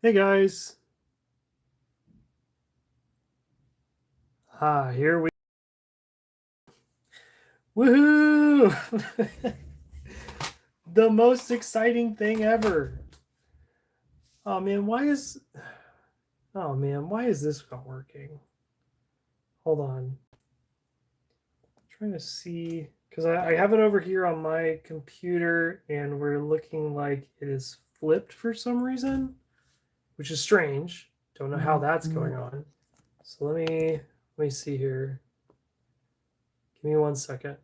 Hey guys. Here we Woohoo! The most exciting thing ever. Oh man, why is this not working? Hold on. I'm trying to see because I have it over here on my computer and we're looking like it is flipped for some reason, which is strange. Don't know how that's going on. So let me see here. Give me 1 second.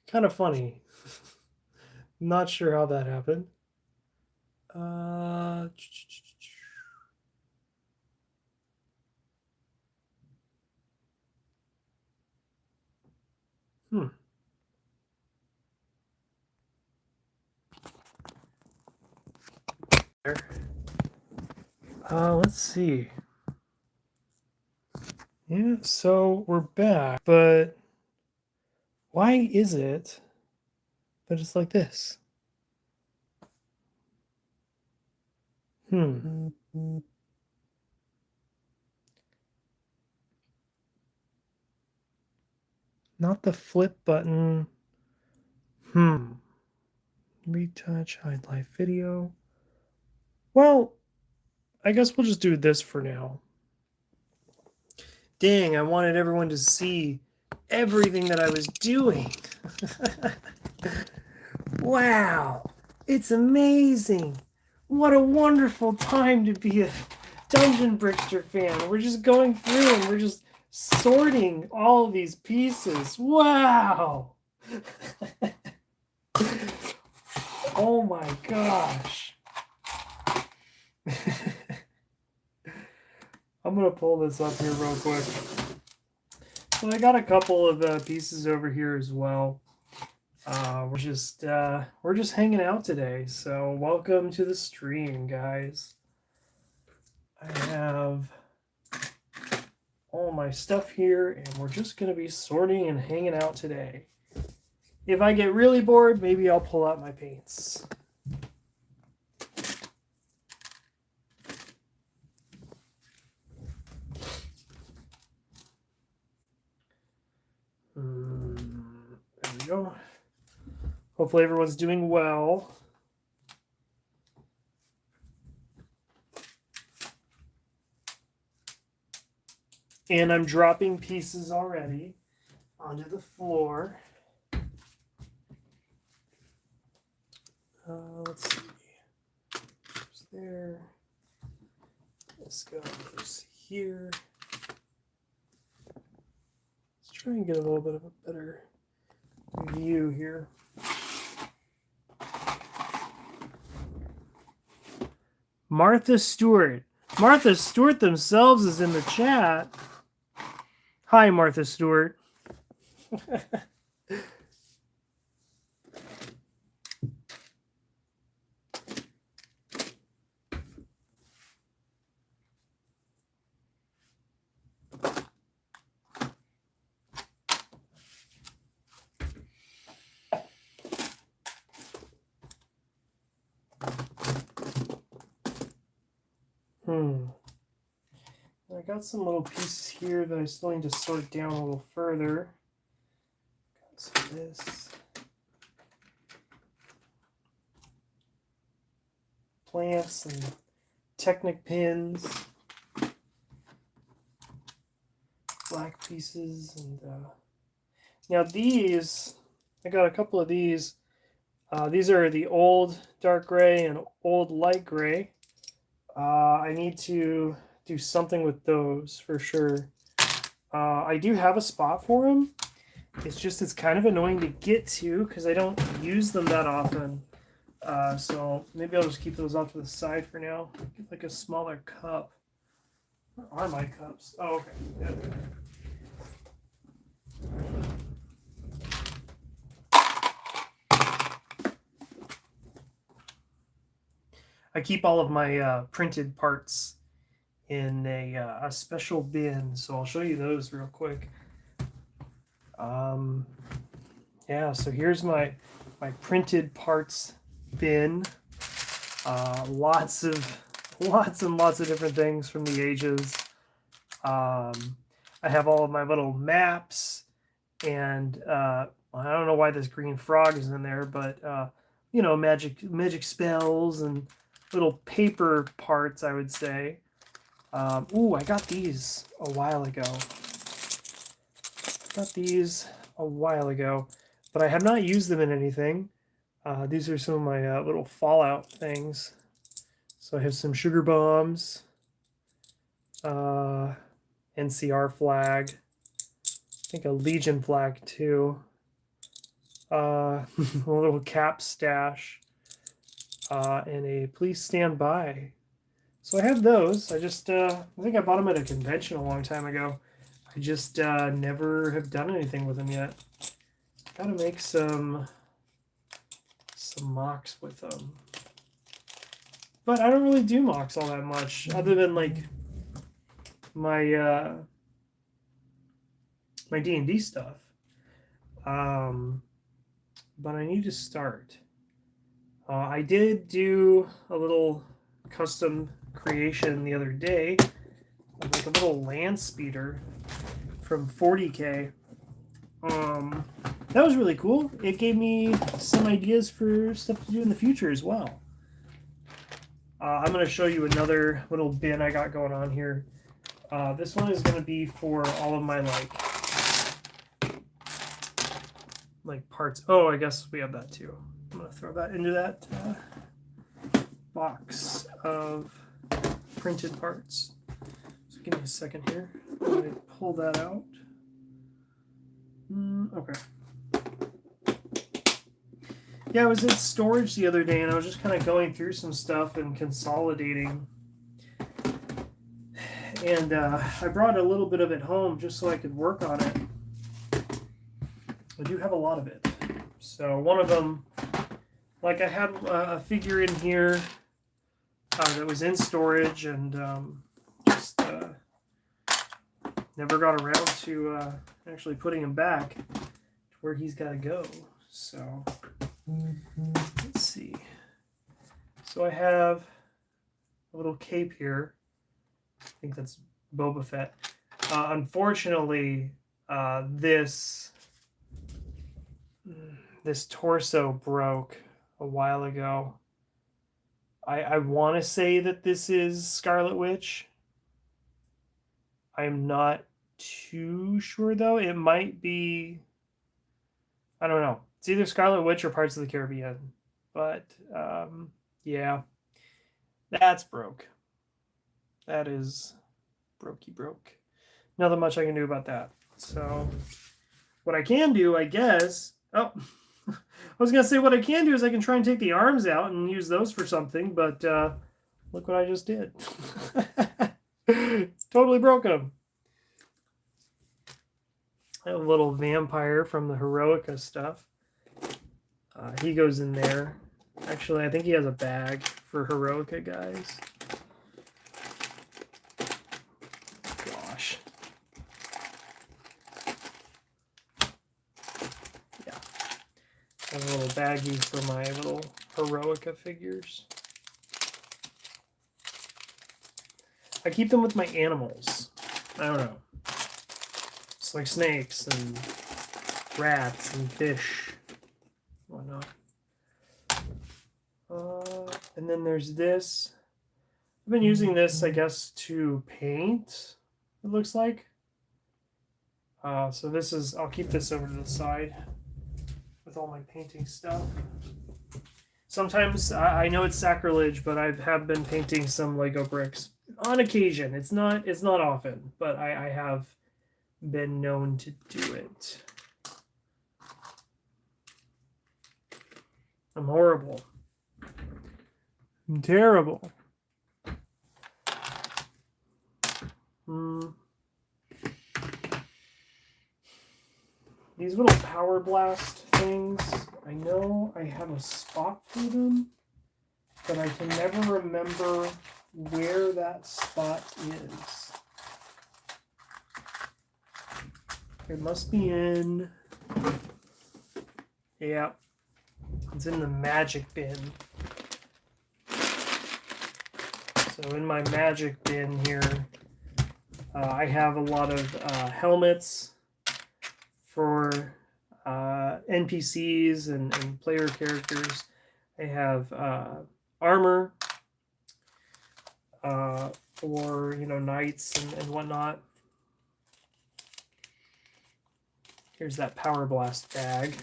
Kind of funny. Not sure how that happened. Uh, hmm. Let's see. Yeah, so we're back, but why is it that it's like this? Hmm. Not the flip button. Retouch, hide live video. Well, I guess we'll just do this for now. Dang, I wanted everyone to see everything that I was doing. Wow, it's amazing. What a wonderful time to be a Dungeon Brickster fan. We're just going through and we're just sorting all of these pieces. Wow. Oh my gosh. I'm going to pull this up here real quick. So I got a couple of pieces over here as well. We're just hanging out today. So welcome to the stream, guys. I have all my stuff here, and we're just going to be sorting and hanging out today. If I get really bored, maybe I'll pull out my paints. There we go. Hopefully everyone's doing well. And I'm dropping pieces already onto the floor. Let's see. There's there. This goes here. Let's try and get a little bit of a better view here. Martha Stewart. Martha Stewart themselves is in the chat. Hi, Martha Stewart. I got some little pieces here that I still need to sort down a little further. Got some of this. Plants and Technic pins. Black pieces. And now these, I got a couple of these. These are the old dark gray and old light gray. I need to do something with those for sure. I do have a spot for them. It's kind of annoying to get to because I don't use them that often. So maybe I'll just keep those off to the side for now. Get like a smaller cup. Where are my cups? Oh, okay. Yeah. I keep all of my printed parts in a special bin, so I'll show you those real quick. yeah, so here's my printed parts bin. Lots and lots of different things from the ages. I have all of my little maps, and I don't know why this green frog is in there, but you know, magic spells and little paper parts, I would say. Ooh, I got these a while ago. But I have not used them in anything. These are some of my little Fallout things. So I have some sugar bombs, NCR flag, I think a Legion flag too, a little cap stash, and a please stand by. So I have those. I think I bought them at a convention a long time ago. I just never have done anything with them yet. Gotta make some mocks with them. But I don't really do mocks all that much, other than like my my D&D stuff. But I need to start. I did do a little custom creation the other day, like a little land speeder from 40K. That was really cool. It gave me some ideas for stuff to do in the future as well. I'm going to show you another little bin I got going on here. This one is going to be for all of my like parts. Oh, I guess we have that too. I'm going to throw that into that box of printed parts. So give me a second here. I'm going to pull that out. Okay. Yeah, I was in storage the other day and I was just kind of going through some stuff and consolidating. And I brought a little bit of it home just so I could work on it. I do have a lot of it. So one of them, like I had a figure in here that was in storage and just never got around to actually putting him back to where he's got to go. So let's see. So I have a little cape here. I think that's Boba Fett. Unfortunately, this torso broke a while ago. I want to say that this is Scarlet Witch. I'm not too sure though. It might be, I don't know. It's either Scarlet Witch or Parts of the Caribbean. But yeah, that's broke. That is brokey broke. Nothing much I can do about that. So what I can do, I guess, I was going to say what I can do is I can try and take the arms out and use those for something, but look what I just did. Totally broken them. I have a little vampire from the Heroica stuff. He goes in there. Actually, I think he has a bag for Heroica guys. Gosh. Yeah. I have a little baggie for my little Heroica figures. I keep them with my animals. I don't know. It's like snakes and rats and fish, whatnot. And then there's this. I've been using this, I guess, to paint, it looks like. So this is, I'll keep this over to the side with all my painting stuff. Sometimes, I know it's sacrilege, but I have been painting some Lego bricks on occasion. It's not often, but I have been known to do it. I'm horrible. I'm terrible. These little power blast things, I know I have a spot for them, but I can never remember where that spot is. It must be in Yeah, it's in the magic bin. So in my magic bin here, I have a lot of helmets for NPCs and player characters. I have armor for, you know, knights and whatnot. Here's that Power Blast bag.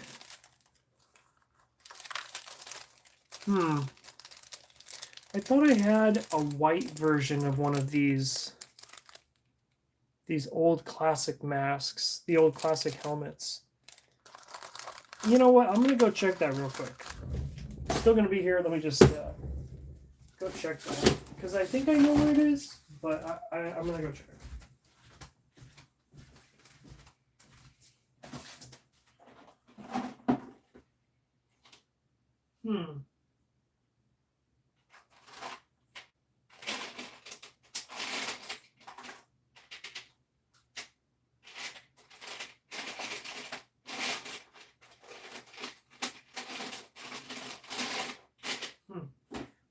I thought I had a white version of one of these old classic masks, the old classic helmets. You know what? I'm going to go check that real quick. It's still going to be here. Let me just go check that. Because I think I know where it is, but I'm going to go check.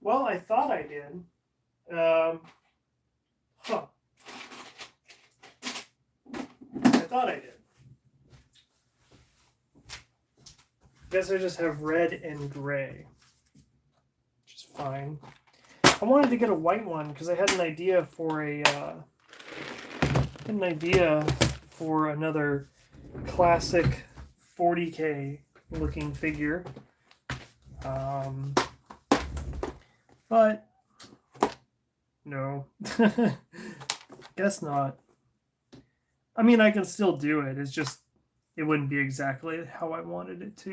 Well, I thought I did. I thought I did. Guess I just have red and gray, which is fine. I wanted to get a white one because I had an idea for another classic 40K looking figure. But no, guess not. I mean, I can still do it. It's just, it wouldn't be exactly how I wanted it to.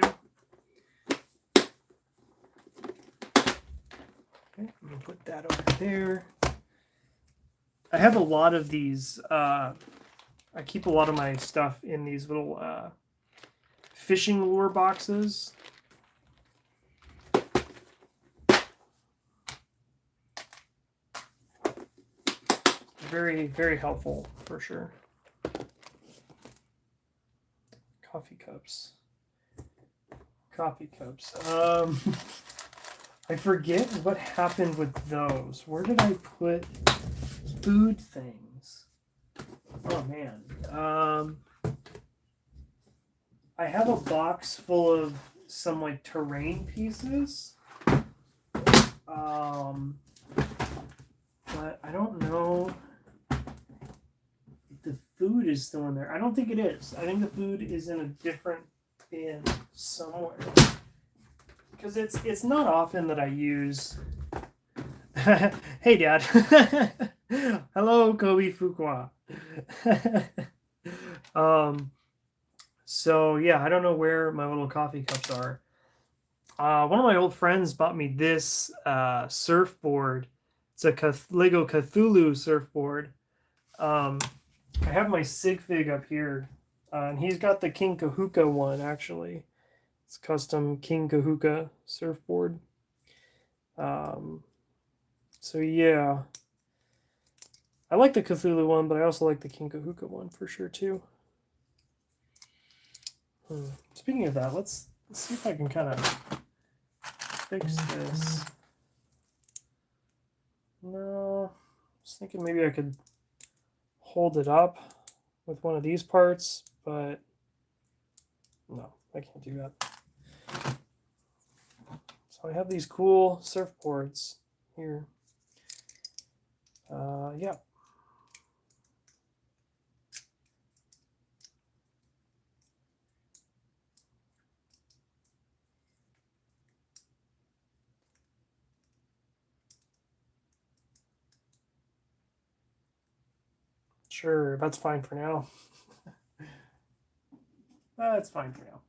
Okay, I'm going to put that over there. I have a lot of these. I keep a lot of my stuff in these little fishing lure boxes. Very, very helpful for sure. Coffee cups. Coffee cups. I forget what happened with those. Where did I put food things? Oh man. I have a box full of some like terrain pieces. But I don't know if the food is still in there. I don't think it is. I think the food is in a different bin somewhere. Because it's not often that I use... Hey, Dad. Hello, Kobe Fuqua. So, yeah, I don't know where my little coffee cups are. One of my old friends bought me this surfboard. It's a Lego Cthulhu surfboard. I have my sig fig up here. And he's got the King Kahuka one, actually. It's custom King Kahuka surfboard. So yeah, I like the Cthulhu one, but I also like the King Kahuka one for sure too. Speaking of that, let's see if I can kind of fix this. No, I was thinking maybe I could hold it up with one of these parts, but no, I can't do that. So I have these cool surfboards here. Yeah. Sure, that's fine for now. That's fine for now.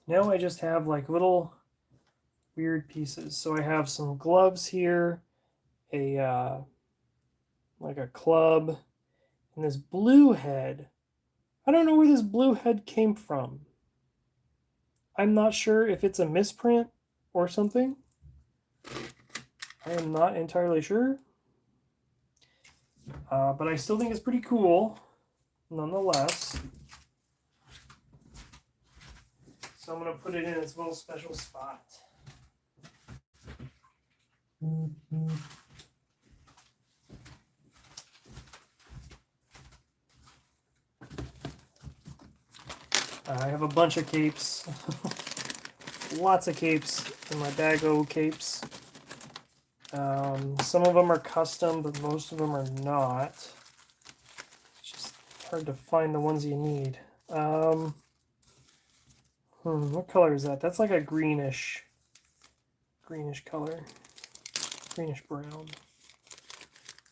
Now I just have like little weird pieces. So I have some gloves here, a like a club, and this blue head. I don't know where this blue head came from. I'm not sure if it's a misprint or something. I am not entirely sure. But I still think it's pretty cool, nonetheless. So I'm going to put it in its little special spot. I have a bunch of capes. Lots of capes in my bag of capes. Some of them are custom, but most of them are not. It's just hard to find the ones you need. What color is that? That's like a greenish color. Greenish brown.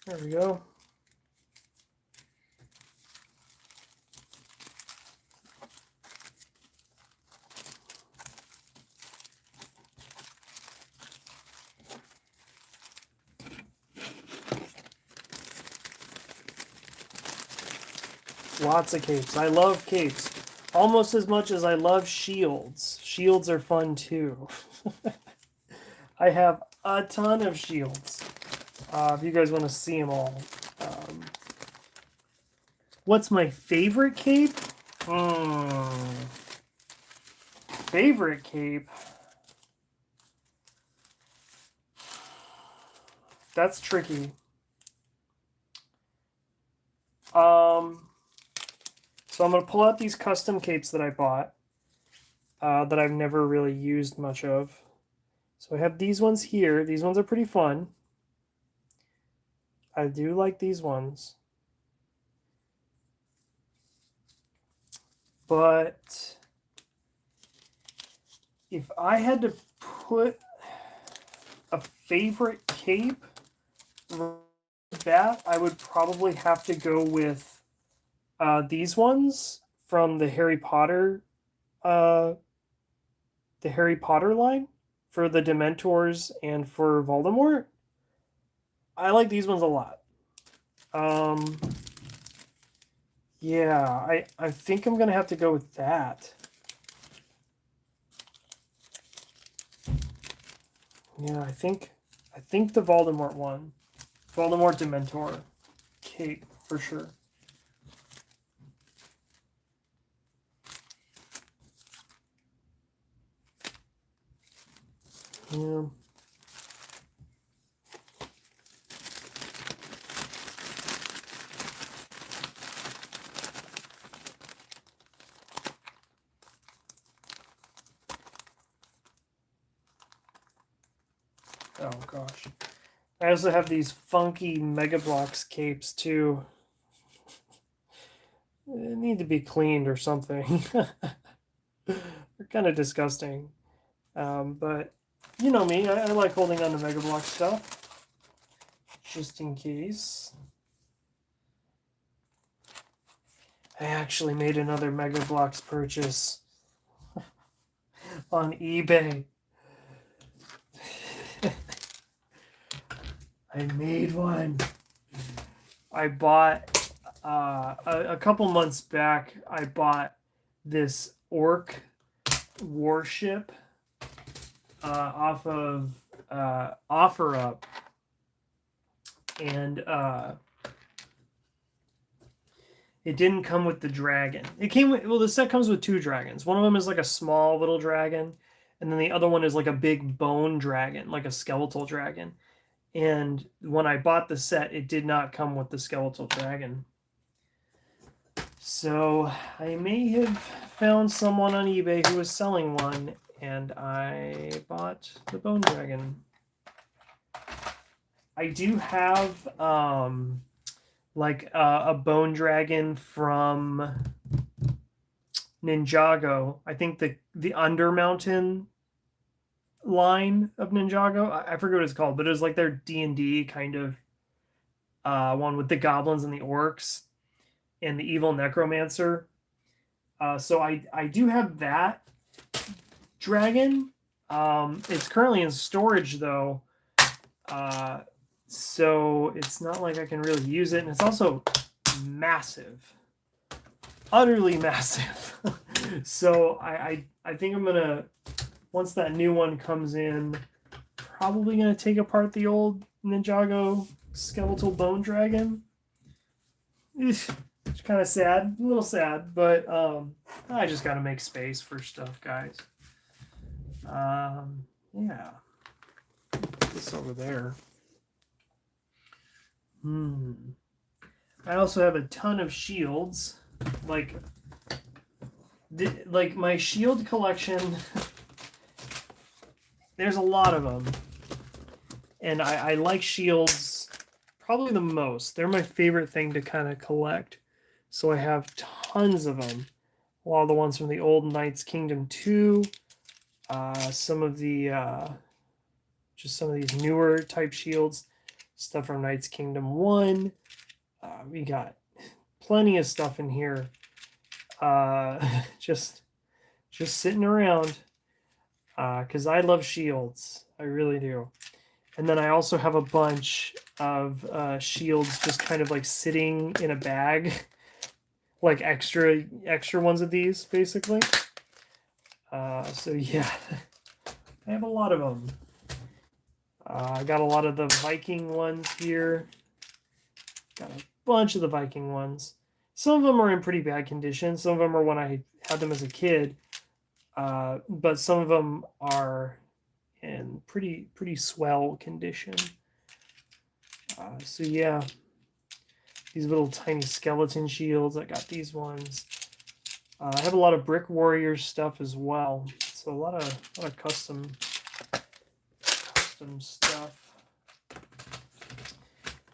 There we go. Lots of capes. I love capes. Almost as much as I love shields. Shields are fun too. I have a ton of shields. If you guys want to see them all. What's my favorite cape? Favorite cape? That's tricky. So I'm going to pull out these custom capes that I bought that I've never really used much of. So I have these ones here. These ones are pretty fun. I do like these ones. But if I had to put a favorite cape that, I would probably have to go with these ones from the Harry Potter line for the Dementors and for Voldemort. I like these ones a lot. Yeah, I think I'm gonna have to go with that. Yeah, I think the Voldemort one. Voldemort Dementor cape for sure. Yeah. Oh gosh. I also have these funky Mega Bloks capes too. They need to be cleaned or something. They're kind of disgusting. But you know me, I like holding on to Mega Bloks stuff. Just in case. I actually made another Mega Bloks purchase on eBay. I made one. I bought a couple months back. I bought this orc warship off of OfferUp, and it didn't come with the dragon. It came with, well, the set comes with 2 dragons. One of them is like a small little dragon, and then the other one is like a big bone dragon, like a skeletal dragon. And when I bought the set, it did not come with the skeletal dragon. So I may have found someone on eBay who was selling one, and I bought the bone dragon. I do have like a bone dragon from Ninjago. I think the Undermountain line of Ninjago. I forget what it's called, but it was like their D&D kind of one with the goblins and the orcs and the evil necromancer. So I do have that dragon. It's currently in storage though, so it's not like I can really use it, and it's also massive, utterly massive. So I think I'm gonna, once that new one comes in, probably gonna take apart the old Ninjago skeletal bone dragon. It's kind of sad, a little sad, but I just got to make space for stuff, guys. Yeah. Put this over there. I also have a ton of shields, like my shield collection. There's a lot of them, and I like shields probably the most. They're my favorite thing to kind of collect, so I have tons of them. A lot of the ones from the old Knights Kingdom 2, some of the just some of these newer type shields, stuff from Knights Kingdom 1. We got plenty of stuff in here, just sitting around, because I love shields. I really do. And then I also have a bunch of shields just kind of like sitting in a bag, like extra ones of these, basically. So yeah, I have a lot of them. I got a lot of the Viking ones here. Got a bunch of the Viking ones. Some of them are in pretty bad condition. Some of them are when I had them as a kid. But some of them are in pretty swell condition. So yeah, these little tiny skeleton shields. I got these ones. I have a lot of Brick Warriors stuff as well. So a lot of custom stuff.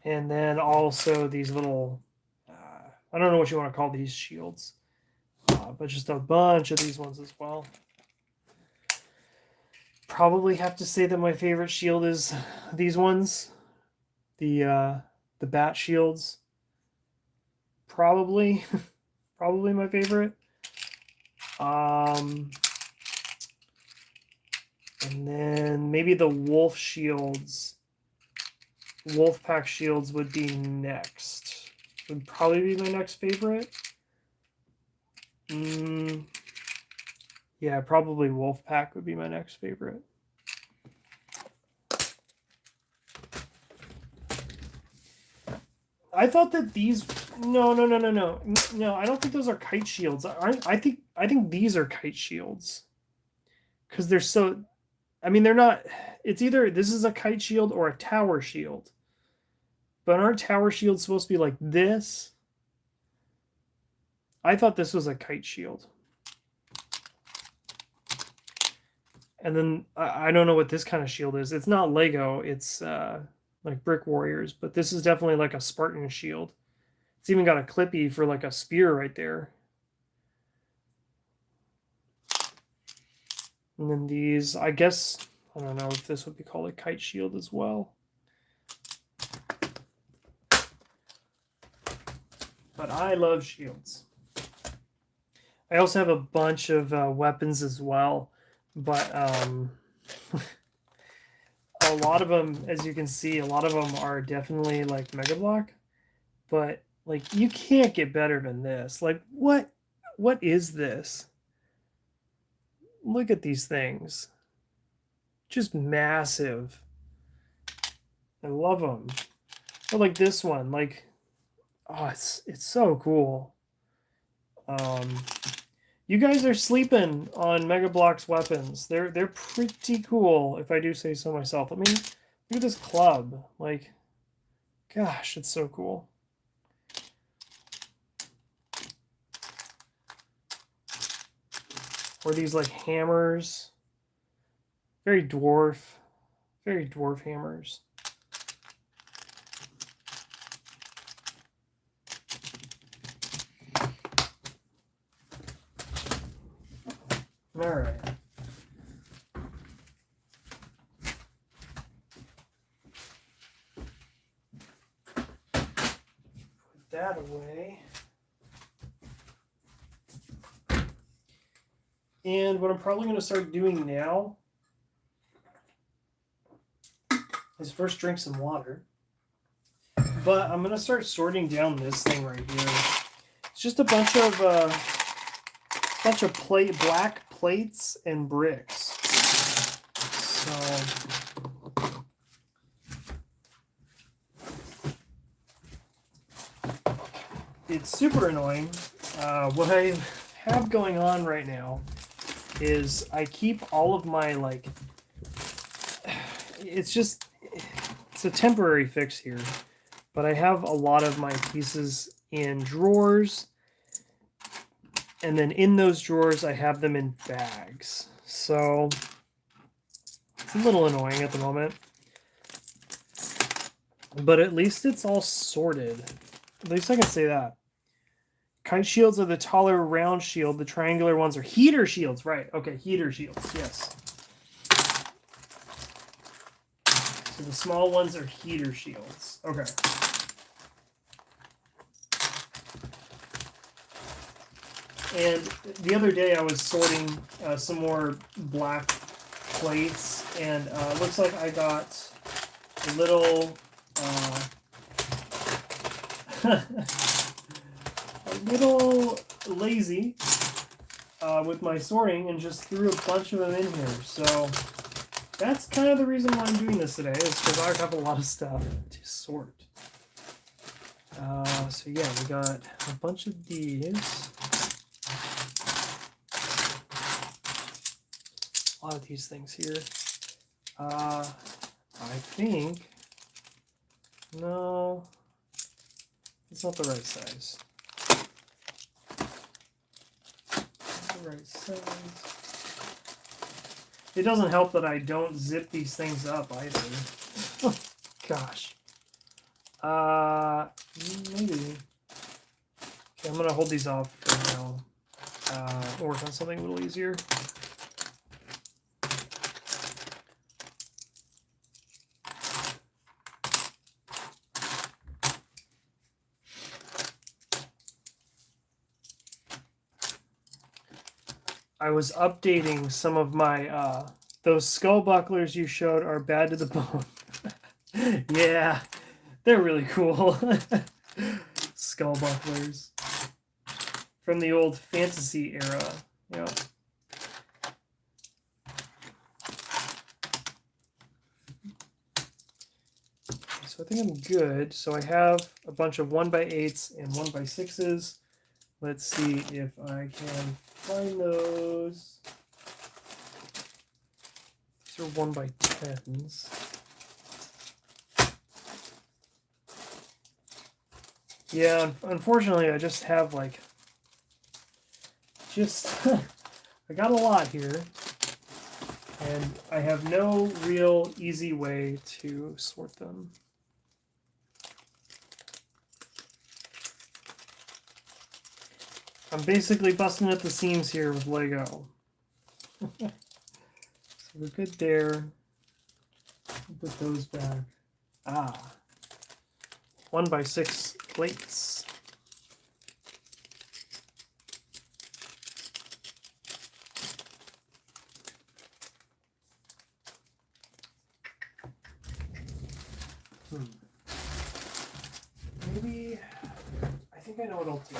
And then also these little, I don't know what you want to call these shields, but just a bunch of these ones as well. Probably have to say that my favorite shield is these ones, the bat shields. Probably my favorite. And then maybe the wolf shields. Wolf pack shields would be next. Would probably be my next favorite. Yeah, probably wolf pack would be my next favorite. I thought that these no, I don't think those are kite shields. I think these are kite shields. Cuz they're so, I mean, they're not, it's either this is a kite shield or a tower shield. But aren't tower shields supposed to be like this? I thought this was a kite shield. And then I don't know what this kind of shield is. It's not Lego. It's like Brick Warriors. But this is definitely like a Spartan shield. It's even got a clippy for like a spear right there. And then these, I guess, I don't know if this would be called a kite shield as well. But I love shields. I also have a bunch of weapons as well. But a lot of them, as you can see, a lot of them are definitely like Mega Block. But like, you can't get better than this. Like, what is this? Look at these things. Just massive. I love them. But like this one, like, oh, it's so cool. You guys are sleeping on Mega Block's weapons. They're pretty cool, if I do say so myself. I mean, look at this club. Like, gosh, it's so cool. Or these like hammers. Very dwarf hammers. All right. Put that away. And what I'm probably going to start doing now is first drink some water. But I'm going to start sorting down this thing right here. It's just a bunch of black plates and bricks. So it's super annoying. What I have going on right now is I keep all of my, like, it's a temporary fix here, but I have a lot of my pieces in drawers, and then in those drawers I have them in bags. So it's a little annoying at the moment, but at least it's all sorted. At least I can say that. Kite shields are the taller round shield. The triangular ones are heater shields. Right. Okay, heater shields. Yes. So the small ones are heater shields. Okay. And the other day I was sorting some more black plates, and it looks like I got a little a little lazy with my sorting and just threw a bunch of them in here. So that's kind of the reason why I'm doing this today, is because I have a lot of stuff to sort. So yeah, we got a bunch of these. A lot of these things here. I think, no, it's not the right size. Not the right size. It doesn't help that I don't zip these things up either. Gosh. Maybe. Okay, I'm gonna hold these off for now. Work on something a little easier. I was updating some of my, those skull bucklers you showed are bad to the bone. Yeah, they're really cool. Skull bucklers. From the old fantasy era. Yep. So I think I'm good. So I have a bunch of 1x8s and 1x6s. Let's see if I can find those. These are 1x10s. Yeah, unfortunately, I just have like, I got a lot here, and I have no real easy way to sort them. I'm basically busting at the seams here with Lego. So we're good there. Put those back. 1x6 plates. Maybe, I think I know what I'll do.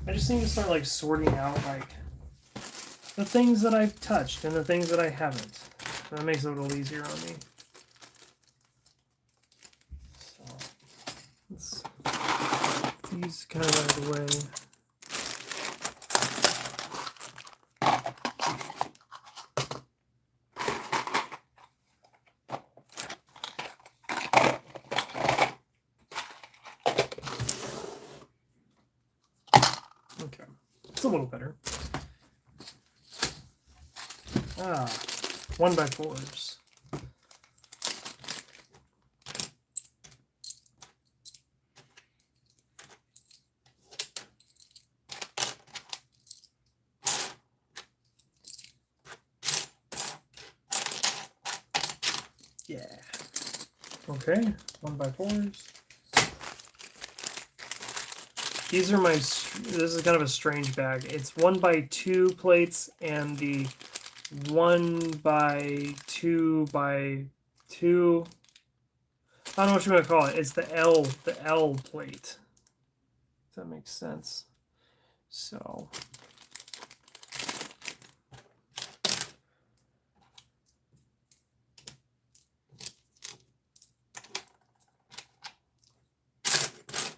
I just need to start like sorting out like the things that I've touched and the things that I haven't. That makes it a little easier on me. So let's get these kind of out of the way. Okay, it's a little better. 1x4s. Yeah. Okay, 1x4s. These are this is kind of a strange bag. It's 1x2 plates and the 1x2 by 2. I don't know what you want to call it. It's the L plate. If that makes sense. So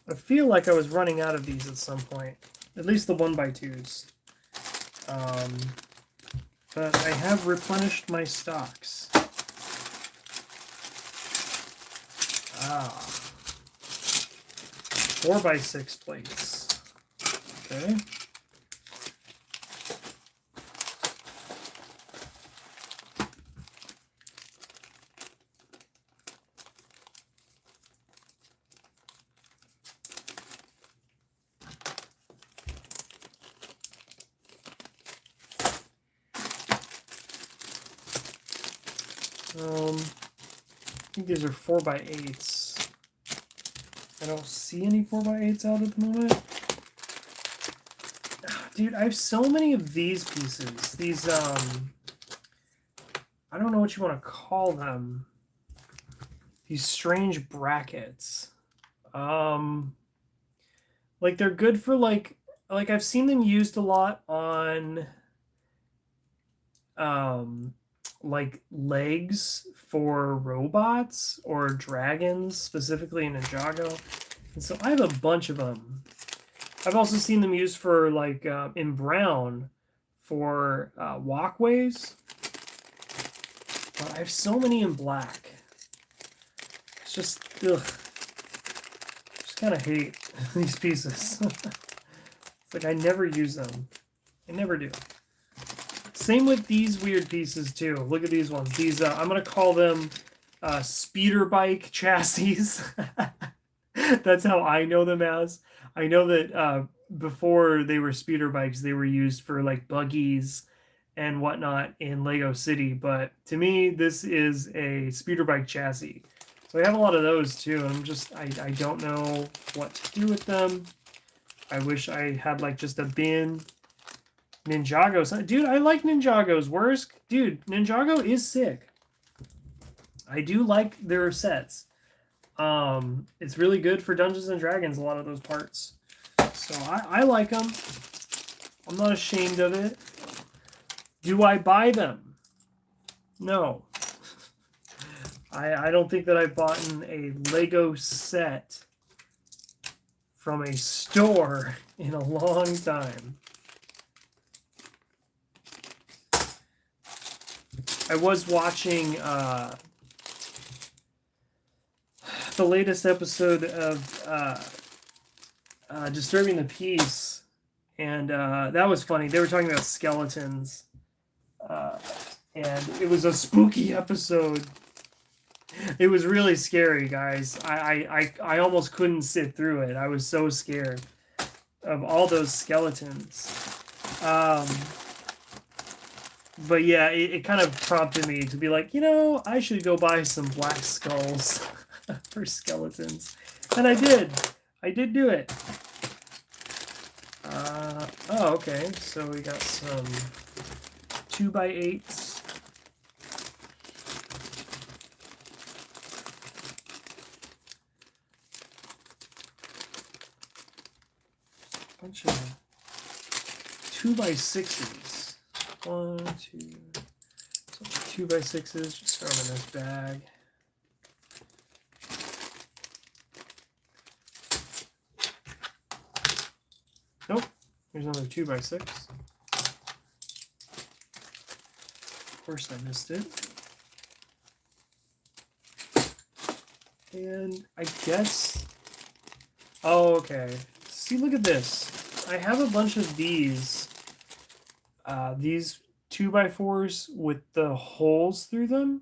I feel like I was running out of these at some point. At least the 1x2s. But I have replenished my stocks. Ah. 4x6 plates. Okay. I think these are 4x8s. I don't see any 4x8s out at the moment. Dude, I have so many of these pieces. These, I don't know what you want to call them. These strange brackets. Like they're good for like I've seen them used a lot on like legs for robots or dragons, specifically in Ninjago. And so I have a bunch of them. I've also seen them used for like in brown for walkways. But I have so many in black. It's just, ugh. Just kind of hate these pieces. It's like I never use them. I never do. Same with these weird pieces too. Look at these ones. These I'm gonna call them speeder bike chassis. That's how I know them as. I know that before they were speeder bikes, they were used for like buggies and whatnot in Lego City. But to me, this is a speeder bike chassis. So I have a lot of those too. And I don't know what to do with them. I wish I had like just a bin. Ninjago. Dude, I like Ninjago's. Dude, Ninjago is sick. I do like their sets. It's really good for Dungeons and Dragons, a lot of those parts. So I like them. I'm not ashamed of it. Do I buy them? No. I don't think that I've bought a Lego set from a store in a long time. I was watching the latest episode of Disturbing the Peace, and that was funny. They were talking about skeletons, and it was a spooky episode. It was really scary, guys. I almost couldn't sit through it. I was so scared of all those skeletons. But yeah, it kind of prompted me to be like, you know, I should go buy some black skulls for skeletons. And I did. I did do it. Oh, okay. So we got some 2x8s. Bunch of 2x6s. 1, 2. So 2x6s. Just throw them in this bag. Nope. Here's another 2x6. Of course, I missed it. And I guess. Oh, okay. See, look at this. I have a bunch of these 2x4s with the holes through them.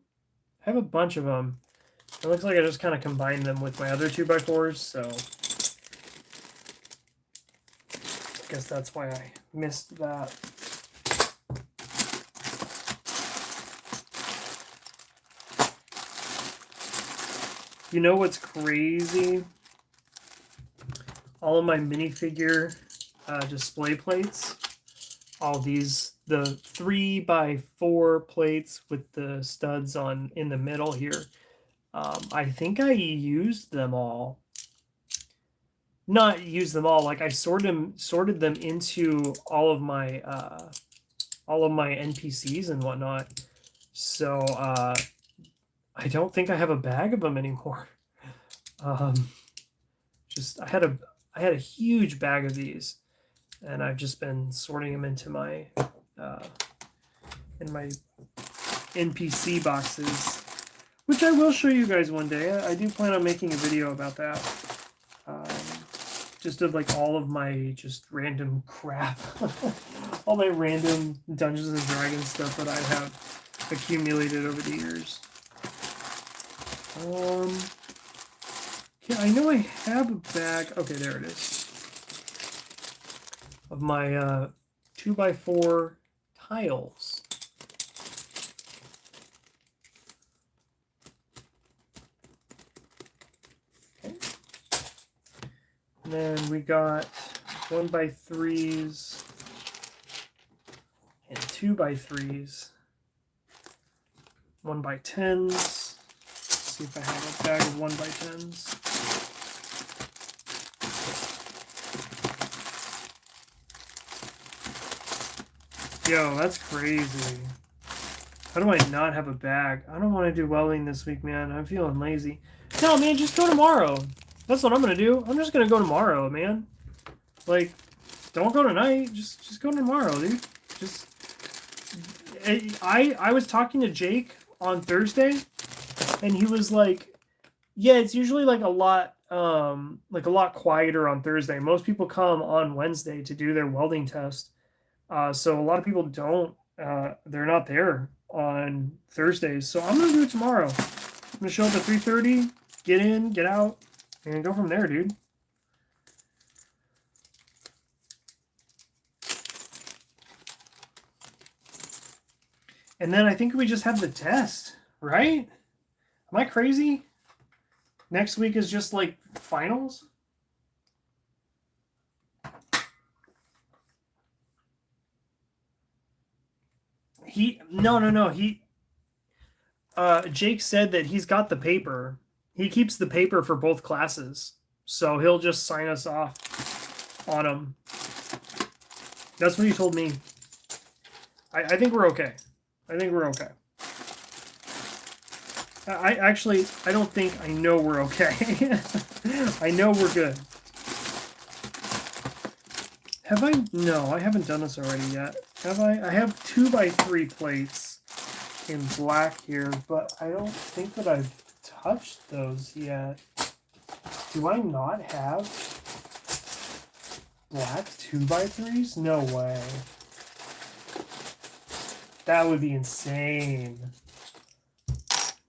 I have a bunch of them. It looks like I just kind of combined them with my other 2x4s, so I guess that's why I missed that. You know what's crazy? All of my minifigure display plates, all these, the 3x4 plates with the studs in the middle here, I think I used them all. Not used them all, like I sorted them into all of my NPCs and whatnot. So I don't think I have a bag of them anymore. I had a huge bag of these, and I've just been sorting them into my in my NPC boxes, which I will show you guys one day. I do plan on making a video about that. Just of like all of my just random crap, all my random Dungeons and Dragons stuff that I have accumulated over the years. Okay, I know I have a bag. Okay, there it is. Of my 2x4 tiles. Okay. And then we got 1x3s and 2x3s, 1x10s. Let's see if I have a bag of 1x10s. Yo, that's crazy. How do I not have a bag? I don't want to do welding this week, man. I'm feeling lazy. No, man, just go tomorrow. That's what I'm going to do. I'm just going to go tomorrow, man. Like, don't go tonight. Just go tomorrow, dude. Just... I was talking to Jake on Thursday, and he was like, yeah, it's usually like a lot quieter on Thursday. Most people come on Wednesday to do their welding test. So a lot of people don't, they're not there on Thursdays. So I'm going to do it tomorrow. I'm going to show up at 3:30, get in, get out, and go from there, dude. And then I think we just have the test, right? Am I crazy? Next week is just like finals? No. Jake said that he's got the paper. He keeps the paper for both classes. So he'll just sign us off on them. That's what he told me. I think we're okay. I think we're okay. I don't think I know we're okay. I know we're good. Have I? No, I haven't done this already yet. Have I? I have 2x3 plates in black here, but I don't think that I've touched those yet. Do I not have black 2x3s? No way. That would be insane.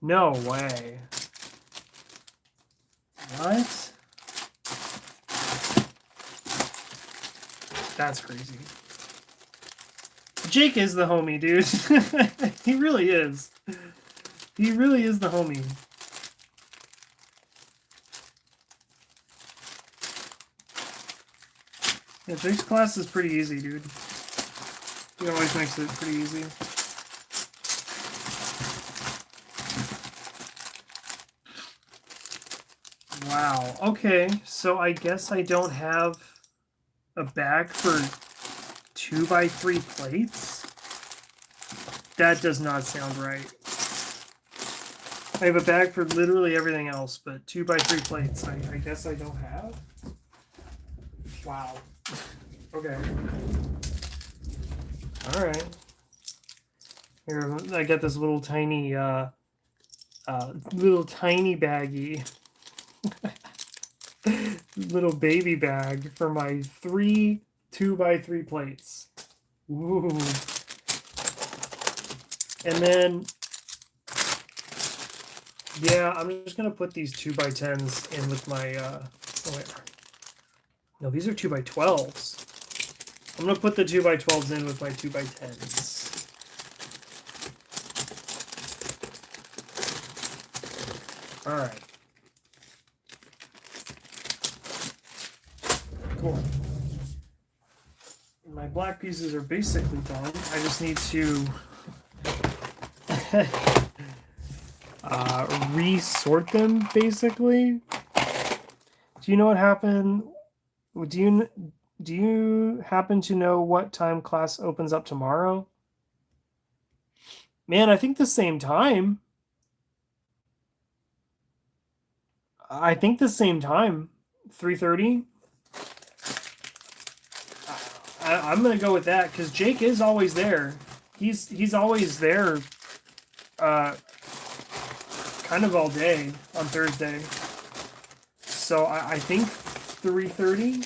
No way. What? That's crazy. Jake is the homie, dude. He really is. He really is the homie. Yeah, Jake's class is pretty easy, dude. He always makes it pretty easy. Wow. Okay, so I guess I don't have a bag for 2x3 plates? That does not sound right. I have a bag for literally everything else, but 2x3 plates I guess I don't have? Wow. Okay. Alright. Here, I got this little tiny baggie. Little baby bag for my 3 2x3 plates. Ooh. And then, yeah, I'm just gonna put these 2x10s in with my oh wait. No, these are 2x12s. I'm gonna put the 2x12s in with my 2x10s. Alright. Cool. My black pieces are basically done. I just need to resort them, basically. Do you know what happened? Do you happen to know what time class opens up tomorrow? Man, I think the same time. I think the same time. 330. I'm gonna go with that because Jake is always there. He's always there, kind of all day on Thursday. So I think 330.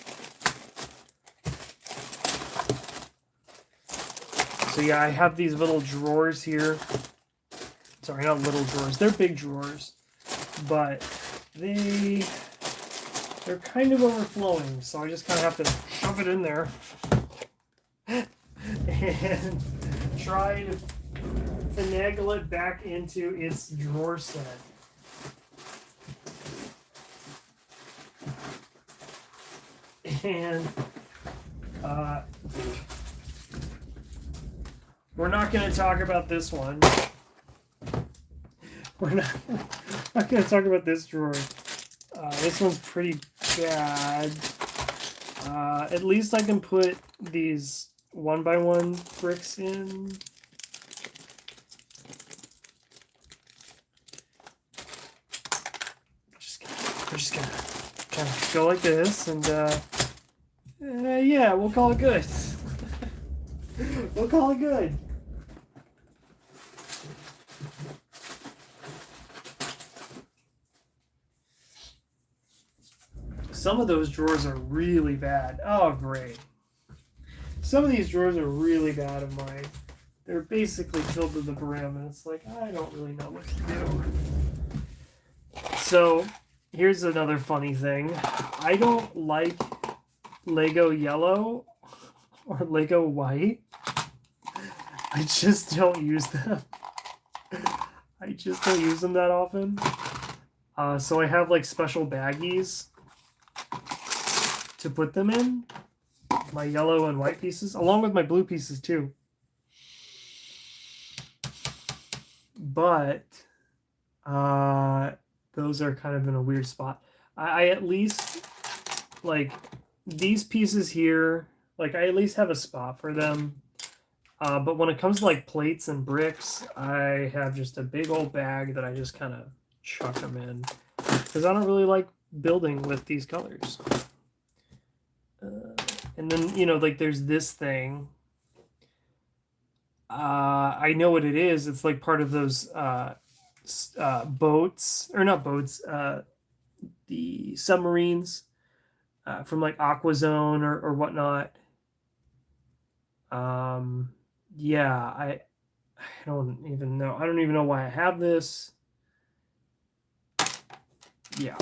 So yeah, I have these little drawers here. Sorry, not little drawers. They're big drawers, but they're kind of overflowing. So I just kind of have to shove it in there and try to finagle it back into its drawer set. And we're not going to talk about this one. We're not going to talk about this drawer. This one's pretty bad. At least I can put these 1x1 bricks in. We're just gonna kind of go like this, and yeah, we'll call it good. We'll call it good. Some of those drawers are really bad. Oh, great. Some of these drawers are really bad of mine. They're basically filled to the brim, and it's like, I don't really know what to do. So, here's another funny thing. I don't like Lego yellow or Lego white. I just don't use them. I just don't use them that often. So I have like special baggies to put them in. My yellow and white pieces, along with my blue pieces too. But those are kind of in a weird spot. I at least, like, these pieces here, like, I at least have a spot for them. But when it comes to, like, plates and bricks, I have just a big old bag that I just kind of chuck them in. Because I don't really like building with these colors. And then, you know, like, there's this thing. I know what it is. It's, like, part of those boats. Or not boats. The submarines from, like, Aquazone or whatnot. Yeah, I don't even know. I don't even know why I have this. Yeah.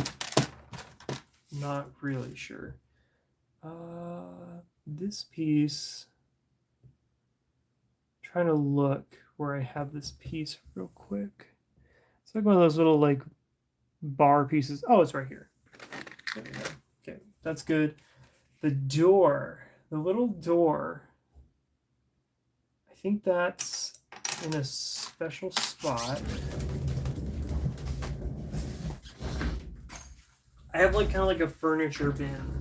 Not really sure. This piece, I'm trying to look where I have this piece real quick. It's like one of those little like bar pieces. Oh, it's right here. There we go. Okay, that's good. The door, the little door, I think that's in a special spot. I have like kind of like a furniture bin.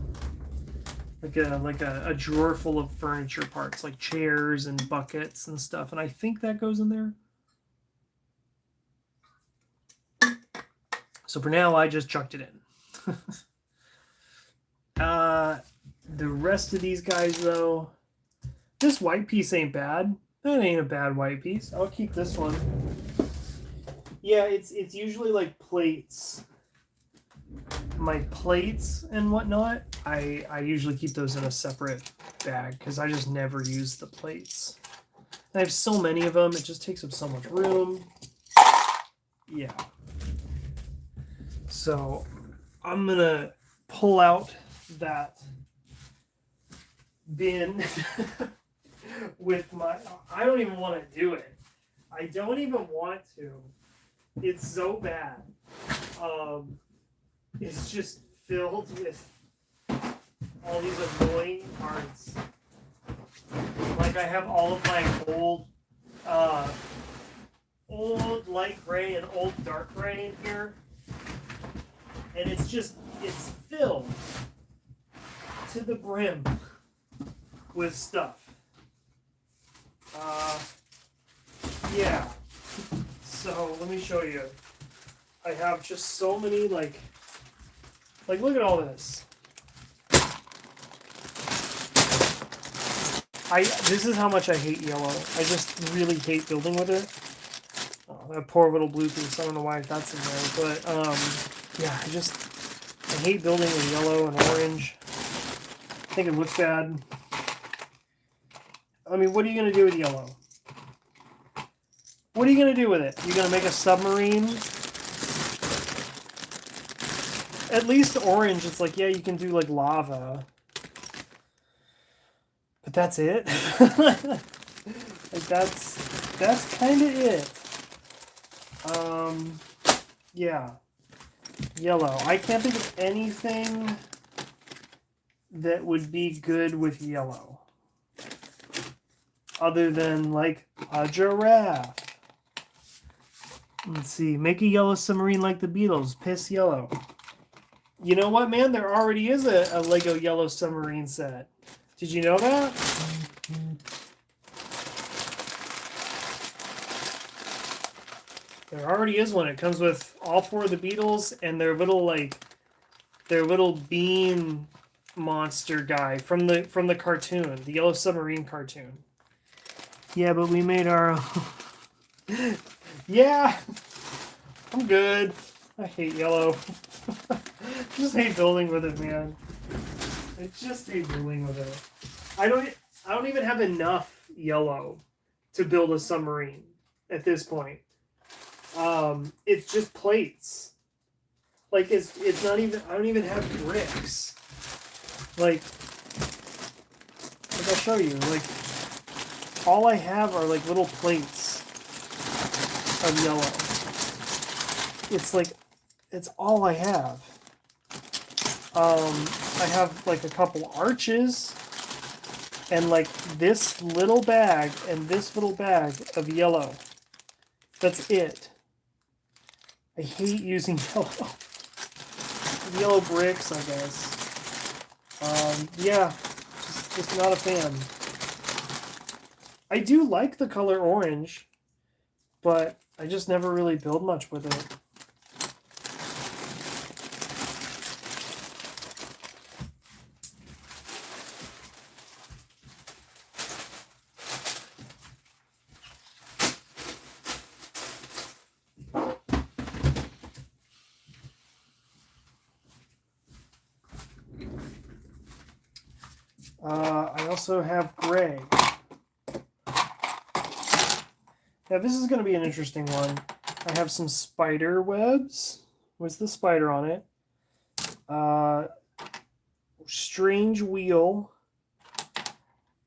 Like a drawer full of furniture parts, like chairs and buckets and stuff, and I think that goes in there. So for now, I just chucked it in. The rest of these guys, though, this white piece ain't bad. That ain't a bad white piece. I'll keep this one. Yeah, it's usually like plates. My plates and whatnot, I usually keep those in a separate bag because I just never use the plates. I have so many of them, it just takes up so much room. Yeah. So I'm gonna pull out that bin with my, I don't even want to do it. I don't even want to. It's so bad. It's just filled with all these annoying parts. Like I have all of my old light gray and old dark gray in here. And it's filled to the brim with stuff. Yeah. So let me show you. I have just so many like look at all this. This is how much I hate yellow. I just really hate building with it. Oh, that poor little blue piece. I don't know why that's in there, but yeah, I hate building with yellow and orange. I think it looks bad. I mean, what are you gonna do with yellow? What are you gonna do with it? You gonna make a submarine? At least orange, it's like, yeah, you can do like lava. But that's it? Like that's kind of it. Yeah. Yellow. I can't think of anything that would be good with yellow. Other than like a giraffe. Let's see. Make a yellow submarine like the Beatles. Piss yellow. You know what, man? There already is a Lego yellow submarine set. Did you know that? There already is one. It comes with all 4 of the Beatles and their little bean monster guy from the cartoon, the Yellow Submarine cartoon. Yeah, but we made our own. Yeah, I'm good. I hate yellow. Just hate building with it, man. I just hate building with it. I don't even have enough yellow to build a submarine at this point. It's just plates. Like it's not even. I don't even have bricks. Like I'll show you. Like all I have are like little plates of yellow. It's like it's all I have. I have like a couple arches and like this little bag and this little bag of yellow. That's it. I hate using yellow. Yellow bricks, I guess. Yeah, just not a fan. I do like the color orange, but I just never really build much with it. I also have gray. Now this is going to be an interesting one. I have some spider webs with the spider on it. Strange wheel.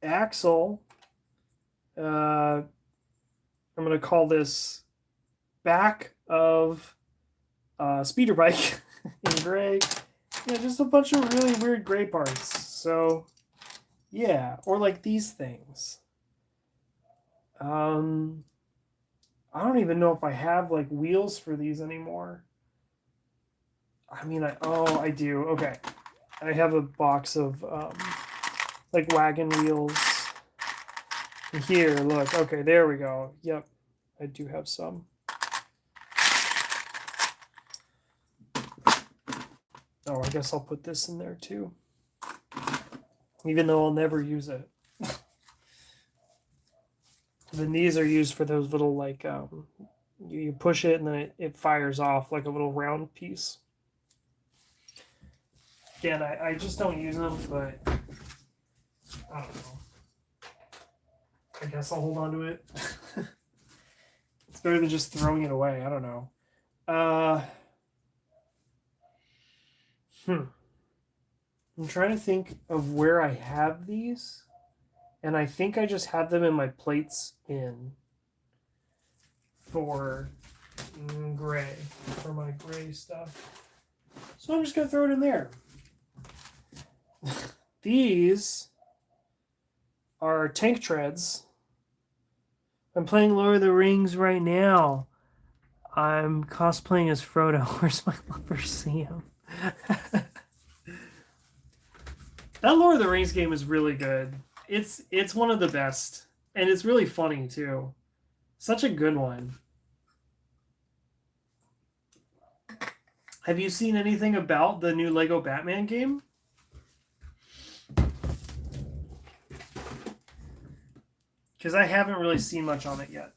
Axle. I'm going to call this back of speeder bike in gray. Yeah, just a bunch of really weird gray parts. So, yeah, or like these things. I don't even know if I have like wheels for these anymore. I mean, I do. Okay, I have a box of like wagon wheels. Here, look. Okay, there we go. Yep, I do have some. Oh, I guess I'll put this in there too. Even though I'll never use it. Then these are used for those little like you push it and then it fires off like a little round piece. Again, I just don't use them, but I don't know. I guess I'll hold on to it. It's better than just throwing it away. I don't know. I'm trying to think of where I have these. And I think I just have them in my plates for gray, for my gray stuff. So I'm just going to throw it in there. These are tank treads. I'm playing Lord of the Rings right now. I'm cosplaying as Frodo. Where's my lover Sam? That Lord of the Rings game is really good. It's one of the best. And it's really funny too. Such a good one. Have you seen anything about the new Lego Batman game? because I haven't really seen much on it yet.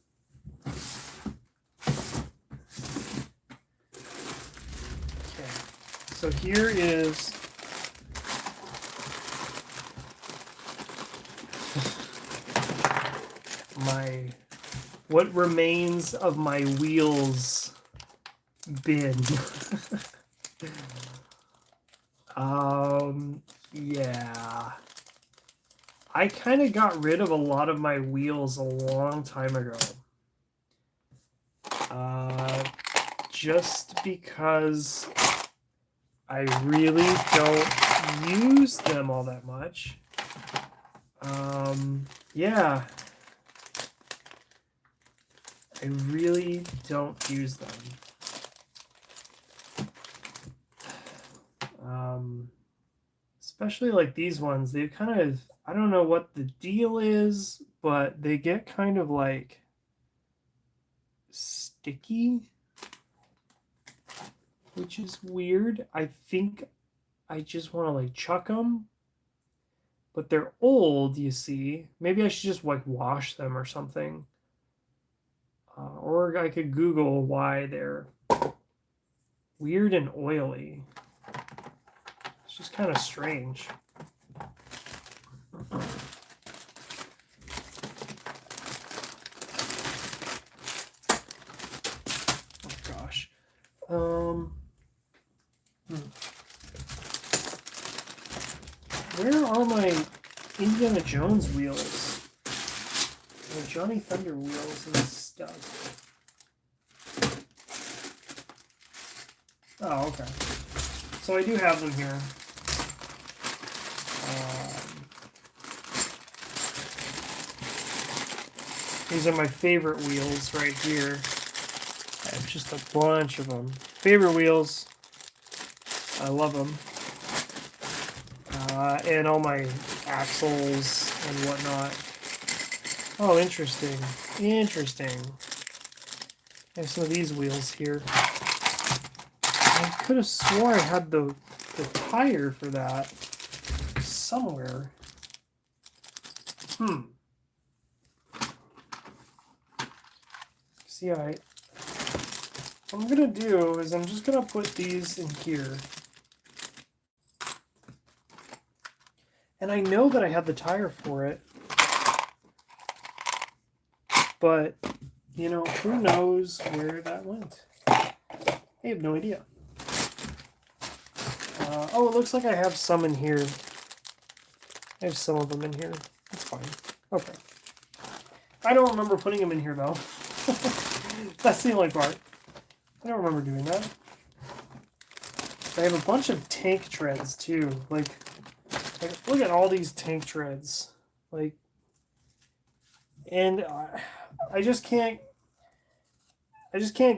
Okay, so here is my what remains of my wheels bin. Yeah. I kind of got rid of a lot of my wheels a long time ago. Just because I really don't use them all that much. Yeah. I really don't use them. Especially like these ones, they kind of, I don't know what the deal is, but they get kind of like sticky, which is weird. I think I just want to like chuck them, but they're old, you see. Maybe I should just like wash them or something. Or I could Google why they're weird and oily. It's just kind of strange. Oh gosh. Where are my Indiana Jones wheels? My Johnny Thunder wheels and stuff. Oh, okay. So I do have them here. These are my favorite wheels right here. I have just a bunch of them. Favorite wheels. I love them. And all my axles and whatnot. Oh, interesting. Interesting. I have some of these wheels here. I could have swore I had the tire for that somewhere. See, what I'm gonna do is I'm just gonna put these in here. And I know that I had the tire for it. But, you know, who knows where that went? I have no idea. Oh, it looks like I have some in here. I have some of them in here. That's fine. Okay. I don't remember putting them in here, though. That's the only part. I don't remember doing that. I have a bunch of tank treads, too. Like look at all these tank treads. Like, and I just can't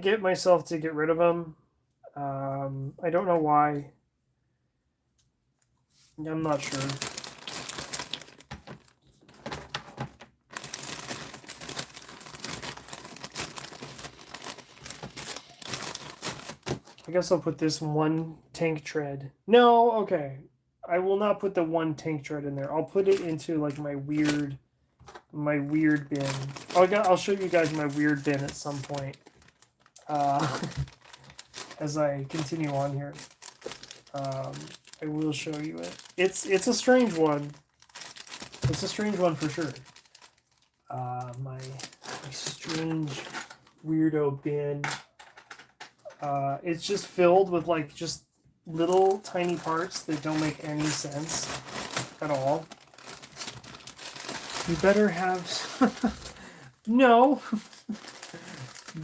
get myself to get rid of them. I don't know why. I'm not sure. I guess I'll put this one tank tread. No, okay. I will not put the one tank tread in there. I'll put it into like my weird bin. I'll show you guys my weird bin at some point. As I continue on here. I will show you it. It's a strange one. It's a strange one for sure. My strange weirdo bin. It's just filled with like just little tiny parts that don't make any sense at all. You better have... No.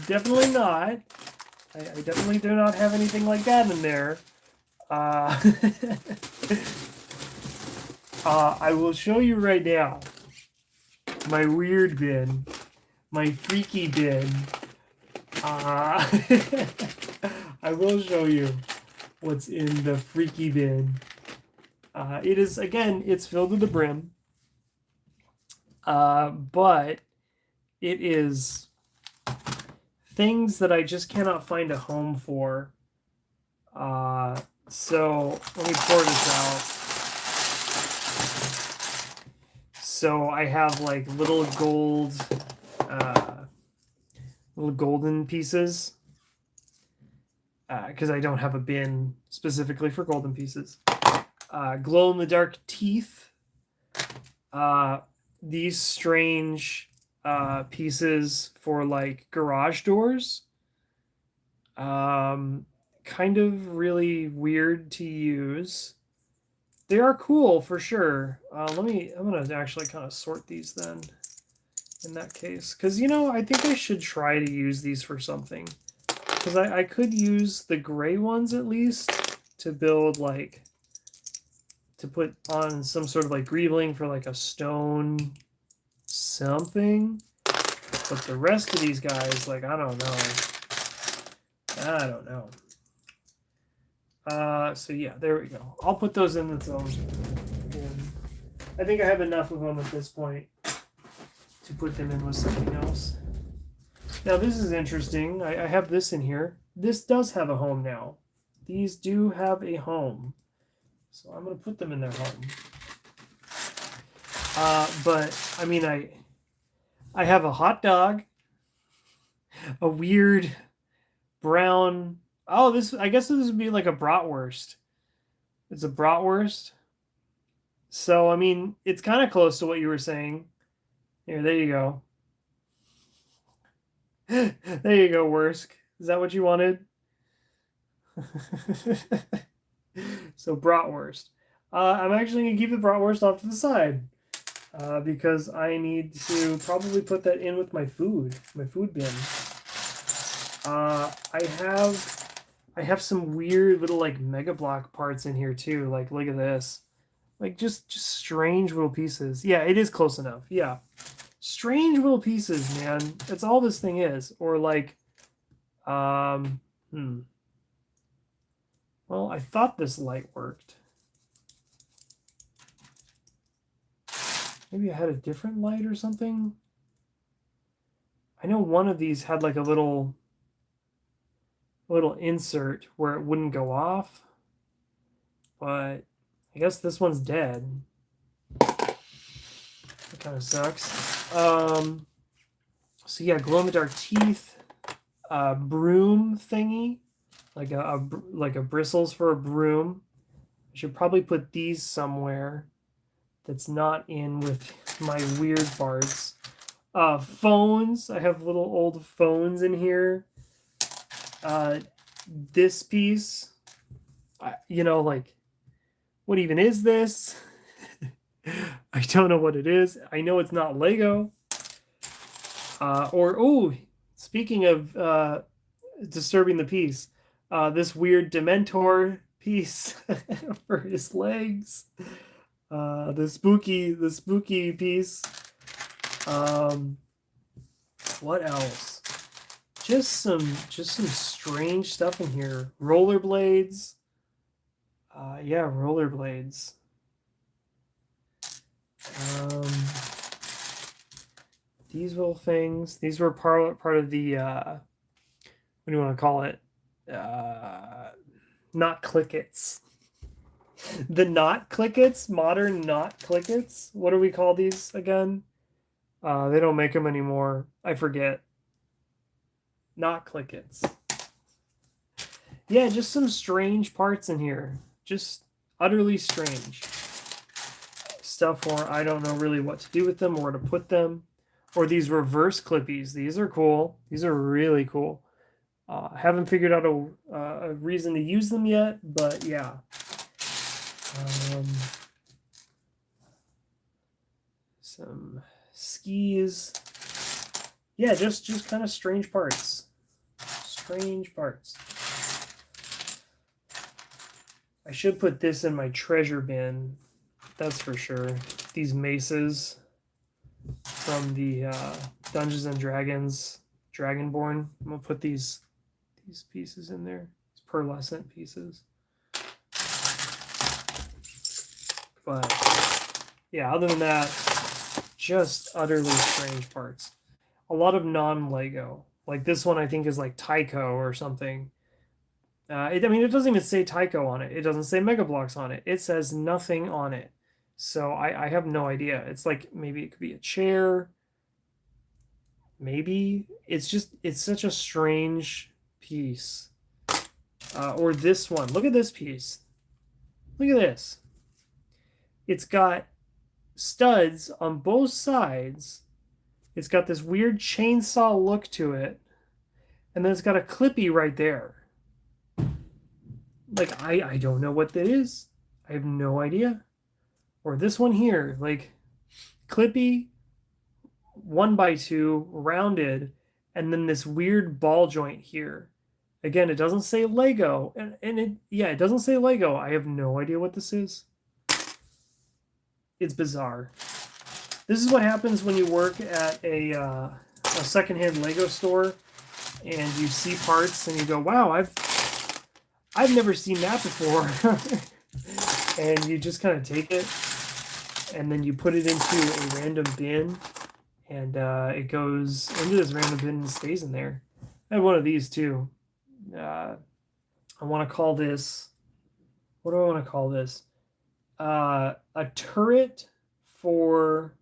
Definitely not. I definitely do not have anything like that in there. I will show you right now my weird bin, my freaky bin. I will show you what's in the freaky bin. It is, again, it's filled to the brim. But it is things that I just cannot find a home for. So let me pour this out. so I have like little golden pieces because I don't have a bin specifically for golden pieces. Glow in the dark teeth. These strange pieces for like garage doors. Kind of really weird to use. They are cool for sure. I'm gonna actually kind of sort these then in that case, because I think I should try to use these for something, because I could use the gray ones at least to build like to put on some sort of like greebling for like a stone something, but the rest of these guys, like, I don't know. So yeah, there we go. I'll put those in its own. I think I have enough of them at this point to put them in with something else. Now this is interesting. I have this in here. This does have a home now. These do have a home. So I'm going to put them in their home. But, I mean, I have a hot dog, a weird brown... Oh, I guess this would be like a bratwurst. It's a bratwurst. So, I mean, it's kind of close to what you were saying. Here, there you go. There you go, Wursk. Is that what you wanted? So, bratwurst. I'm actually going to keep the bratwurst off to the side. Because I need to probably put that in with my food bin. I have some weird little like Mega Block parts in here too. Like, look at this. Like, just strange little pieces. Yeah, it is close enough. Yeah. Strange little pieces, man. That's all this thing is. Or like, well, I thought this light worked. Maybe I had a different light or something. I know one of these had like a little insert where it wouldn't go off, but I guess this one's dead. That kind of sucks. So yeah, glow in the dark teeth, broom thingy, like a bristles for a broom. I should probably put these somewhere that's not in with my weird parts. Phones. I have little old phones in here. This piece, like, what even is this? I don't know what it is. I know it's not Lego. Speaking of disturbing the piece, this weird Dementor piece for his legs. The spooky piece. What else? Just some strange stuff in here. Rollerblades. Yeah, rollerblades. These little things. These were part of the what do you want to call it? Not clickets. The not clickets, modern not clickets. What do we call these again? They don't make them anymore. I forget. Not clickets. Yeah, just some strange parts in here. Just utterly strange stuff where I don't know really what to do with them or where to put them. Or these reverse clippies. These are cool. These are really cool. I haven't figured out a reason to use them yet, but yeah. Some skis. Yeah, just kind of strange parts. Strange parts. I should put this in my treasure bin. That's for sure. These maces from the Dungeons and Dragons Dragonborn. I'm gonna put these pieces in there. These pearlescent pieces. But yeah, other than that, just utterly strange parts. A lot of non-Lego. Like this one I think is like Tyco or something. It doesn't even say Tyco on it. It doesn't say Mega Bloks on it. It says nothing on it. So I have no idea. It's like maybe it could be a chair. Maybe it's such a strange piece. Or this one. Look at this piece. Look at this. It's got studs on both sides. It's got this weird chainsaw look to it. And then it's got a clippy right there. Like, I don't know what that is. I have no idea. Or this one here, like, clippy, 1x2, rounded, and then this weird ball joint here. Again, it doesn't say Lego. And it doesn't say Lego. I have no idea what this is. It's bizarre. This is what happens when you work at a secondhand Lego store and you see parts and you go, wow, I've never seen that before. And you just kind of take it and then you put it into a random bin and it goes into this random bin and stays in there. I have one of these too. I want to call this, what do I want to call this? A turret for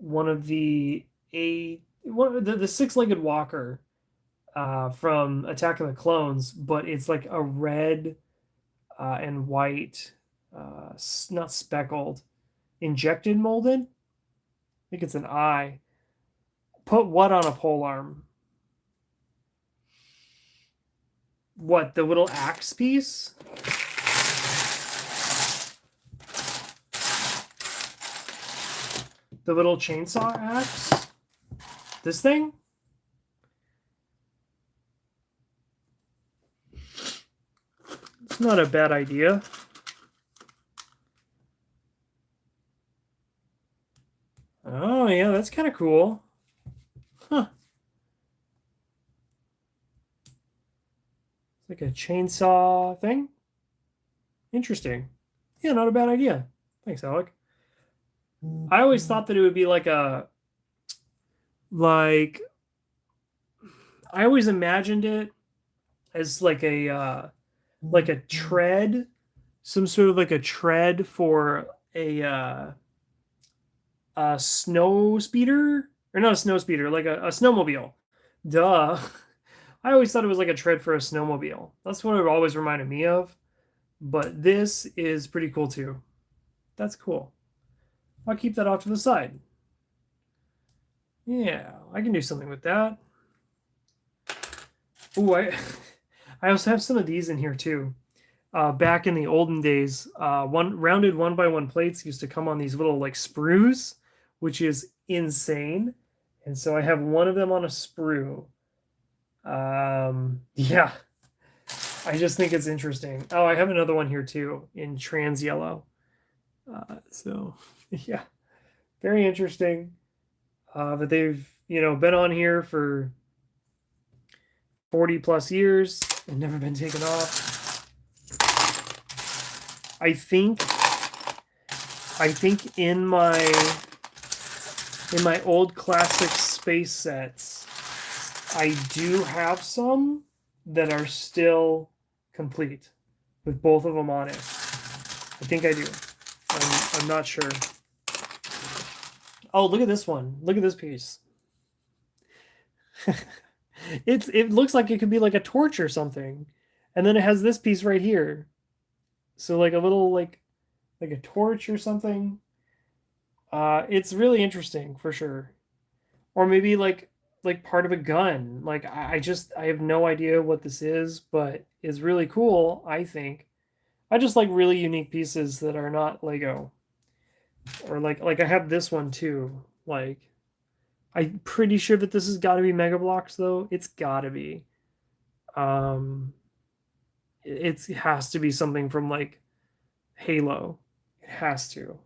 one of the six-legged walker from Attack of the Clones, but it's like a red and white, not speckled, injected molded. I think it's an eye. Put what on a polearm? What, the little axe piece? The little chainsaw axe? This thing? It's not a bad idea. Oh, yeah, that's kind of cool. Huh. It's like a chainsaw thing. Interesting. Yeah, not a bad idea. Thanks, Alec. I always thought that it would be like I always imagined it as like a tread, some sort of like a tread for a snow speeder, or not a snow speeder, like a snowmobile. Duh. I always thought it was like a tread for a snowmobile. That's what it always reminded me of. But this is pretty cool too. That's cool. I'll keep that off to the side. Yeah, I can do something with that. Ooh, I also have some of these in here too. Back in the olden days, rounded 1x1 plates used to come on these little like sprues, which is insane. And so I have one of them on a sprue. Yeah, I just think it's interesting. Oh, I have another one here too in trans yellow. So yeah, very interesting. But they've, been on here for 40 plus years and never been taken off. I think in my old classic space sets, I do have some that are still complete with both of them on it. I think I do. I'm not sure. Oh, look at this one. Look at this piece. It looks like it could be like a torch or something. And then it has this piece right here. So like a little like a torch or something. It's really interesting for sure. Or maybe like part of a gun. Like I have no idea what this is, but it's really cool, I think. I just like really unique pieces that are not Lego. Or like I have this one too. Like I'm pretty sure that this has got to be Mega Bloks though. It's got to be. It has to be something from like Halo. It has to.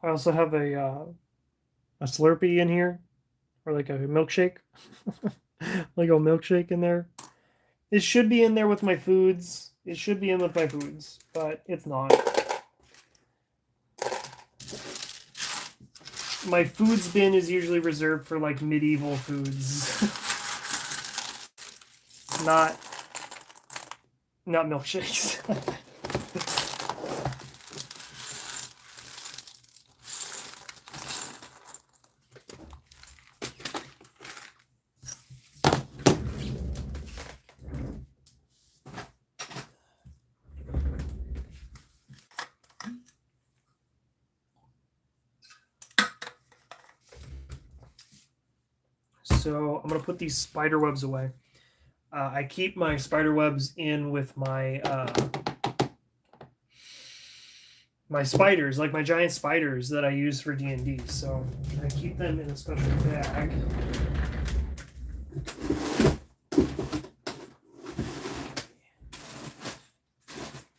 I also have a Slurpee in here, or like a milkshake, like a milkshake in there. It should be in there with my foods. It should be in with my foods, but it's not. My foods bin is usually reserved for like medieval foods. not milkshakes. So I'm going to put these spider webs away. I keep my spider webs in with my my spiders, like my giant spiders that I use for D&D. So I keep them in a special bag.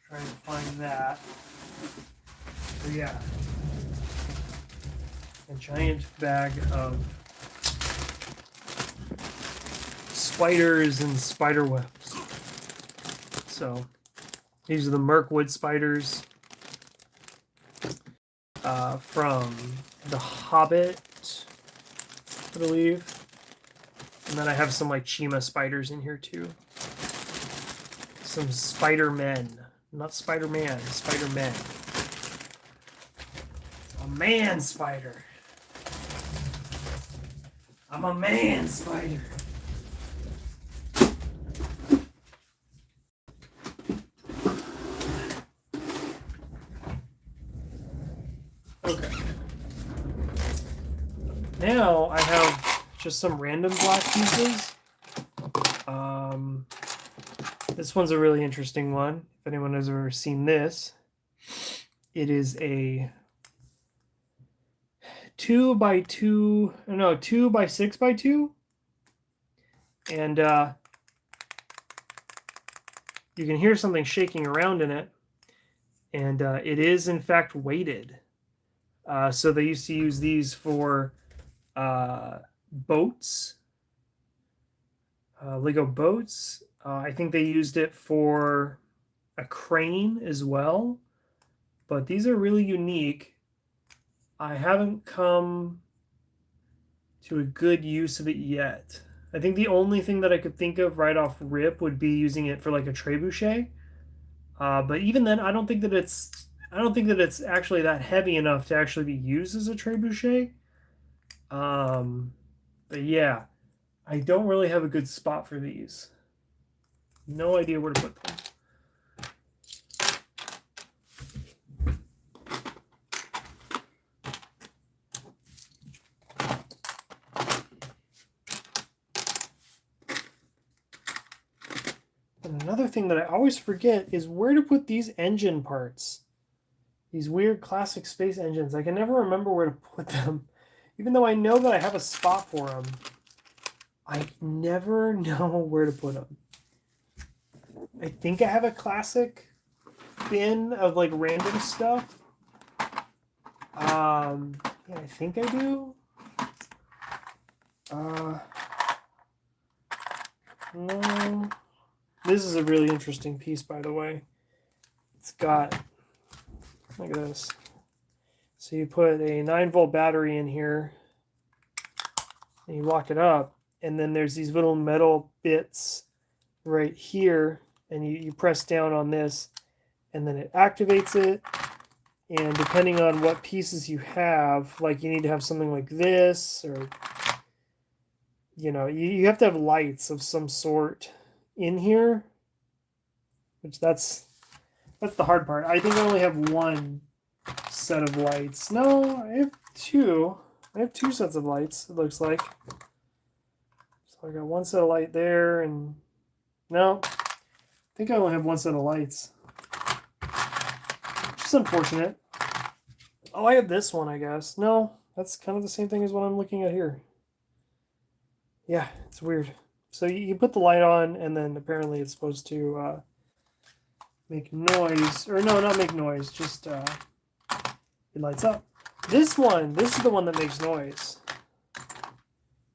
Trying to find that. So yeah, a giant bag of spiders and spider webs. So these are the Mirkwood spiders from The Hobbit, I believe. And then I have some like Chima spiders in here too. Some Spider-Men. Not Spider-Man, Spider-Men. A man spider. I'm a man spider. Okay. Now I have just some random black pieces. This one's a really interesting one. If anyone has ever seen this, it is a 2 by 6 by 2, and you can hear something shaking around in it, and it is in fact weighted. So they used to use these for boats, Lego boats. I think they used it for a crane as well, but these are really unique. I haven't come to a good use of it yet. I think the only thing that I could think of right off rip would be using it for like a trebuchet. But even then, I don't think that it's actually that heavy enough to actually be used as a trebuchet. But yeah, I don't really have a good spot for these. No idea where to put them. And another thing that I always forget is where to put these engine parts. These weird classic space engines. I can never remember where to put them. Even though I know that I have a spot for them, I never know where to put them. I think I have a classic bin of like random stuff. Yeah, I think I do. No. This is a really interesting piece, by the way. It's got, look at this. So you put a 9-volt battery in here, and you lock it up, and then there's these little metal bits right here, and you press down on this, and then it activates it. And depending on what pieces you have, like you need to have something like this, or you have to have lights of some sort in here, which that's the hard part. I think I only have one set of lights. No, I have two. I have two sets of lights, it looks like. So I got one set of light there, and no, I think I only have one set of lights. Which is unfortunate. Oh, I have this one, I guess. No, that's kind of the same thing as what I'm looking at here. Yeah, it's weird. So you put the light on, and then apparently it's supposed to make noise. Or no, not make noise, just it lights up. This is the one that makes noise.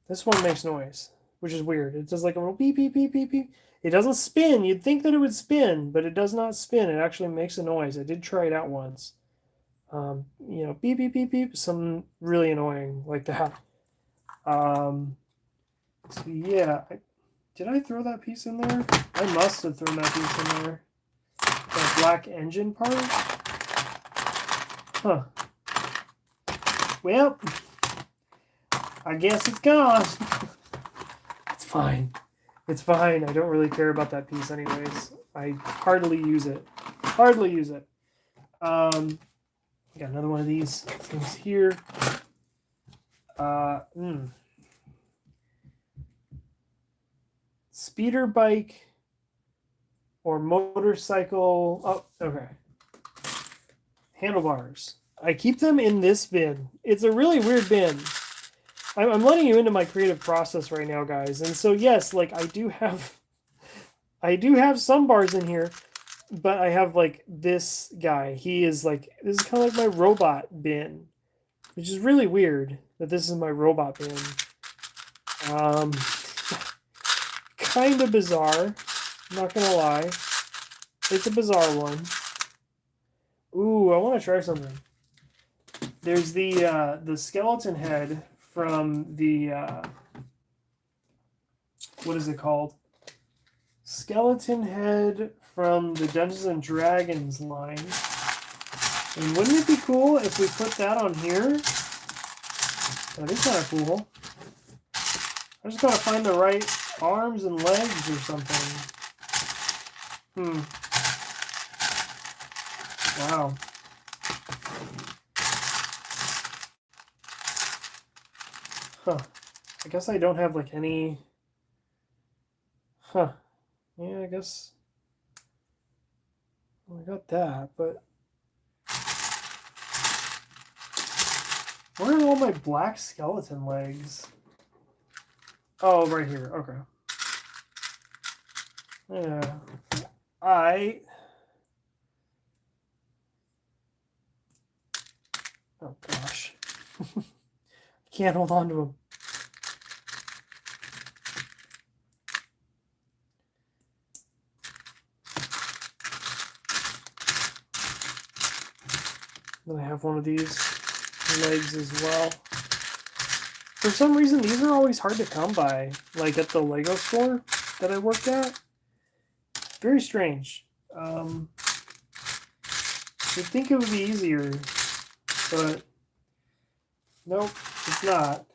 This one makes noise. which is weird. It does like a little beep, beep, beep, beep, beep. It doesn't spin. You'd think that it would spin, but it does not spin. It actually makes a noise. I did try it out once. You know, beep, beep, beep, beep. Something really annoying like that. So yeah, did I throw that piece in there? I must have thrown that piece in there. That black engine part? Huh. Well, I guess it's gone. It's fine. It's fine. I don't really care about that piece anyways. I hardly use it. Hardly use it. Got another one of these things here. Speeder bike or motorcycle. Oh, okay. Handlebars. I keep them in this bin. It's a really weird bin. I'm letting you into my creative process right now, guys. And so yes, like I do have some bars in here, but I have like this guy. He is like, this is kind of like my robot bin, which is really weird that this is my robot bin. Kind of bizarre, I'm not gonna lie. It's a bizarre one. Ooh, I want to try something. There's the skeleton head from the what is it called? Skeleton head from the Dungeons and Dragons line. And wouldn't it be cool if we put that on here? That is kind of cool. I just gotta find the right arms and legs or something. Wow. Huh. I guess I don't have like any... Huh. Yeah, I guess... Well, I got that, but... Where are all my black skeleton legs? Oh, right here. Okay. Yeah. Oh, gosh. I can't hold on to them. Then I have one of these legs as well. For some reason, these are always hard to come by, like at the Lego store that I worked at. Very strange. You'd think it would be easier, but nope, it's not.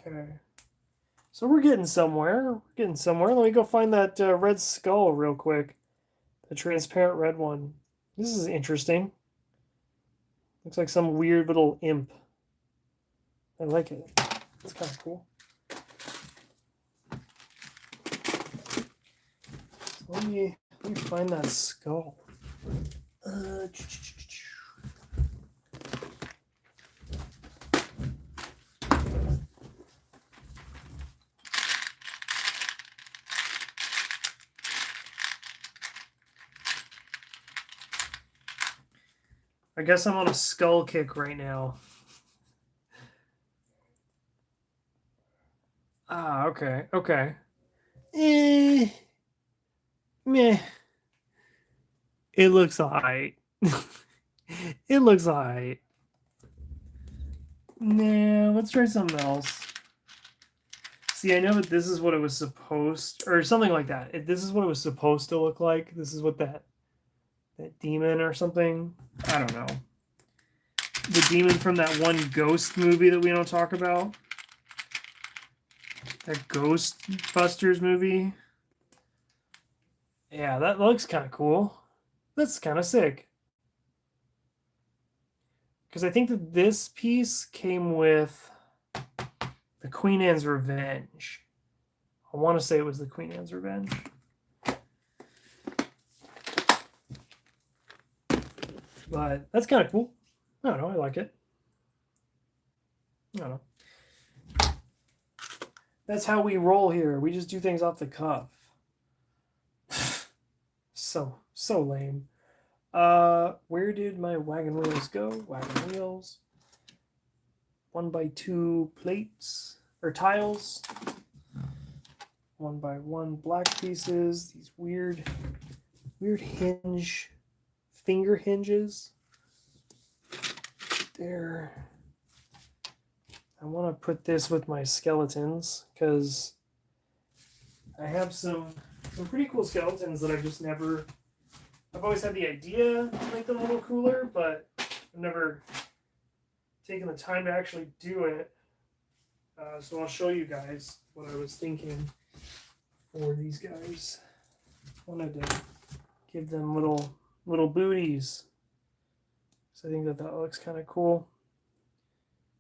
Okay. So we're getting somewhere. Let me go find that red skull real quick. The transparent red one. This is interesting. Looks like some weird little imp. I like it. It's kind of cool. So let me find that skull. I guess I'm on a skull kick right now. Ah, okay. Meh. It looks alright. It looks alright. Nah, let's try something else. See, I know that this is what it was supposed, or something like that. This is what it was supposed to look like. This is what that demon or something. I don't know. The demon from that one ghost movie that we don't talk about. That Ghostbusters movie. Yeah, that looks kind of cool. That's kind of sick. Because I think that this piece came with the Queen Anne's Revenge. I want to say it was the Queen Anne's Revenge. But that's kind of cool. I don't know. I like it. I don't know. That's how we roll here. We just do things off the cuff. So lame. Where did my wagon wheels go? Wagon wheels. 1x2 plates or tiles. 1x1 black pieces. These weird hinge, finger hinges. There. I want to put this with my skeletons because I have some pretty cool skeletons that I've just never. I've always had the idea to make them a little cooler, but I've never taken the time to actually do it. So I'll show you guys what I was thinking for these guys. Wanted to give them little booties. So I think that looks kind of cool.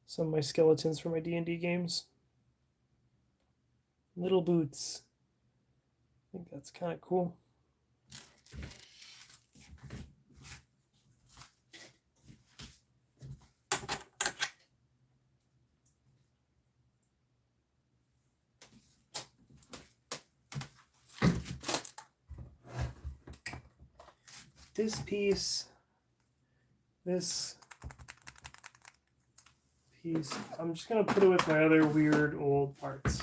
Some of my skeletons for my D&D games. Little boots. I think that's kind of cool. This piece, I'm just going to put it with my other weird old parts.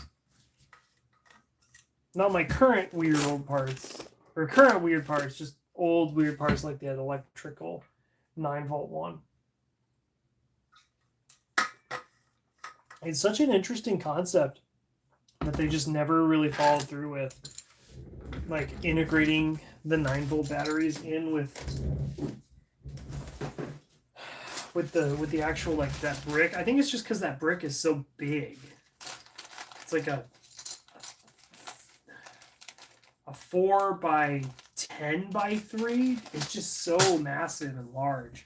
Not my current weird old parts, or current weird parts, just old weird parts like that electrical 9-volt one. It's such an interesting concept that they just never really followed through with. Like integrating the 9-volt batteries in with the actual like that brick. I think it's just because that brick is so big. It's like a 4x10x3. It's just so massive and large.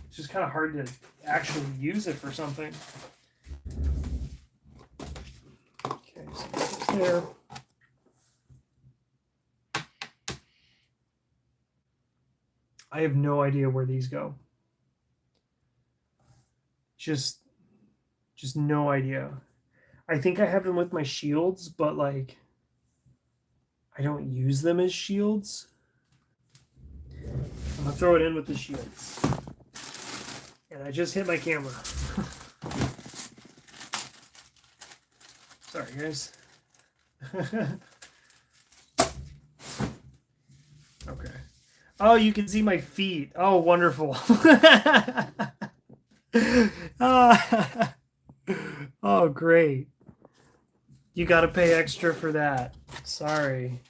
It's just kind of hard to actually use it for something. Okay, so this is there. I have no idea where these go. Just no idea. I think I have them with my shields, but like I don't use them as shields. I'm gonna throw it in with the shields. And I just hit my camera. Sorry, guys. Okay. Oh, you can see my feet. Oh, wonderful. Oh, great. You got to pay extra for that. Sorry.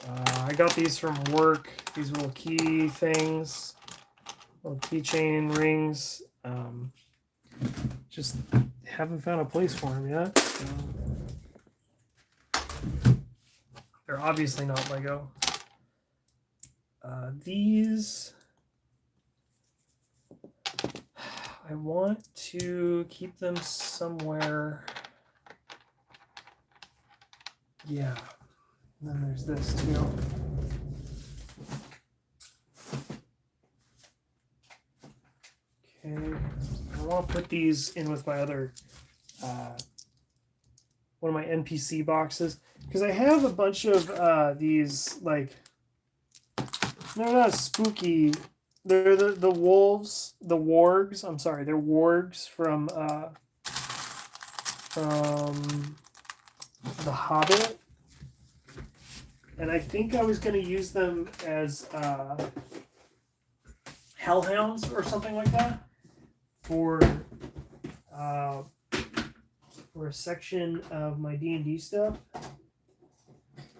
I got these from work. These little key things. Little keychain rings. Just haven't found a place for them yet. So. They're obviously not Lego. These, I want to keep them somewhere. Yeah. And then there's this too. Okay. I want to put these in with my other, one of my NPC boxes. Because I have a bunch of these, like, they're not spooky. They're the wolves, the wargs. I'm sorry, they're wargs from The Hobbit. And I think I was going to use them as hellhounds or something like that for a section of my D&D stuff.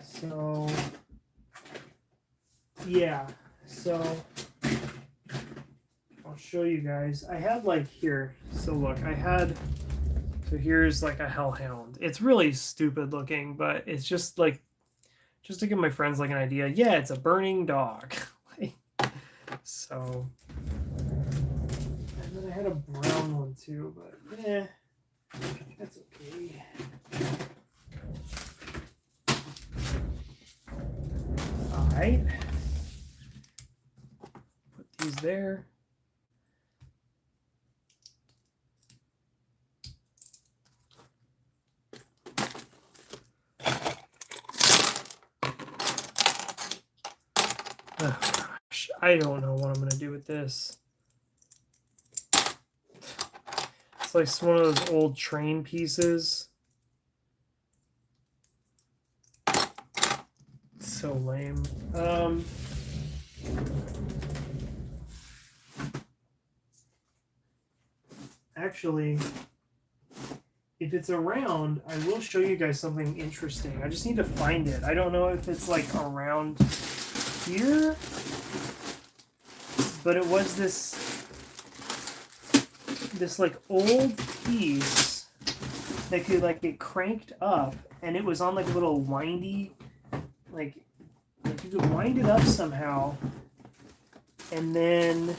So yeah, so I'll show you guys. I had like here, so look, so here's like a hellhound. It's really stupid looking, but it's just like, just to give my friends like an idea. Yeah, it's a burning dog. So, and then I had a brown one too, but that's okay. All right, put these there. Oh, gosh, I don't know what I'm gonna do with this. It's like one of those old train pieces. So lame. Actually, if it's around, I will show you guys something interesting. I just need to find it. I don't know if it's like around here, but it was this like old piece that could like get cranked up, and it was on like a little windy, like you could wind it up somehow, and then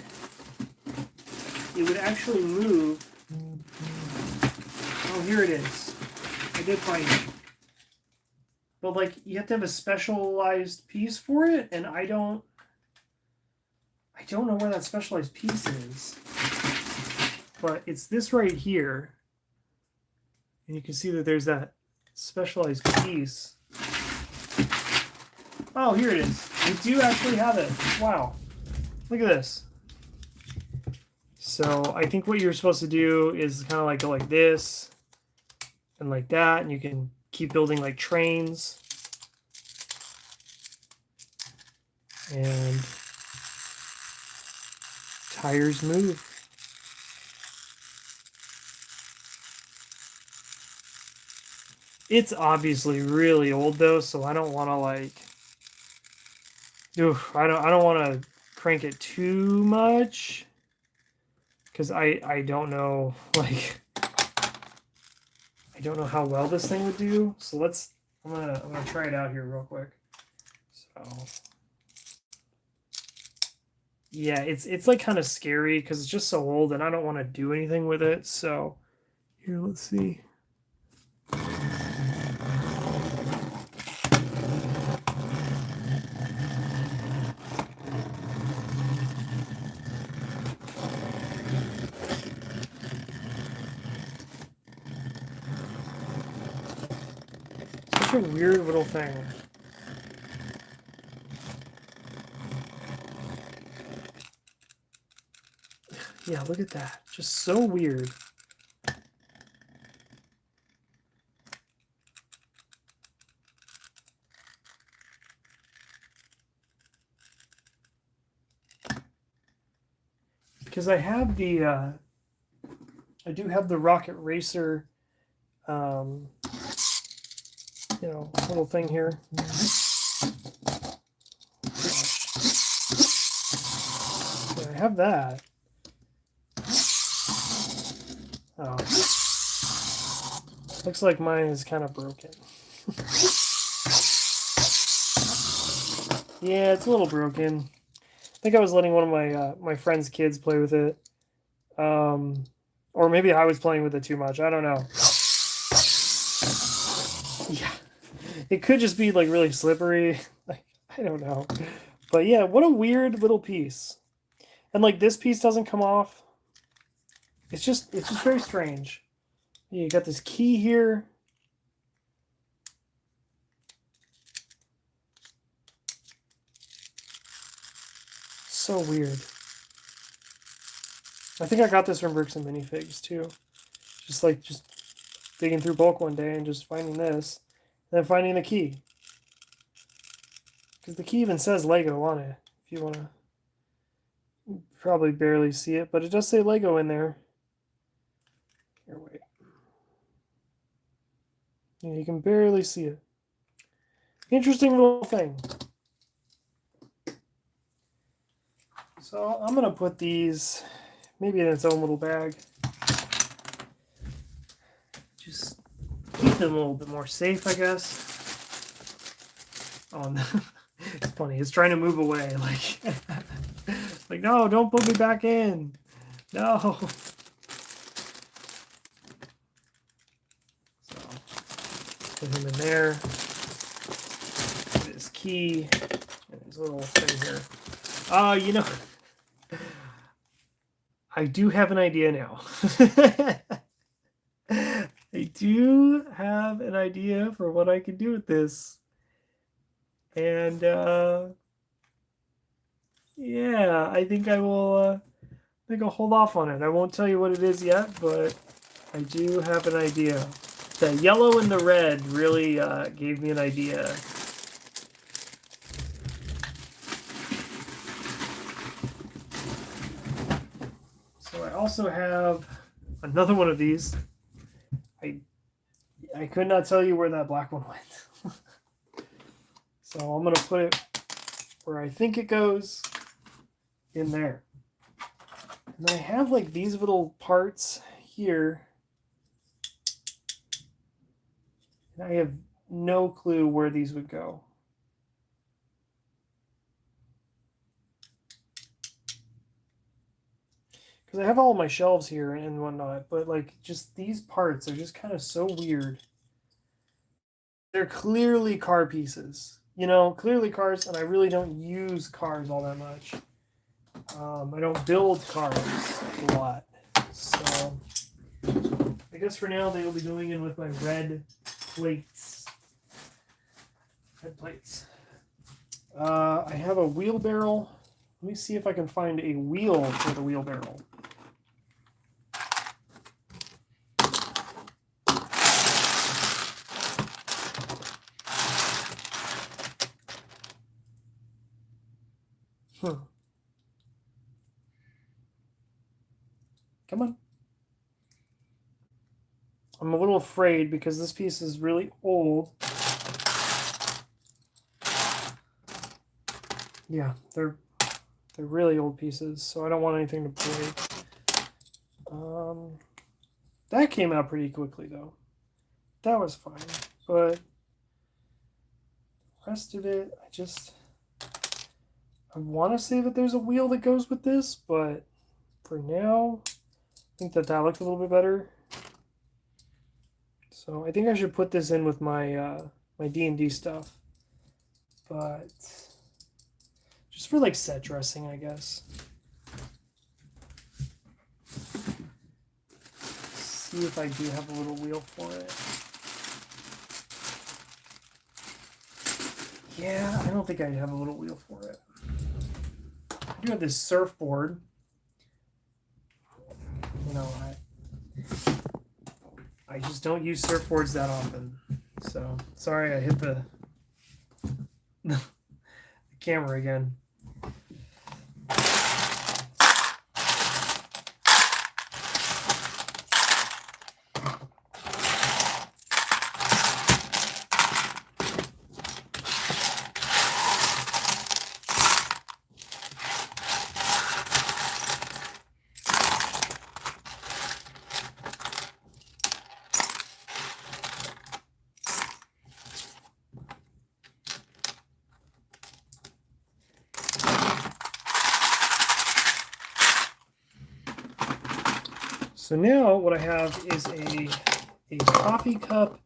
it would actually move. Oh, here it is. I did find it. But like you have to have a specialized piece for it, and I don't know where that specialized piece is. But it's this right here. And you can see that there's that specialized piece. Oh, here it is. I do actually have it. Wow. Look at this. So I think what you're supposed to do is kind of like go like this and like that, and you can keep building like trains. And tires move. It's obviously really old though, so I don't want to like. I don't want to crank it too much, because I don't know, like, I don't know how well this thing would do. So I'm gonna try it out here real quick. So yeah, it's like kind of scary because it's just so old and I don't want to do anything with it. So here, let's see. Such a weird little thing. Yeah, look at that. Just so weird. Because I have the, I do have the Rocket Racer, little thing here. Yeah, I have that. Oh. Looks like mine is kind of broken. Yeah, it's a little broken. I think I was letting one of my my friend's kids play with it. Or maybe I was playing with it too much. I don't know. Yeah. It could just be like really slippery. Like, I don't know. But yeah, what a weird little piece. And like this piece doesn't come off. It's just very strange. You got this key here. So weird. I think I got this from Bricks and Minifigs too. Just digging through bulk one day and just finding this, and then finding the key. Because the key even says Lego on it. If you want to, probably barely see it, but it does say Lego in there. Here, wait. Yeah, you can barely see it. Interesting little thing. So I'm gonna put these maybe in its own little bag. Just keep them a little bit more safe, I guess. Oh, it's funny. It's trying to move away. Like, no, don't put me back in. No. So, put him in there. Put his key and his little thing here. You know, I do have an idea now. I do have an idea for what I can do with this. And Yeah, I think I will. I think I'll hold off on it. I won't tell you what it is yet, but I do have an idea. The yellow and the red really gave me an idea. So I also have another one of these. I could not tell you where that black one went. So I'm going to put it where I think it goes, in there. And I have like these little parts here. And I have no clue where these would go. Because I have all my shelves here and whatnot, but like just these parts are just kind of so weird. They're clearly car pieces. You know, clearly cars, and I really don't use cars all that much. I don't build cars a lot. So I guess for now they will be going in with my red plates. Red plates. I have a wheelbarrow. Let me see if I can find a wheel for the wheelbarrow. Come on. I'm a little afraid because this piece is really old. Yeah, they're really old pieces, so I don't want anything to break. That came out pretty quickly though. That was fine, but the rest of it, I want to say that there's a wheel that goes with this, but for now, I think that looks a little bit better. So I think I should put this in with my my D&D stuff, but just for like set dressing, I guess. See if I do have a little wheel for it. Yeah, I don't think I have a little wheel for it. I do have this surfboard. You know, I just don't use surfboards that often. So sorry I hit the camera again. So now what I have is a coffee cup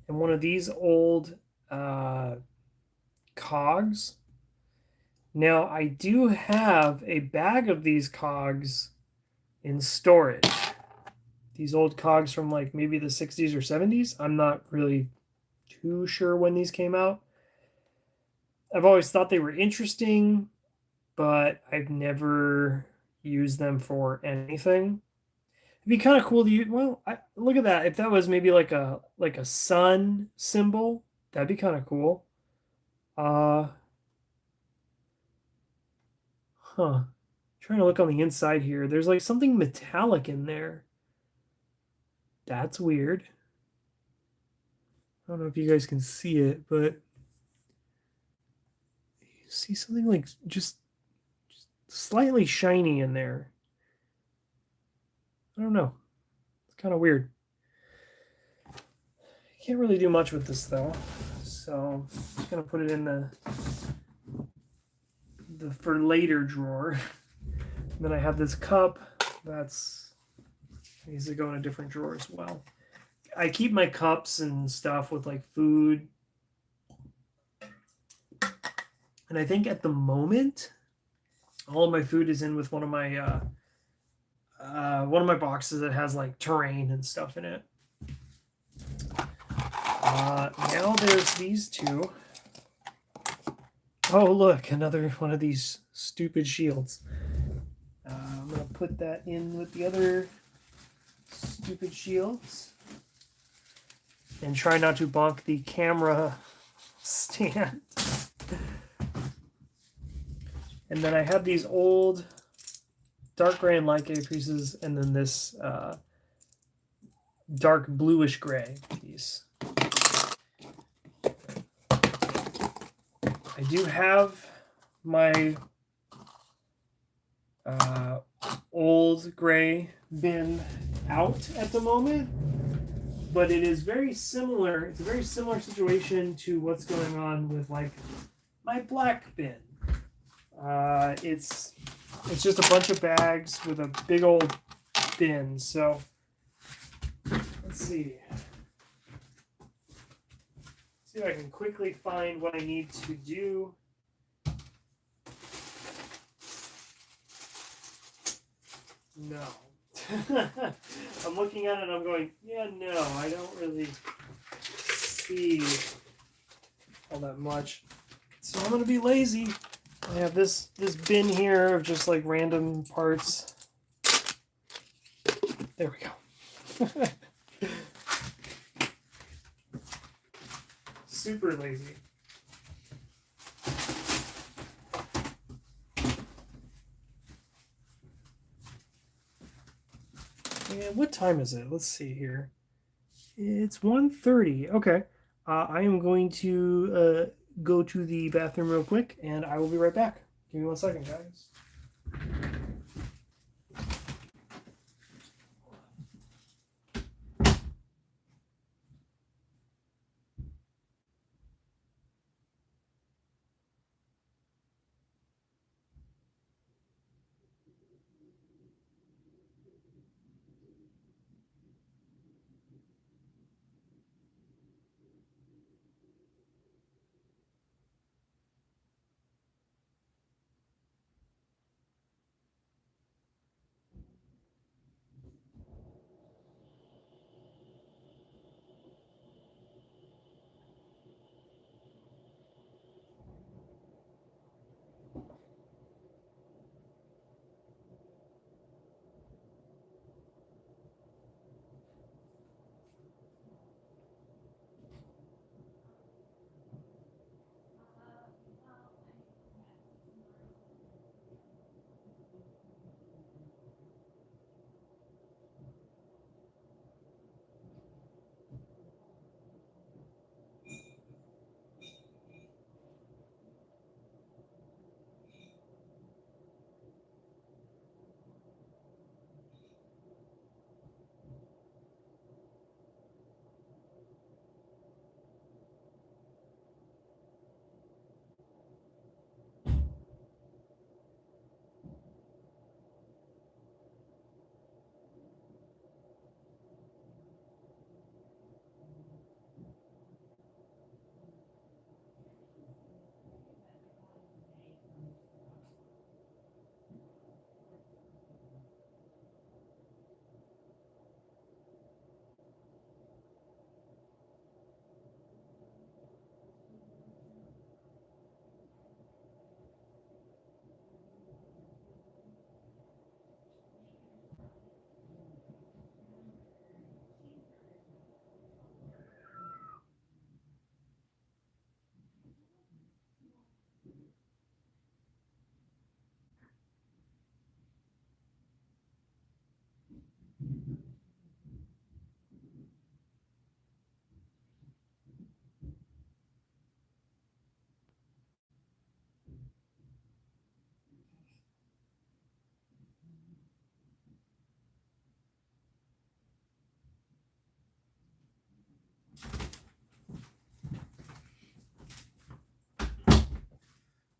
and one of these old cogs. Now I do have a bag of these cogs in storage. These old cogs from like maybe the 60s or 70s. I'm not really too sure when these came out. I've always thought they were interesting, but I've never used them for anything. It'd be kind of cool to use. Well, look at that. If that was maybe like a sun symbol, that'd be kind of cool. Trying to look on the inside here. There's like something metallic in there. That's weird. I don't know if you guys can see it, but you see something like just slightly shiny in there. I don't know. It's kind of weird. Can't really do much with this though, so I'm just gonna put it in the for later drawer. And then I have this cup that's needs to go in a different drawer as well. I keep my cups and stuff with like food, and I think at the moment all of my food is in with one of my boxes that has like terrain and stuff in it. Now there's these two. Oh, look, another one of these stupid shields. I'm going to put that in with the other stupid shields. And try not to bonk the camera stand. And then I have these old dark gray and light gray pieces, and then this dark bluish gray piece. I do have my old gray bin out at the moment, but it is very similar. It's a very similar situation to what's going on with like my black bin. It's just a bunch of bags with a big old bin. So let's see. See if I can quickly find what I need to do. No. I'm looking at it and I'm going, yeah, no, I don't really see all that much. So I'm going to be lazy. I have this bin here of just like random parts. There we go. Super lazy. And what time is it? Let's see here. It's 1:30. Okay. I am going to go to the bathroom real quick, and I will be right back. Give me 1 second, guys.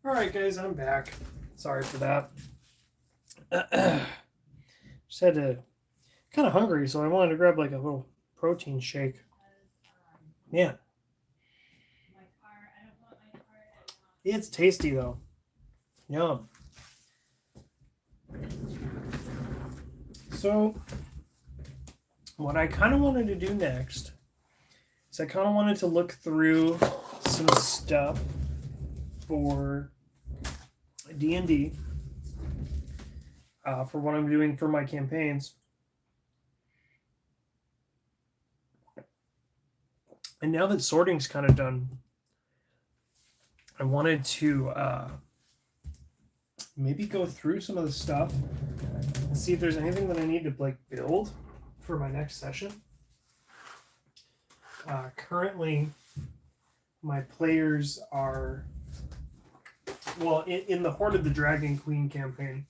All right, guys, I'm back. Sorry for that. Just had to, kind of hungry, so I wanted to grab like a little protein shake. Man. It's tasty though. Yum. So, what I kind of wanted to do next is I kind of wanted to look through some stuff for D&D, for what I'm doing for my campaigns. And now that sorting's kind of done, I wanted to maybe go through some of the stuff and see if there's anything that I need to like build for my next session. Currently, my players are, well, in the Hoard of the Dragon Queen campaign,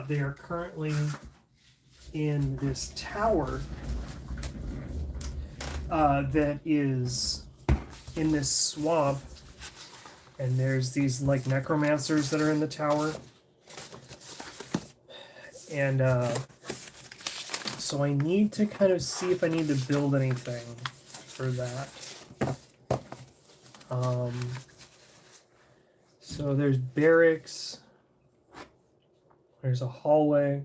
they are currently in this tower that is in this swamp, and there's these like necromancers that are in the tower, and so I need to kind of see if I need to build anything for that. So there's barracks, there's a hallway.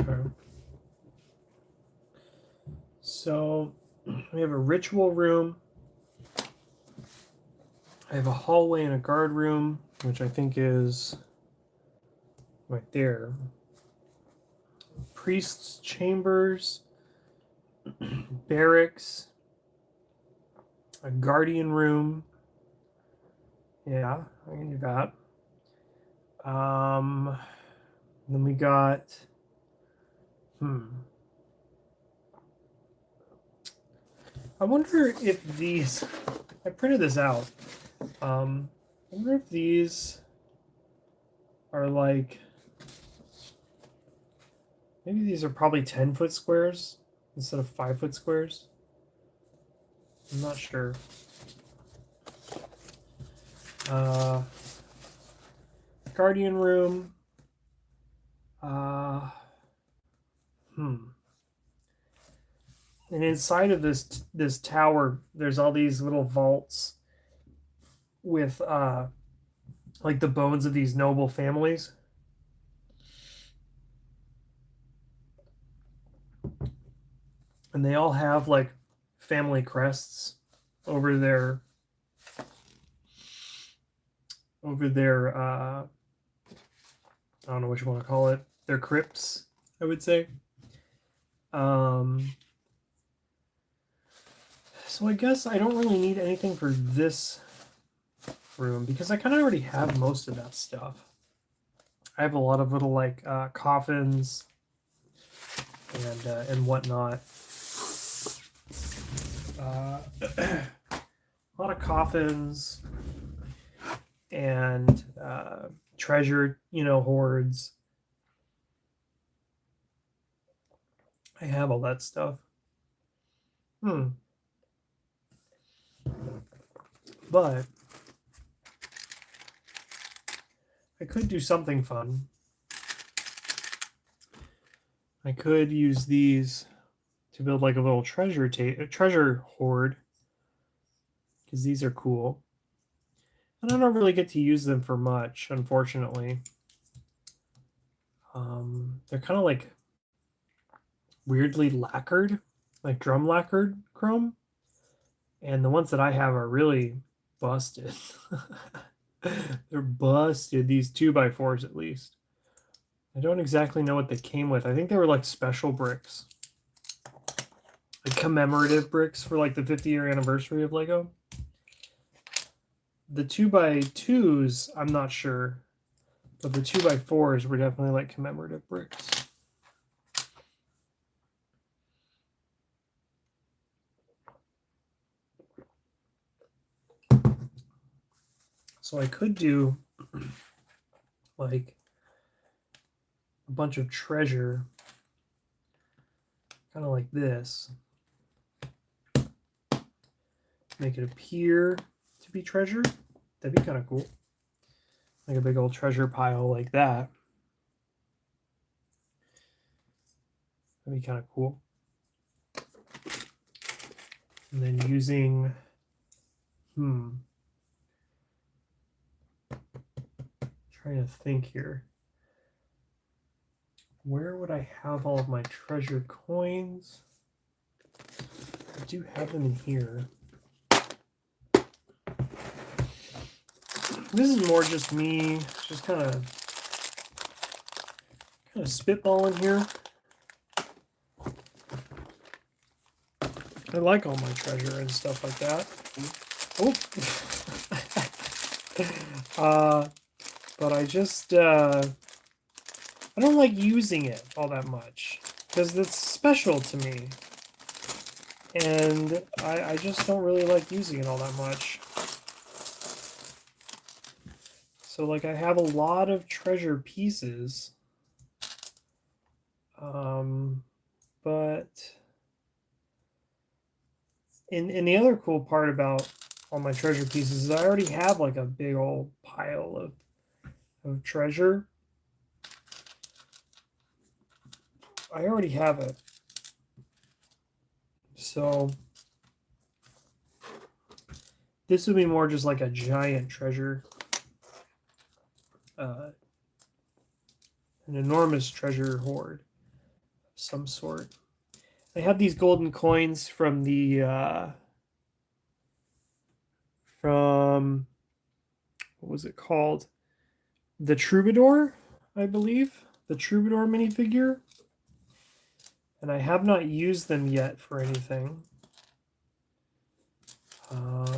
Okay. So we have a ritual room. I have a hallway and a guard room, which I think is right there. Priest's chambers, barracks, a guardian room. Yeah, I can do that. Then we got I wonder if these, I printed this out. I wonder if these are like, maybe these are probably 10-foot squares instead of 5-foot squares. I'm not sure. Guardian room. And inside of this tower, there's all these little vaults with like the bones of these noble families. And they all have like family crests over their I don't know what you want to call it, their crypts, I would say. So I guess I don't really need anything for this room because I kind of already have most of that stuff. I have a lot of little like coffins and whatnot. A lot of coffins and treasure, hoards. I have all that stuff. But I could do something fun. I could use these to build like a little treasure hoard, because these are cool. And I don't really get to use them for much, unfortunately. They're kind of like weirdly lacquered, like drum lacquered chrome. And the ones that I have are really busted. They're busted, these 2x4s at least. I don't exactly know what they came with. I think they were like special bricks. Like commemorative bricks for like the 50-year anniversary of Lego. The 2x2s, I'm not sure. But the 2x4s were definitely like commemorative bricks. So I could do like a bunch of treasure, kind of like this. Make it appear to be treasure. That'd be kind of cool. Like a big old treasure pile like that. That'd be kind of cool. And then using, trying to think here. where would I have all of my treasure coins? I do have them in here. This is more just me, just kind of spitballing here. I like all my treasure and stuff like that. Oh, but I just I don't like using it all that much because it's special to me, and I just don't really like using it all that much. So like I have a lot of treasure pieces, but and the other cool part about all my treasure pieces is I already have like a big old pile of treasure. I already have it. So this would be more just like a giant treasure. An enormous treasure hoard of some sort. I have these golden coins from the from what was it called? The Troubadour, I believe. The Troubadour minifigure. And I have not used them yet for anything. I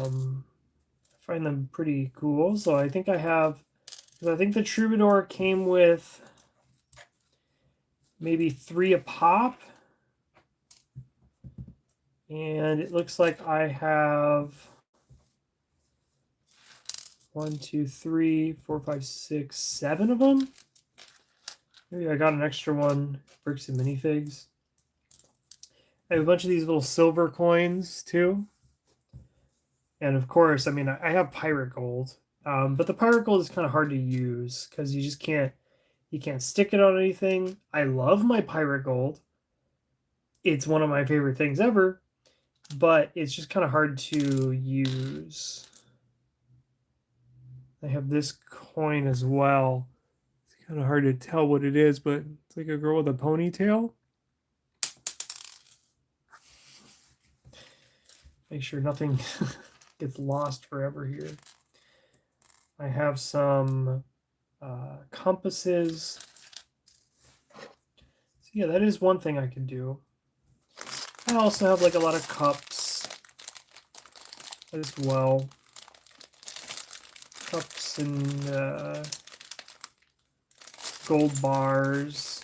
find them pretty cool. So I think I have, I think the Troubadour came with maybe 3 a pop. And it looks like I have 1, 2, 3, 4, 5, 6, 7 of them. Maybe I got an extra one, Bricks and Minifigs. I have a bunch of these little silver coins too. And of course, I mean, I have pirate gold, but the pirate gold is kind of hard to use because you can't stick it on anything. I love my pirate gold. It's one of my favorite things ever, but it's just kind of hard to use. I have this coin as well. It's kind of hard to tell what it is, but it's like a girl with a ponytail. Make sure nothing gets lost forever here. I have some compasses. So yeah, that is one thing I can do. I also have like a lot of cups as well. Cups and gold bars,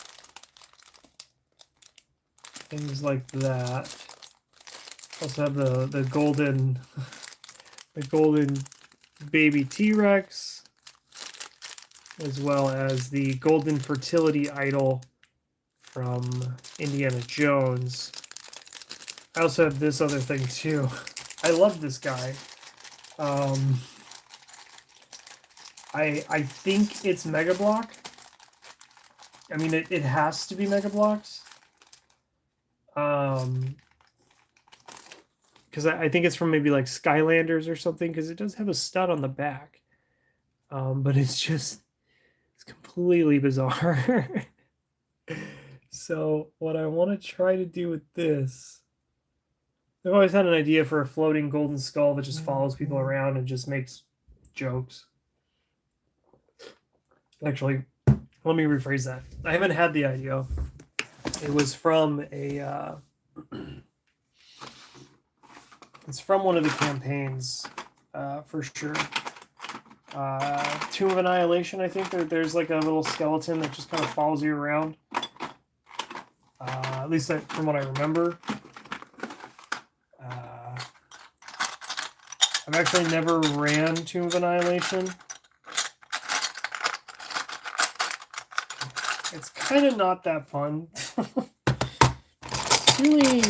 things like that. Also have the golden the golden baby T-Rex, as well as the golden fertility idol from Indiana Jones. I also have this other thing too. I love this guy. I think it's Mega Block. I mean, it has to be Mega Bloks. Because I think it's from maybe like Skylanders or something, because it does have a stud on the back. But it's completely bizarre. So what I want to try to do with this, I've always had an idea for a floating golden skull that just follows people around and just makes jokes. Actually, let me rephrase that. I haven't had the idea. It was from a it's from one of the campaigns, for sure. Tomb of Annihilation, I think. There's like a little skeleton that just kind of follows you around. At least from what I remember. I've actually never ran Tomb of Annihilation. It's kind of not that fun. It's really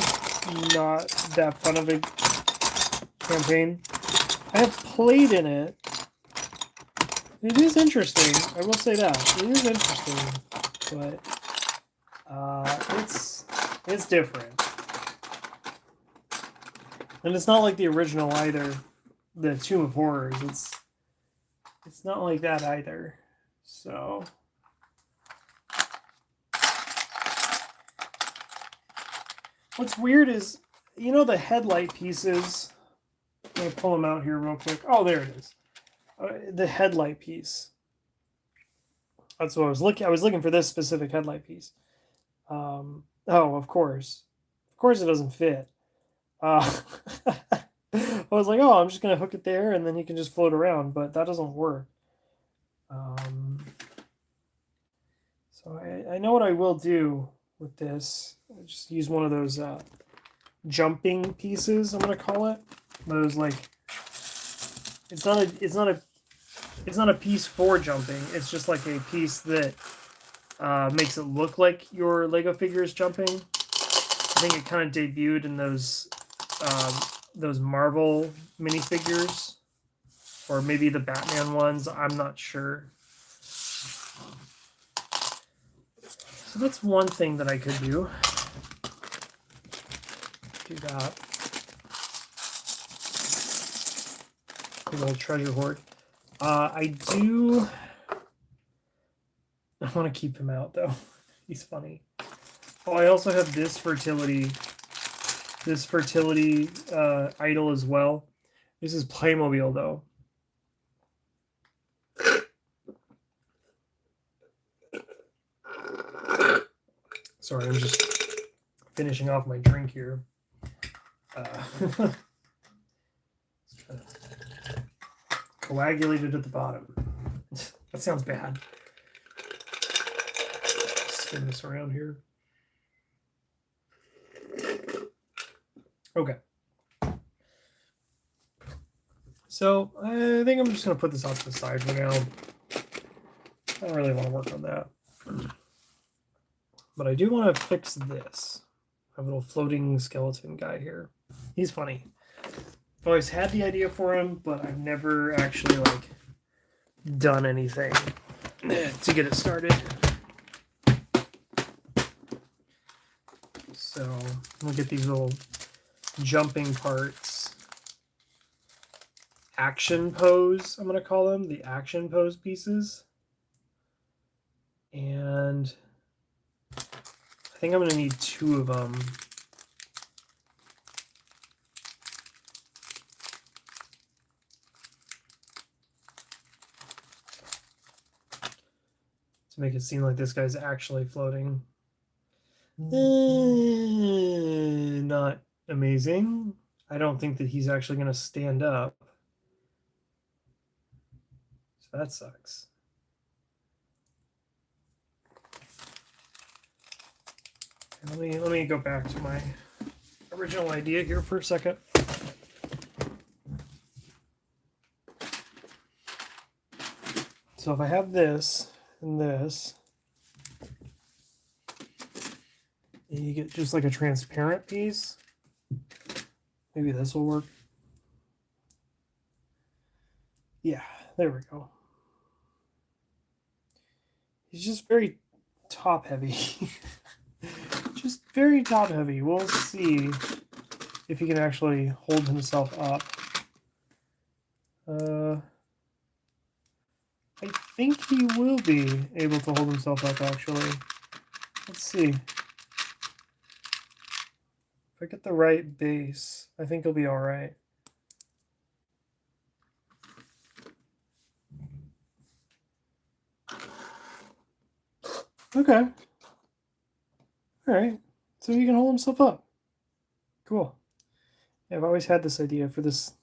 not that fun of a campaign. I have played in it. It is interesting. I will say that. It is interesting. But it's different. And it's not like the original either. The Tomb of Horrors. It's not like that either. So What's weird is, you know, the headlight pieces. I'm going to pull them out here real quick. Oh, there it is. The headlight piece. That's what I was looking. I was looking for this specific headlight piece. Oh, of course. Of course it doesn't fit. I was like, oh, I'm just going to hook it there and then he can just float around. But that doesn't work. So I know what I will do with this. I'll just use one of those jumping pieces, I'm going to call it. Those, like, it's not a piece for jumping. It's just like a piece that makes it look like your Lego figure is jumping. I think it kind of debuted in those Marvel minifigures, or maybe the Batman ones. I'm not sure. So that's one thing that I could do. Do that. A little treasure hoard. I want to keep him out though. He's funny. Oh, I also have this fertility idol as well. This is Playmobil though. Sorry, I'm just finishing off my drink here. Coagulated at the bottom. That sounds bad. Spin this around here. Okay. So I think I'm just going to put this off to the side for now. I don't really want to work on that. But I do want to fix this. A little floating skeleton guy here. He's funny. I've always had the idea for him, but I've never actually like done anything to get it started. So we'll get these little jumping parts. Action pose, I'm going to call them. The action pose pieces. And I think I'm going to need 2 of them. To make it seem like this guy's actually floating. Not amazing. I don't think that he's actually going to stand up. So that sucks. Let me go back to my original idea here for a second. So if I have this and this, you get just like a transparent piece. Maybe this will work. Yeah, there we go. He's just very top heavy. Just very top heavy. We'll see if he can actually hold himself up. I think he will be able to hold himself up, actually. Let's see. If I get the right base, I think he'll be all right. Okay. All right. So he can hold himself up. Cool. Yeah, I've always had this idea for this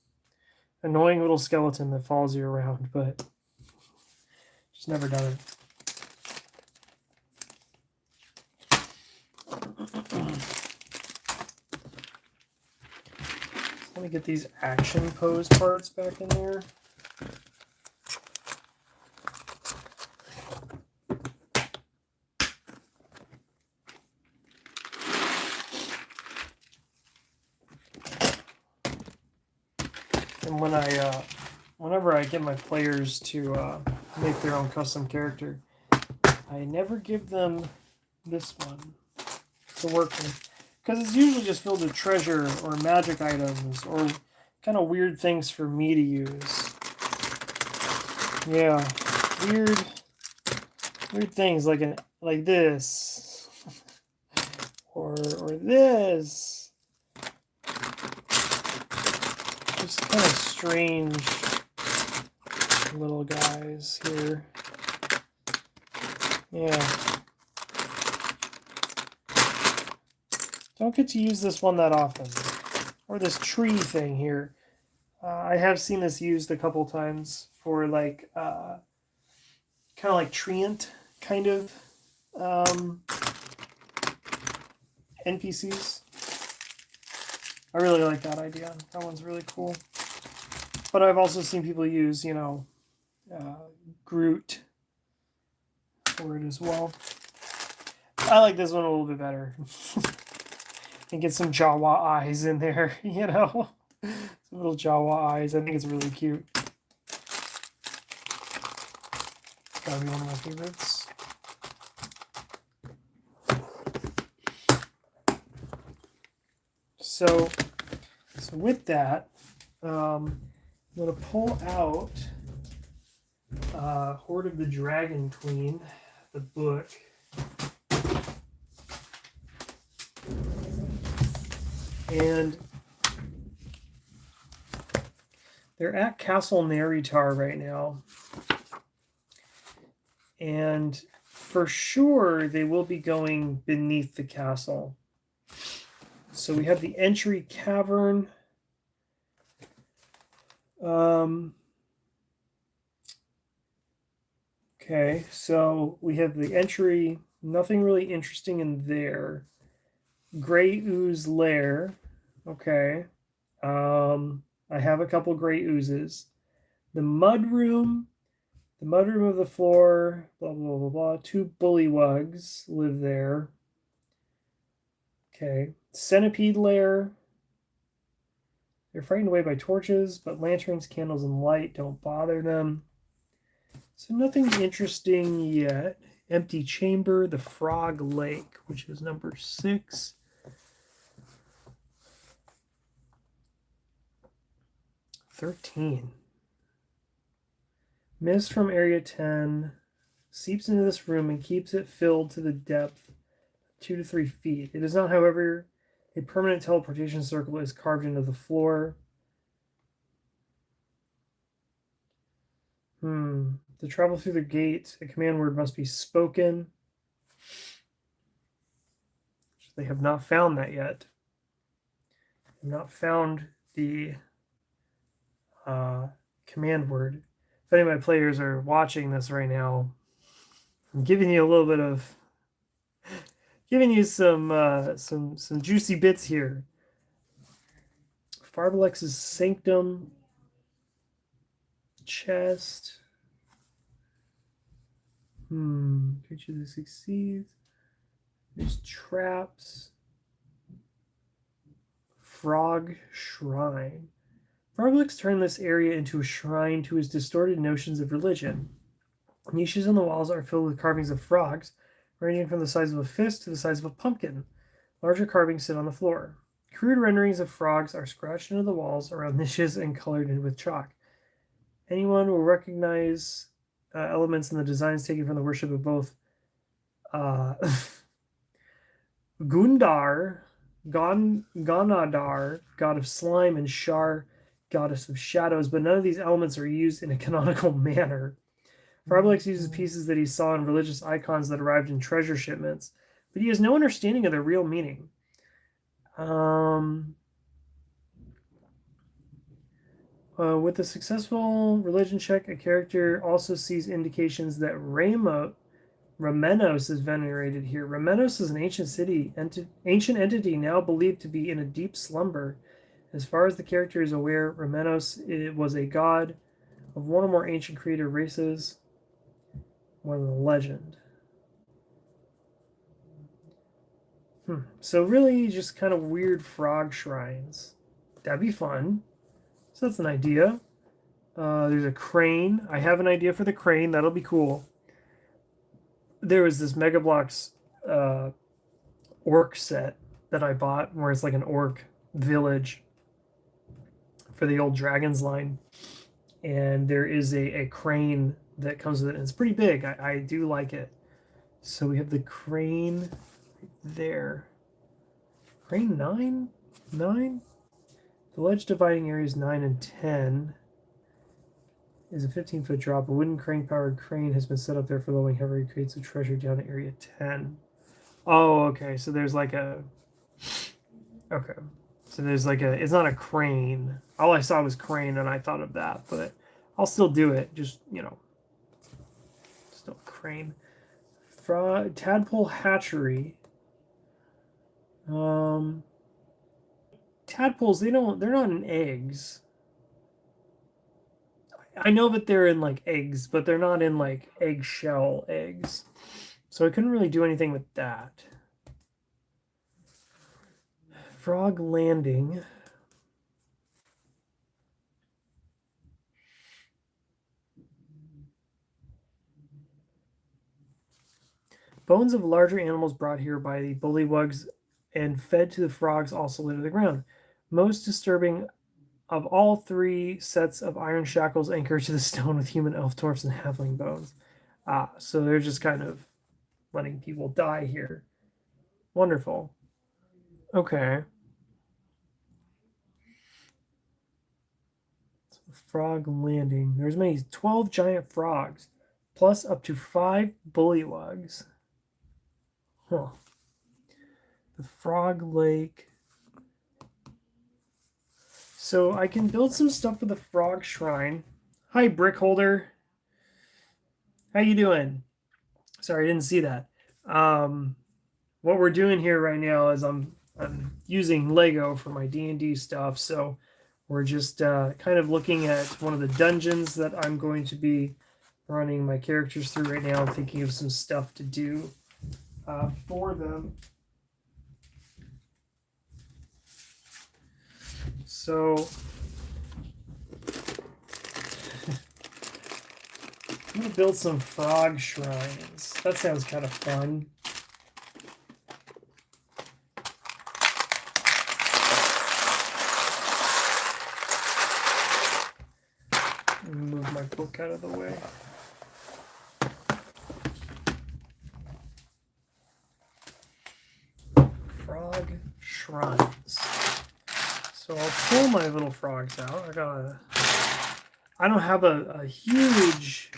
annoying little skeleton that follows you around, but just never done it. Let me get these action pose parts back in there. And whenever I get my players to make their own custom character, I never give them this one to work with, because it's usually just filled with treasure or magic items or kind of weird things for me to use. Yeah, weird things like this, or this. Just kind of strange little guys here. Yeah. Don't get to use this one that often. Or this tree thing here. I have seen this used a couple times for like kind of like treant kind of NPCs. I really like that idea. That one's really cool. But I've also seen people use, you know, Groot for it as well. I like this one a little bit better. And get some Jawa eyes in there, you know? Some little Jawa eyes. I think it's really cute. It's gotta be one of my favorites. So with that, I'm going to pull out Hoard of the Dragon Queen, the book. And they're at Castle Neritar right now. And for sure, they will be going beneath the castle. So we have the entry cavern. Okay, so we have the entry. Nothing really interesting in there. Gray Ooze Lair. Okay. I have a couple gray oozes. The mud room. The mud room of the floor. Blah, blah, blah, blah. 2 bullywugs live there. Okay. Centipede Lair. They're frightened away by torches, but lanterns, candles, and light don't bother them. So nothing interesting yet. Empty Chamber, the Frog Lake, which is number 6. Mist from Area 10 seeps into this room and keeps it filled to the depth of 2 to 3 feet. It is not, however, a permanent teleportation circle is carved into the floor. To travel through the gate, a command word must be spoken. They have not found that yet. They have not found the command word. If any of my players are watching this right now, I'm giving you a little bit of, giving you some juicy bits here. Farbalex's Sanctum chest. Creature that succeeds. There's traps. Frog Shrine. Farbalex turned this area into a shrine to his distorted notions of religion. Niches on the walls are filled with carvings of frogs, ranging from the size of a fist to the size of a pumpkin. Larger carvings sit on the floor. Crude renderings of frogs are scratched into the walls around niches and colored in with chalk. Anyone will recognize elements in the designs taken from the worship of both Gundar, Ganadar, god of slime, and Shar, goddess of shadows, but none of these elements are used in a canonical manner. Farbalex uses pieces that he saw in religious icons that arrived in treasure shipments, but he has no understanding of their real meaning. With a successful religion check, a character also sees indications that Ramenos is venerated here. Ramenos is an ancient entity now believed to be in a deep slumber. As far as the character is aware, Ramenos was a god of one or more ancient creator races, more than a legend. So really just kind of weird frog shrines. That'd be fun. So that's an idea. There's a crane. I have an idea for the crane. That'll be cool. There was this Mega Bloks orc set that I bought where it's like an orc village for the old Dragons line. And there is a crane that comes with it. And it's pretty big. I do like it. So we have the crane right there. Crane 9? 9? The ledge dividing areas 9 and 10 is a 15-foot drop. A wooden crank-powered crane has been set up there for lowering heavy crates of treasure down to area 10. Oh, okay. So there's like a... Okay. So there's like a... It's not a crane. All I saw was crane, and I thought of that. But I'll still do it. Just, you know. Still crane. Tadpole hatchery. Tadpoles, they're not in eggs. I know that they're in like eggs, but they're not in like eggshell eggs. So I couldn't really do anything with that. Frog landing. Bones of larger animals brought here by the bullywugs and fed to the frogs also litter the ground. Most disturbing of all three sets of iron shackles anchored to the stone with human elf dwarfs and halfling bones. So they're just kind of letting people die here. Wonderful. Okay. Frog landing. There's as many as 12 giant frogs, plus up to 5 bullywugs. Huh. The frog lake. So I can build some stuff for the frog shrine. Hi, Brickholder. How you doing? Sorry, I didn't see that. What we're doing here right now is I'm using Lego for my D&D stuff. So we're just kind of looking at one of the dungeons that I'm going to be running my characters through right now. I'm thinking of some stuff to do for them. So I'm going to build some frog shrines. That sounds kind of fun. Move my book out of the way. Frog shrines. So I'll pull my little frogs out. I don't have a huge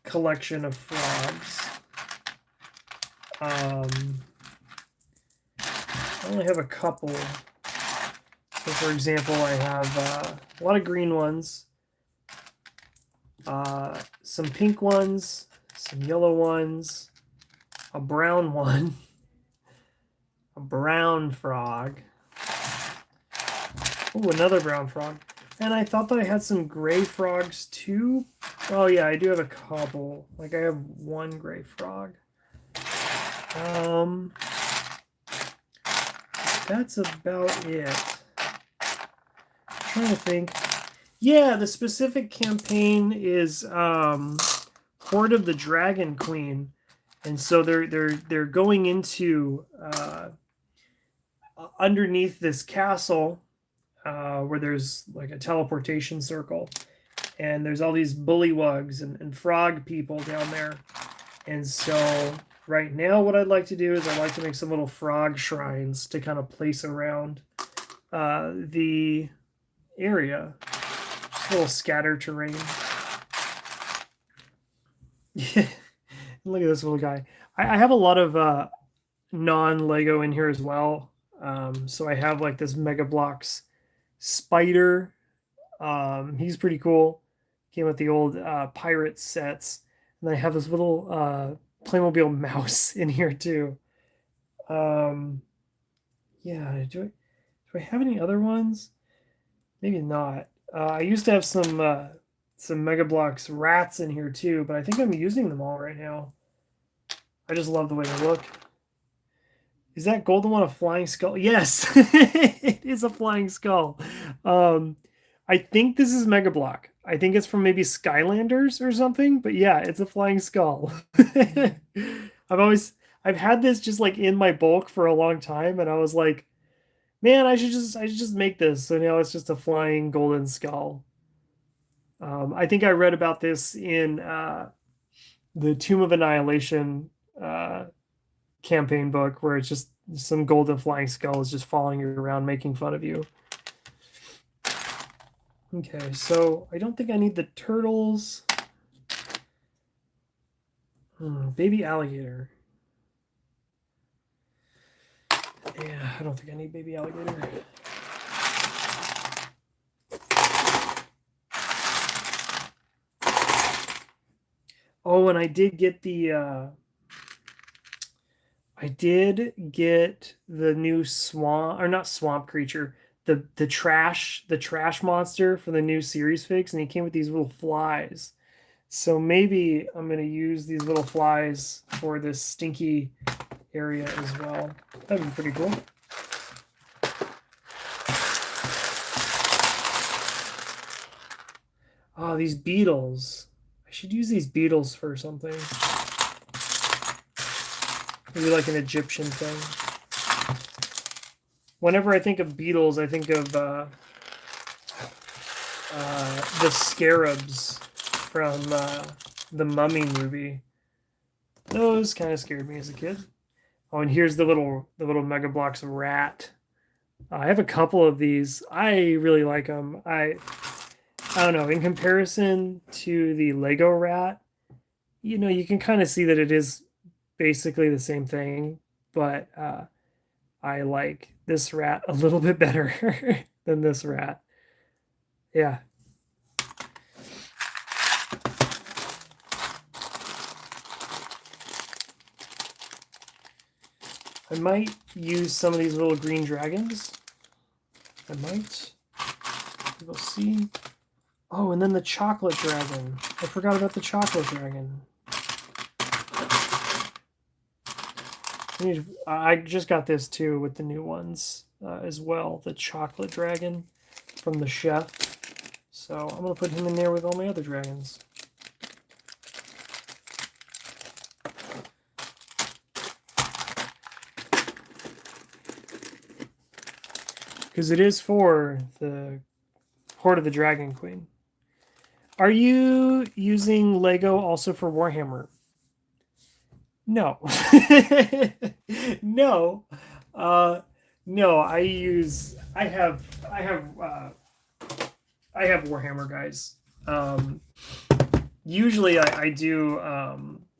collection of frogs. I only have a couple. So for example, I have a lot of green ones, some pink ones, some yellow ones, a brown one, a brown frog. Oh, another brown frog. And I thought that I had some gray frogs too. Oh yeah, I do have a couple. Like I have one gray frog. That's about it. I'm trying to think. Yeah, the specific campaign is Horde of the Dragon Queen. And so they're going into underneath this castle where there's like a teleportation circle, and there's all these bullywugs and frog people down there. And so right now what I'd like to do is I'd like to make some little frog shrines to kind of place around the area. Just a little scatter terrain. Yeah. Look at this little guy. I have a lot of non-Lego in here as well. So I have like this Mega Bloks spider. He's pretty cool. Came with the old pirate sets. And I have this little Playmobil mouse in here too. Yeah, do I have any other ones? Maybe not. I used to have some Mega Bloks rats in here too, but I think I'm using them all right now. I just love the way they look. Is that golden one a flying skull? Yes, it is a flying skull. I think this is Mega Blok. I think it's from maybe Skylanders or something, but yeah, it's a flying skull. I've had this just like in my bulk for a long time, and I was like, man, I should just make this. So now it's just a flying golden skull. I think I read about this in the Tomb of Annihilation campaign book, where it's just some golden flying skulls just following you around, making fun of you. Okay, so I don't think I need the turtles. Baby alligator. Yeah, I don't think I need baby alligator. Oh, and I did get the new swamp, or not swamp creature, the trash monster for the new series fix, and he came with these little flies. So maybe I'm gonna use these little flies for this stinky area as well. That'd be pretty cool. Oh, these beetles. I should use these beetles for something. Maybe like an Egyptian thing. Whenever I think of beetles, I think of the scarabs from the Mummy movie. Those kind of scared me as a kid. Oh, and here's the little Mega Bloks of rat. I have a couple of these. I really like them. I don't know. In comparison to the Lego rat, you know, you can kind of see that it is basically the same thing, but I like this rat a little bit better than this rat. Yeah. I might use some of these little green dragons. I might. We'll see. Oh, and then the chocolate dragon. I forgot about the chocolate dragon. I just got this too with the new ones as well. The chocolate dragon from the chef. So I'm going to put him in there with all my other dragons. Because it is for the Horde of the Dragon Queen. Are you using Lego also for Warhammer? No. No. No, I have Warhammer, guys. Usually I do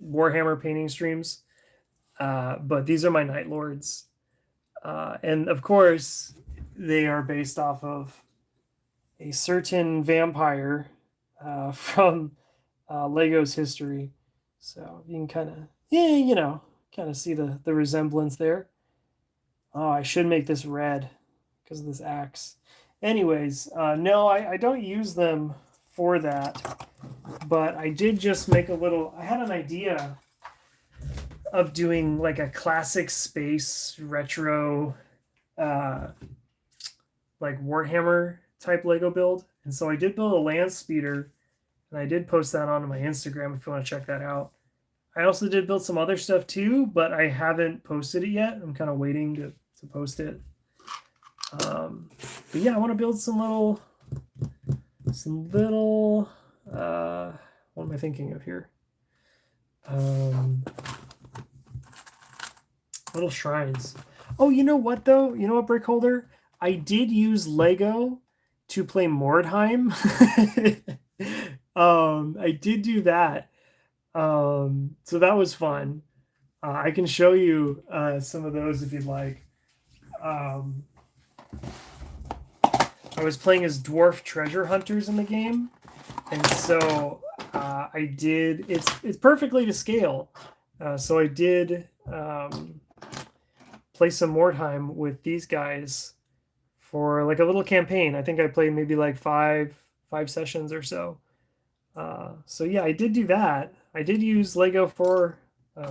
Warhammer painting streams, but these are my Night Lords. And of course, they are based off of a certain vampire from Lego's history. So you can kind of, kind of see the resemblance there. Oh, I should make this red because of this axe. Anyways, no, I don't use them for that. But I did just make I had an idea of doing like a classic space retro like Warhammer type Lego build. And so I did build a land speeder, and I did post that onto my Instagram if you want to check that out. I also did build some other stuff too, but I haven't posted it yet. I'm kind of waiting to post it. But yeah, I want to build some little what am I thinking of here? Little shrines. Oh, you know what though? You know what, Brickholder? I did use Lego to play Mordheim. I did do that. So that was fun. I can show you some of those if you'd like. I was playing as dwarf treasure hunters in the game, and so I did. It's perfectly to scale. So I did play some Mordheim with these guys for like a little campaign. I think I played maybe like five sessions or so. So yeah, I did do that. I did use Lego for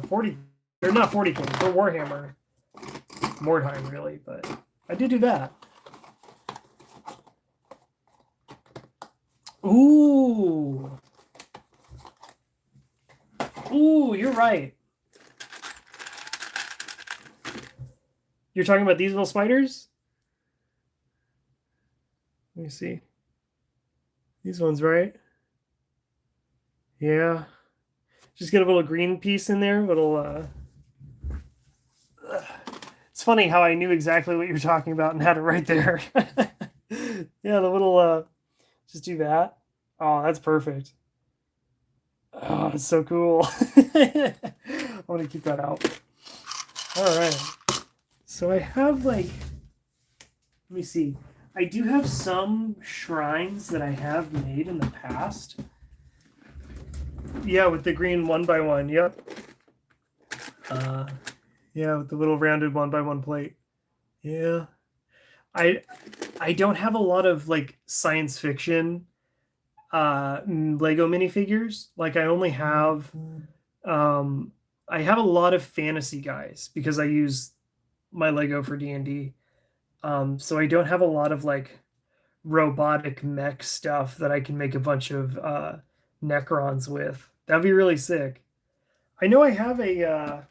40, or not 40K, for Warhammer. Mordheim, really, but I did do that. Ooh. Ooh, you're right. You're talking about these little spiders? Let me see. These ones, right? Yeah. Just get a little green piece in there, little It's funny how I knew exactly what you were talking about and had it right there. Yeah, the little, just do that. Oh, that's perfect. Oh, it's so cool. I want to keep that out. All right. So I have like, let me see. I do have some shrines that I have made in the past. Yeah, with the green 1x1. Yep. Yeah, with the little rounded 1x1 plate. Yeah. I don't have a lot of like science fiction Lego minifigures. Like I only have I have a lot of fantasy guys because I use my Lego for D&D. So I don't have a lot of like robotic mech stuff that I can make a bunch of Necrons with. That'd be really sick. I know I have a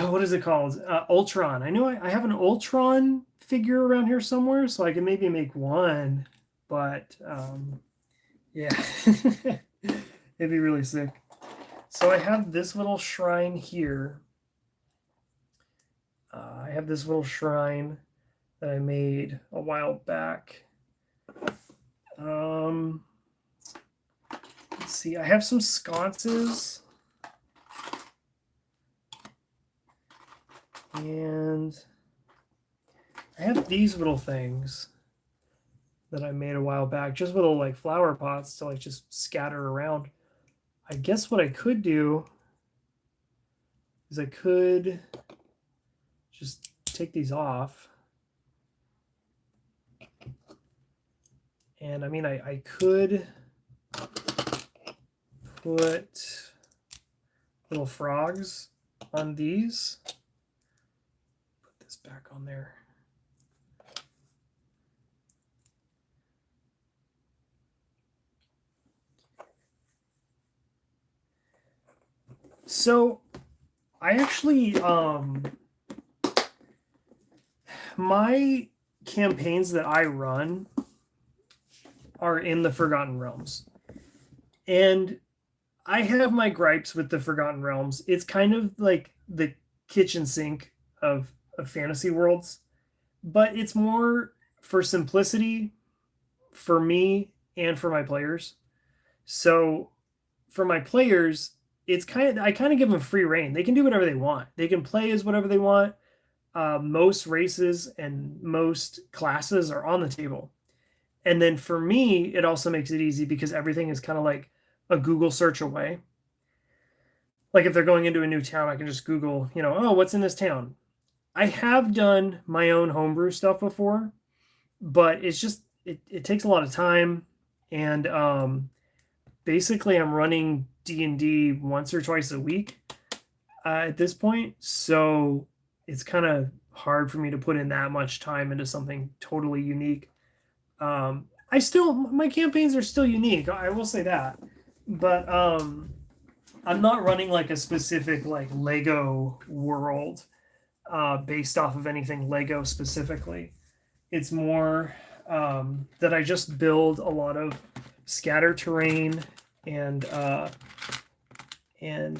what is it called? Ultron. I know I have an Ultron figure around here somewhere, so I can maybe make one. But yeah, it'd be really sick. So I have this little shrine here. I have this little shrine that I made a while back. Let's see. I have some sconces. And I have these little things that I made a while back, just little like flower pots to like just scatter around. I guess what I could do is I could just take these off. And I mean, I could put little frogs on these. Put this back on there. So I actually my campaigns that I run are in the Forgotten Realms. And I have my gripes with the Forgotten Realms. It's kind of like the kitchen sink of fantasy worlds, but it's more for simplicity for me and for my players. So for my players, it's I kind of give them free reign. They can do whatever they want. They can play as whatever they want. Most races and most classes are on the table. And then for me, it also makes it easy because everything is kind of like a Google search away. Like if they're going into a new town, I can just Google, oh, what's in this town? I have done my own homebrew stuff before, but it's just, it takes a lot of time. And basically I'm running D&D once or twice a week at this point. So it's kind of hard for me to put in that much time into something totally unique. My campaigns are still unique. I will say that, but I'm not running like a specific like Lego world based off of anything Lego specifically. It's more that I just build a lot of scatter terrain and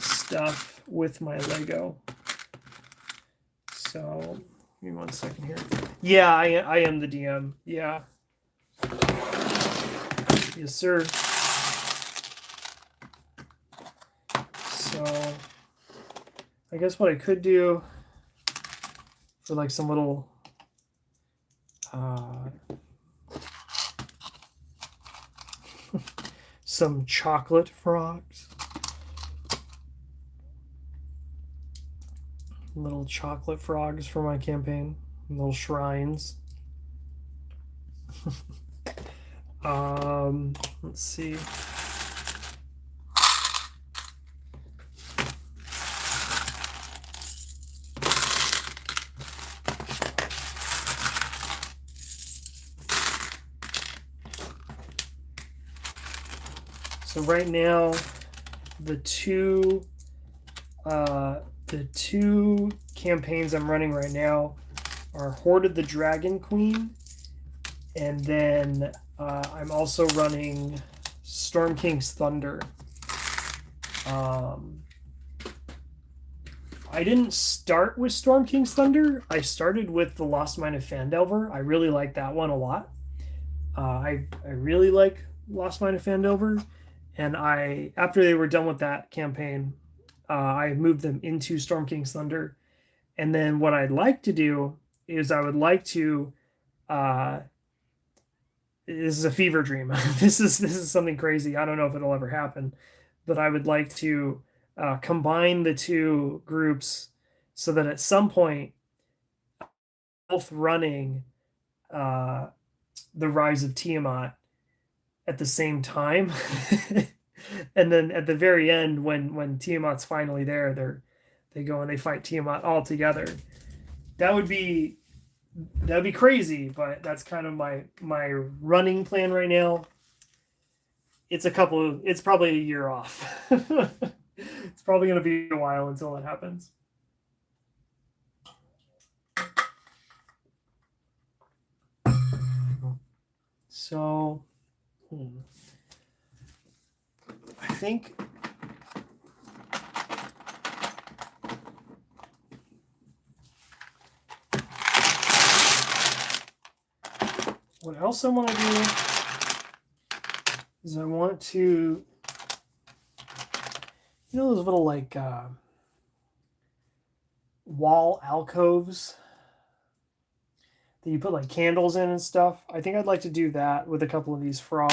stuff with my Lego. So give me 1 second here. Yeah, I am the DM. Yeah. Yes, sir. So I guess what I could do for like some little some chocolate frogs. Little chocolate frogs for my campaign. Little shrines. Let's see. So right now, the two campaigns I'm running right now are Horde of the Dragon Queen, and then I'm also running Storm King's Thunder. I didn't start with Storm King's Thunder. I started with the Lost Mine of Phandelver. I really like that one a lot. I really like Lost Mine of Phandelver, and I after they were done with that campaign, I moved them into Storm King's Thunder. And then what I'd like to do is I would like to. This is a fever dream. This is something crazy. I don't know if it'll ever happen, but I would like to combine the two groups so that at some point, both running uh, the Rise of Tiamat at the same time, and then at the very end, when Tiamat's finally there, they go and they fight Tiamat all together. That would be crazy, but that's kind of my running plan right now. It's probably a year off. It's probably going to be a while until it happens. So, I think what else I want to do is I want to, those little like wall alcoves that you put like candles in and stuff. I think I'd like to do that with a couple of these frog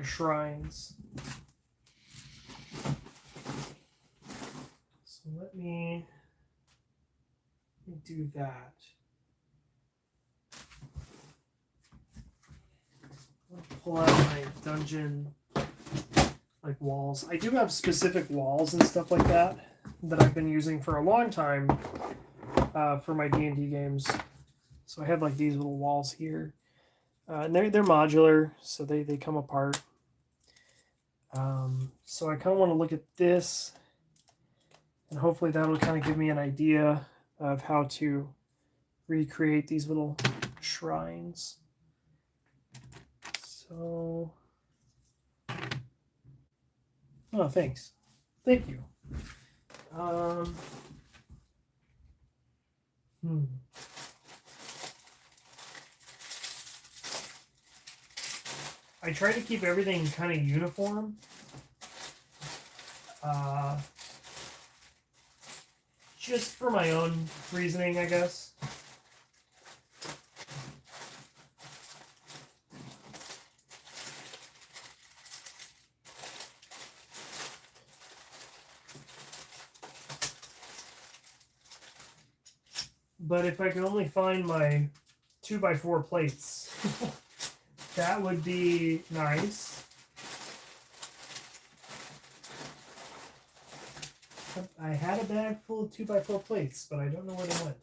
shrines. So let me do that. I'll pull out my dungeon like walls. I do have specific walls and stuff like that I've been using for a long time for my D&D games. So I have like these little walls here, and they're modular, so they come apart. So I kind of want to look at this, and hopefully that'll kind of give me an idea of how to recreate these little shrines. So, oh, thanks. Thank you. I try to keep everything kind of uniform. Just for my own reasoning, I guess. But if I could only find my 2x4 plates, that would be nice. I had a bag full of 2x4 plates, but I don't know where they went.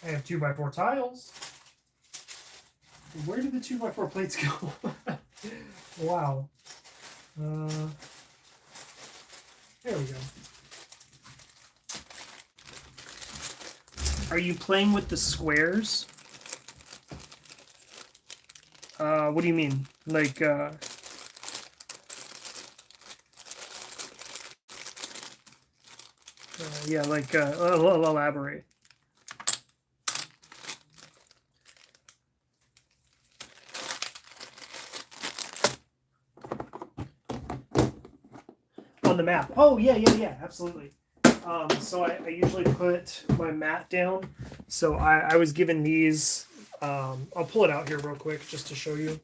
I have 2x4 tiles. Where did the 2x4 plates go? Wow. There we go. Are you playing with the squares? What do you mean? Like, yeah, like, I'll elaborate. On the map. Oh, yeah, absolutely. So I usually put my mat down. So I was given these. I'll pull it out here real quick just to show you.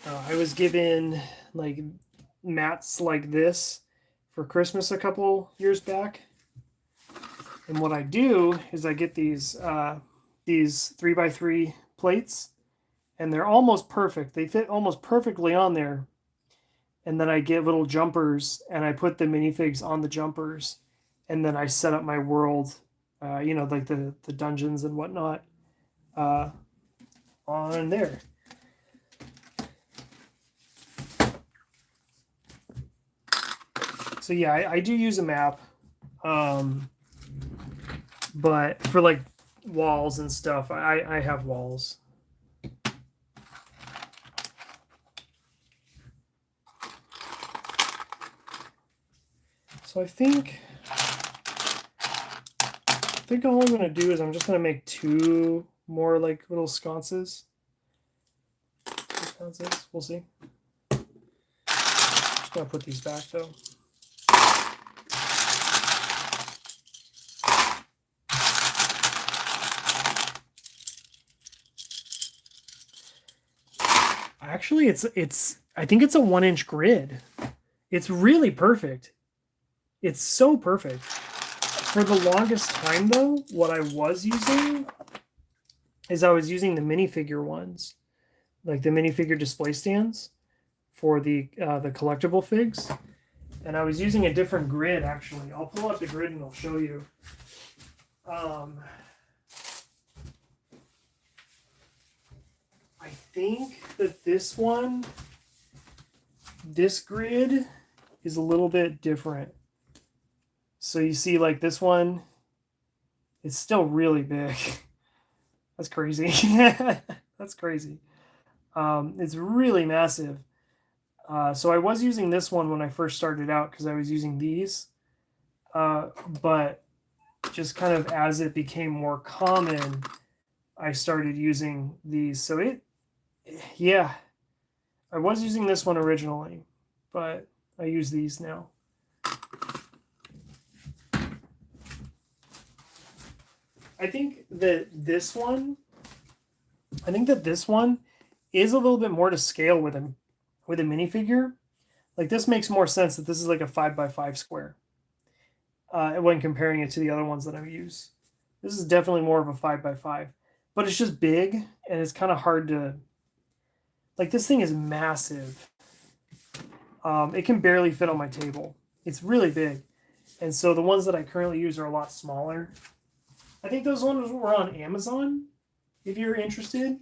I was given like mats like this for Christmas a couple years back. And what I do is I get these 3x3 plates, and they're almost perfect. They fit almost perfectly on there. And then I get little jumpers, and I put the minifigs on the jumpers, and then I set up my world, like the dungeons and whatnot, on there. So yeah, I do use a map, but for like walls and stuff, I have walls. So I think all I'm gonna do is I'm just gonna make 2 more like little sconces. We'll see. Just gonna put these back though. Actually, I think it's a 1-inch grid. It's really perfect. It's so perfect. For the longest time though, what I was using is I was using the minifigure ones, like the minifigure display stands for the collectible figs. And I was using a different grid actually. I'll pull up the grid and I'll show you. I think that this grid is a little bit different. So you see like this one, it's still really big. That's crazy. That's crazy. It's really massive. So I was using this one when I first started out because I was using these. But just kind of as it became more common, I started using these. So yeah, I was using this one originally, but I use these now. I think that this one is a little bit more to scale with a minifigure. Like this makes more sense that this is like a 5x5 square when comparing it to the other ones that I've used. This is definitely more of a 5x5, but it's just big and it's kind of hard to, like this thing is massive. It can barely fit on my table. It's really big. And so the ones that I currently use are a lot smaller. I think those ones were on Amazon, if you're interested.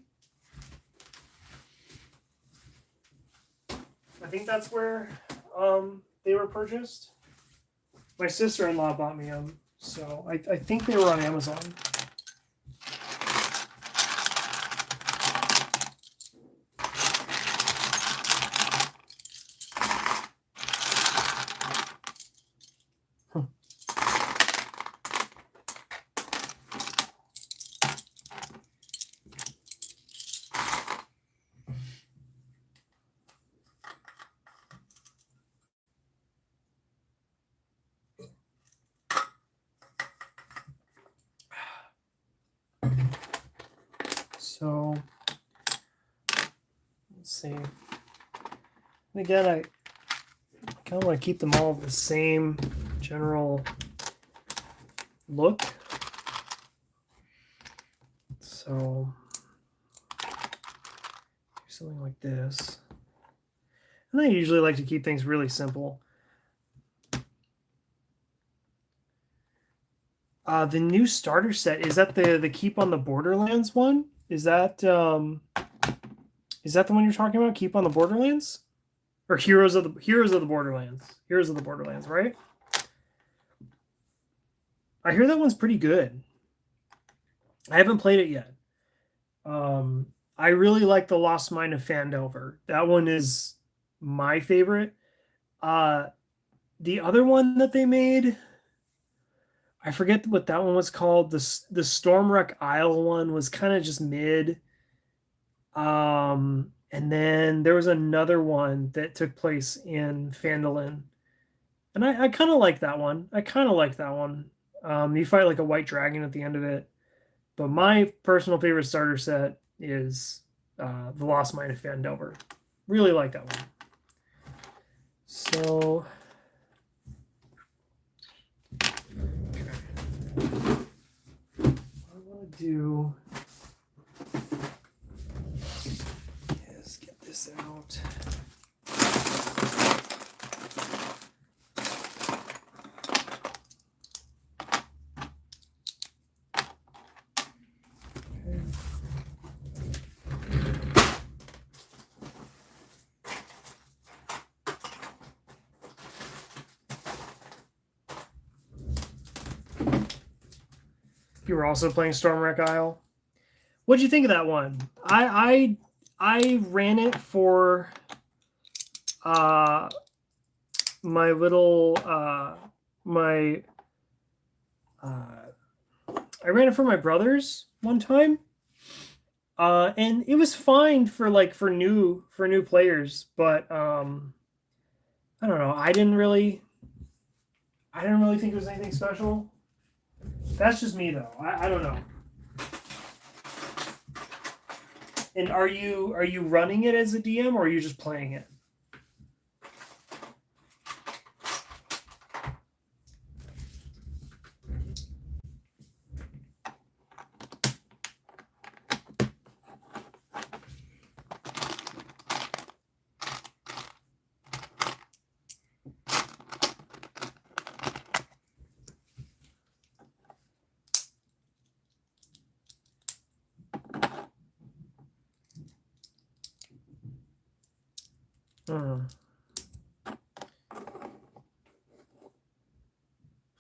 I think that's where they were purchased. My sister-in-law bought me them, so I think they were on Amazon. So let's see. And again, I kind of want to keep them all the same general look. So do something like this. And I usually like to keep things really simple. The new starter set, is that the Keep on the Borderlands one? Is that the one you're talking about? Keep on the Borderlands? Or Heroes of the Borderlands. Heroes of the Borderlands, right? I hear that one's pretty good. I haven't played it yet. I really like the Lost Mine of Phandelver. That one is my favorite. The other one that they made, I forget what that one was called. The Stormwreck Isle one was kind of just mid. And then there was another one that took place in Phandalin. And I kind of like that one. You fight like a white dragon at the end of it. But my personal favorite starter set is The Lost Mine of Phandelver. Really like that one. So what I want to do is get this out. You were also playing Stormwreck Isle. What'd you think of that one? I ran it for my little my I ran it for my brothers one time. And it was fine for new players, but I don't know. I didn't really think it was anything special. That's just me though. I don't know. And are you running it as a DM or are you just playing it? Hmm.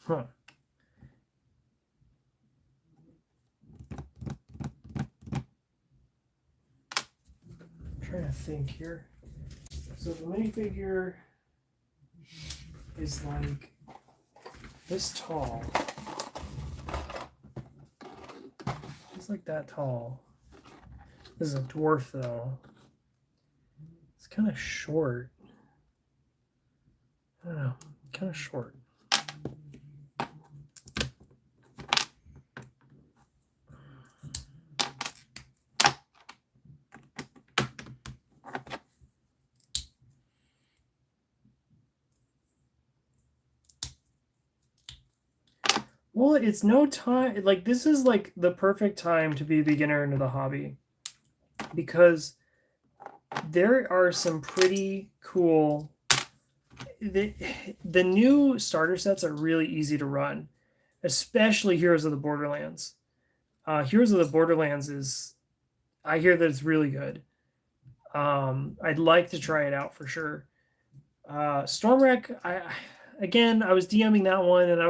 Huh. I'm trying to think here. So the minifigure is like this tall. It's like that tall. This is a dwarf though. It's kind of short. I don't know. Kind of short. Well, it's no time. Like, this is like the perfect time to be a beginner into the hobby because there are some pretty cool. The new starter sets are really easy to run, especially Heroes of the Borderlands. Heroes of the Borderlands is, I hear that it's really good. I'd like to try it out for sure. Stormwreck, I was DMing that one and I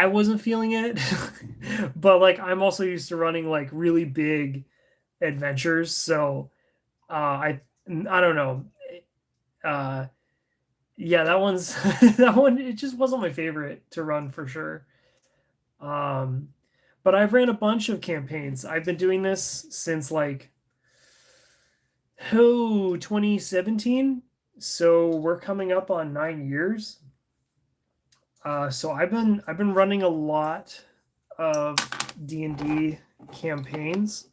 wasn't feeling it, but like I'm also used to running like really big adventures, so I don't know. Uh, yeah, that one's that one. It just wasn't my favorite to run for sure. Um, but I've ran a bunch of campaigns. I've been doing this since like 2017. So we're coming up on 9 years. So I've been running a lot of D&D campaigns.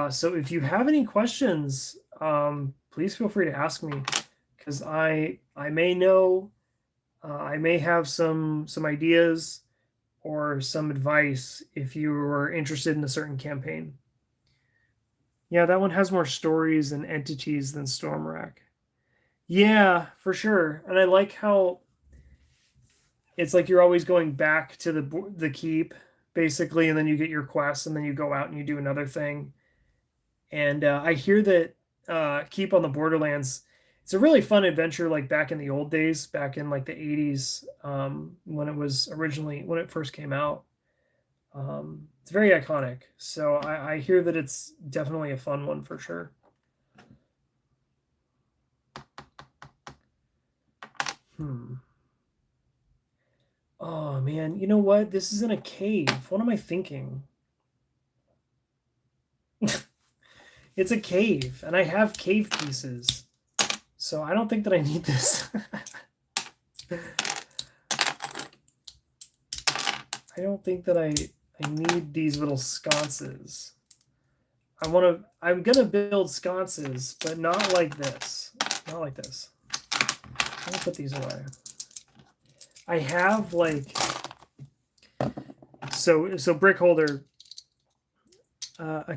So if you have any questions, please feel free to ask me because I may know, I may have some ideas or some advice if you were interested in a certain campaign. Yeah, that one has more stories and entities than Stormwreck. Yeah, for sure. And I like how it's like you're always going back to the keep basically, and then you get your quests, and then you go out and you do another thing. And I hear that Keep on the Borderlands, it's a really fun adventure, like back in the old days, back in like the 80s, when it first came out. It's very iconic. So I hear that it's definitely a fun one for sure. Oh man, you know what? This is in a cave. What am I thinking? It's a cave, and I have cave pieces. So I don't think that I need this. I don't think that I need these little sconces. I'm gonna build sconces, but not like this. Not like this. I'm gonna put these away. I have like so brick holder.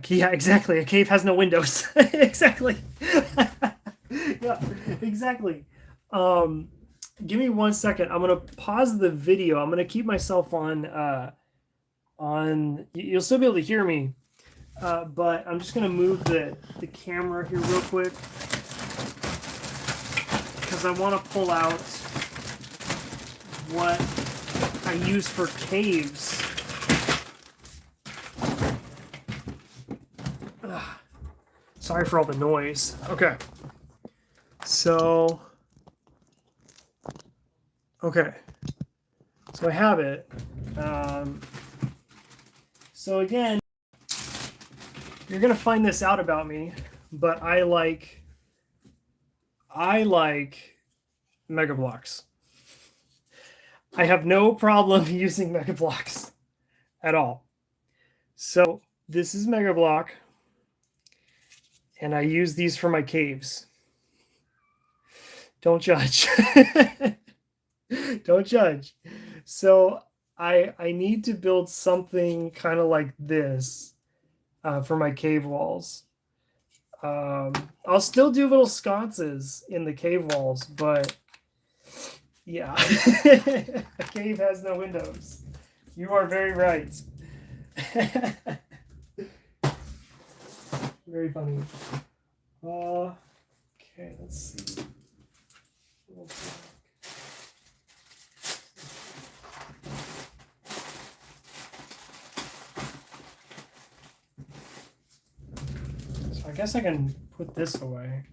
Yeah, exactly. A cave has no windows. Exactly. Yeah, exactly. Give me 1 second. I'm gonna pause the video. I'm gonna keep myself on. You'll still be able to hear me, but I'm just gonna move the camera here real quick because I want to pull out what I use for caves. Ugh. Sorry for all the noise. Okay. So, Okay, so I have it. So again, you're gonna find this out about me, but I like Mega Bloks. I have no problem using Mega Bloks at all. So this is Mega Blok, and I use these for my caves. Don't judge. Don't judge. So I need to build something kind of like this for my cave walls. I'll still do little sconces in the cave walls, but yeah, a cave has no windows. You are very right. Very funny. Okay, let's see. So I guess I can put this away.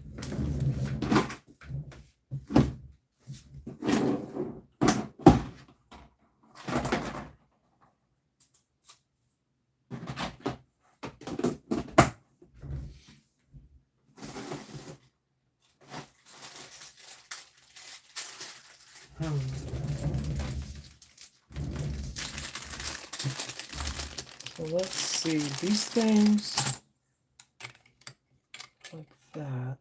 So let's see, these things like that.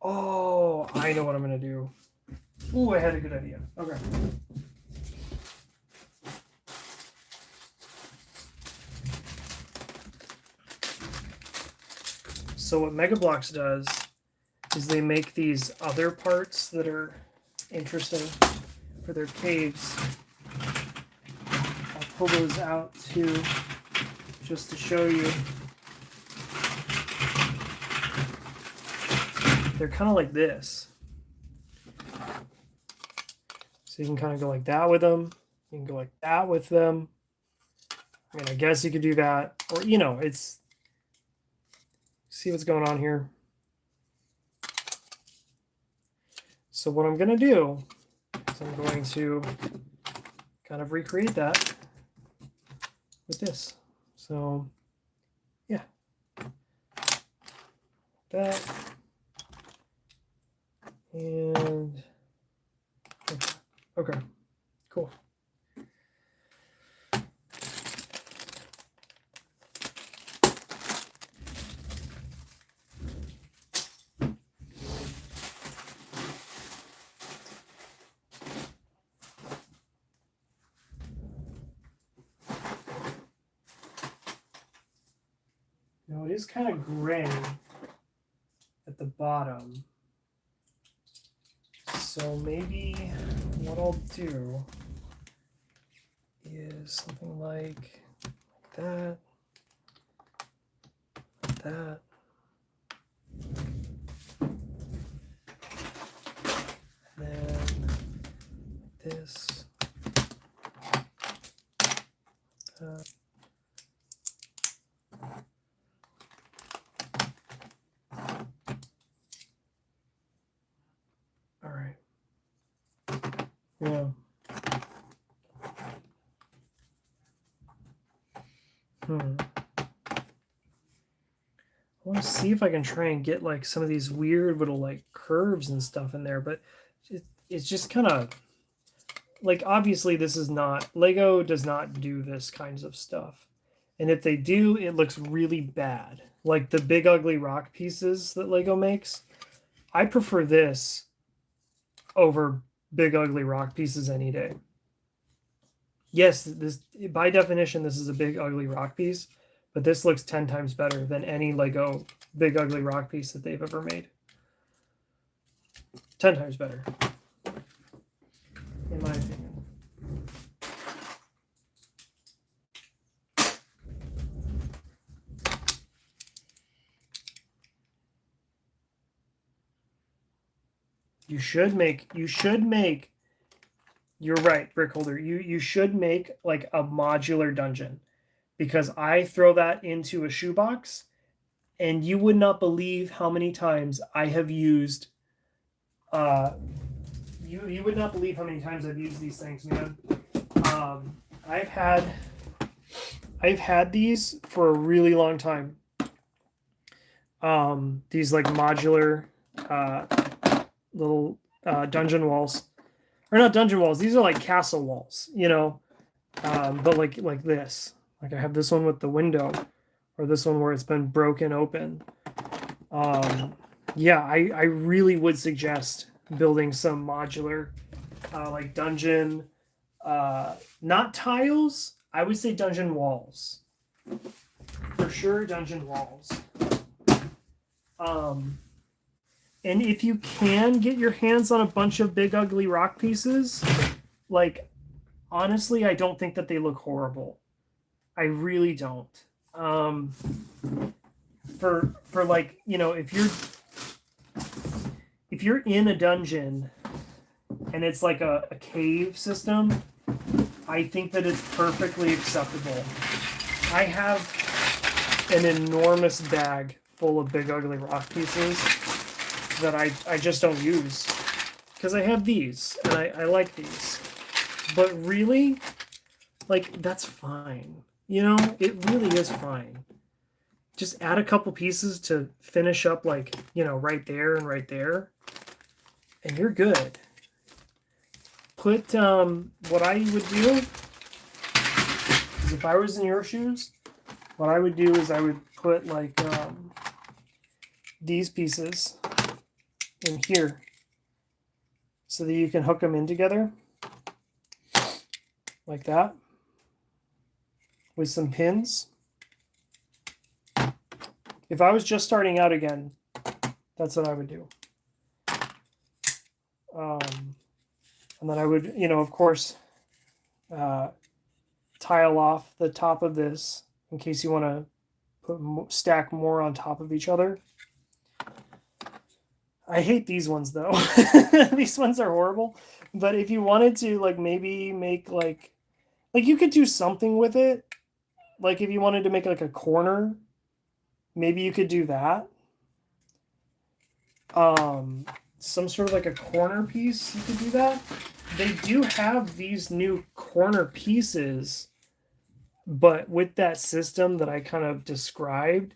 Oh, I know what I'm gonna do. Ooh, I had a good idea. Okay. So what Mega Bloks does is they make these other parts that are interesting for their caves. I'll pull those out too, just to show you. They're kind of like this. So you can kind of go like that with them. You can go like that with them. I mean, I guess you could do that. Or, you know, it's... See what's going on here? So what I'm going to do is I'm going to kind of recreate that with this. So, yeah. That. And okay, cool. Now it is kind of gray at the bottom. So maybe what I'll do is something like that, that. And then this. All right. Yeah. I want to see if I can try and get like some of these weird little like curves and stuff in there, but it's just kind of like, obviously this is not, Lego does not do this kinds of stuff. And if they do, it looks really bad. Like the big ugly rock pieces that Lego makes. I prefer this over big ugly rock pieces any day. Yes, this by definition this is a big ugly rock piece, but this looks 10 times better than any Lego big ugly rock piece that they've ever made. 10 times better, in my opinion. You should make, you're right, Brickholder. You should make like a modular dungeon, because I throw that into a shoebox and you would not believe how many times I have used You would not believe how many times I've used these things, man. I've had these for a really long time. These like modular little dungeon walls, or not dungeon walls. These are like castle walls, you know. But like this. Like I have this one with the window, or this one where it's been broken open. Yeah, I really would suggest building some modular like dungeon, not tiles. I would say dungeon walls. For sure, dungeon walls. And if you can get your hands on a bunch of big ugly rock pieces, like honestly, I don't think that they look horrible. I really don't. For like, you know, if you're in a dungeon and it's like a cave system, I think that it's perfectly acceptable. I have an enormous bag full of big ugly rock pieces that I just don't use because I have these and I like these. But really, like, that's fine. You know, it really is fine. Just add a couple pieces to finish up, like, you know, right there and right there, and you're good. Put, what I would do is if I was in your shoes, what I would do is I would put, like, these pieces in here so that you can hook them in together like that with some pins. If I was just starting out again, that's what I would do. And then I would, you know, of course, tile off the top of this in case you want to stack more on top of each other. I hate these ones though. These ones are horrible. But if you wanted to, like, maybe make like you could do something with it. Like if you wanted to make like a corner, maybe you could do that. Some sort of like a corner piece, you could do that. They do have these new corner pieces, but with that system that I kind of described,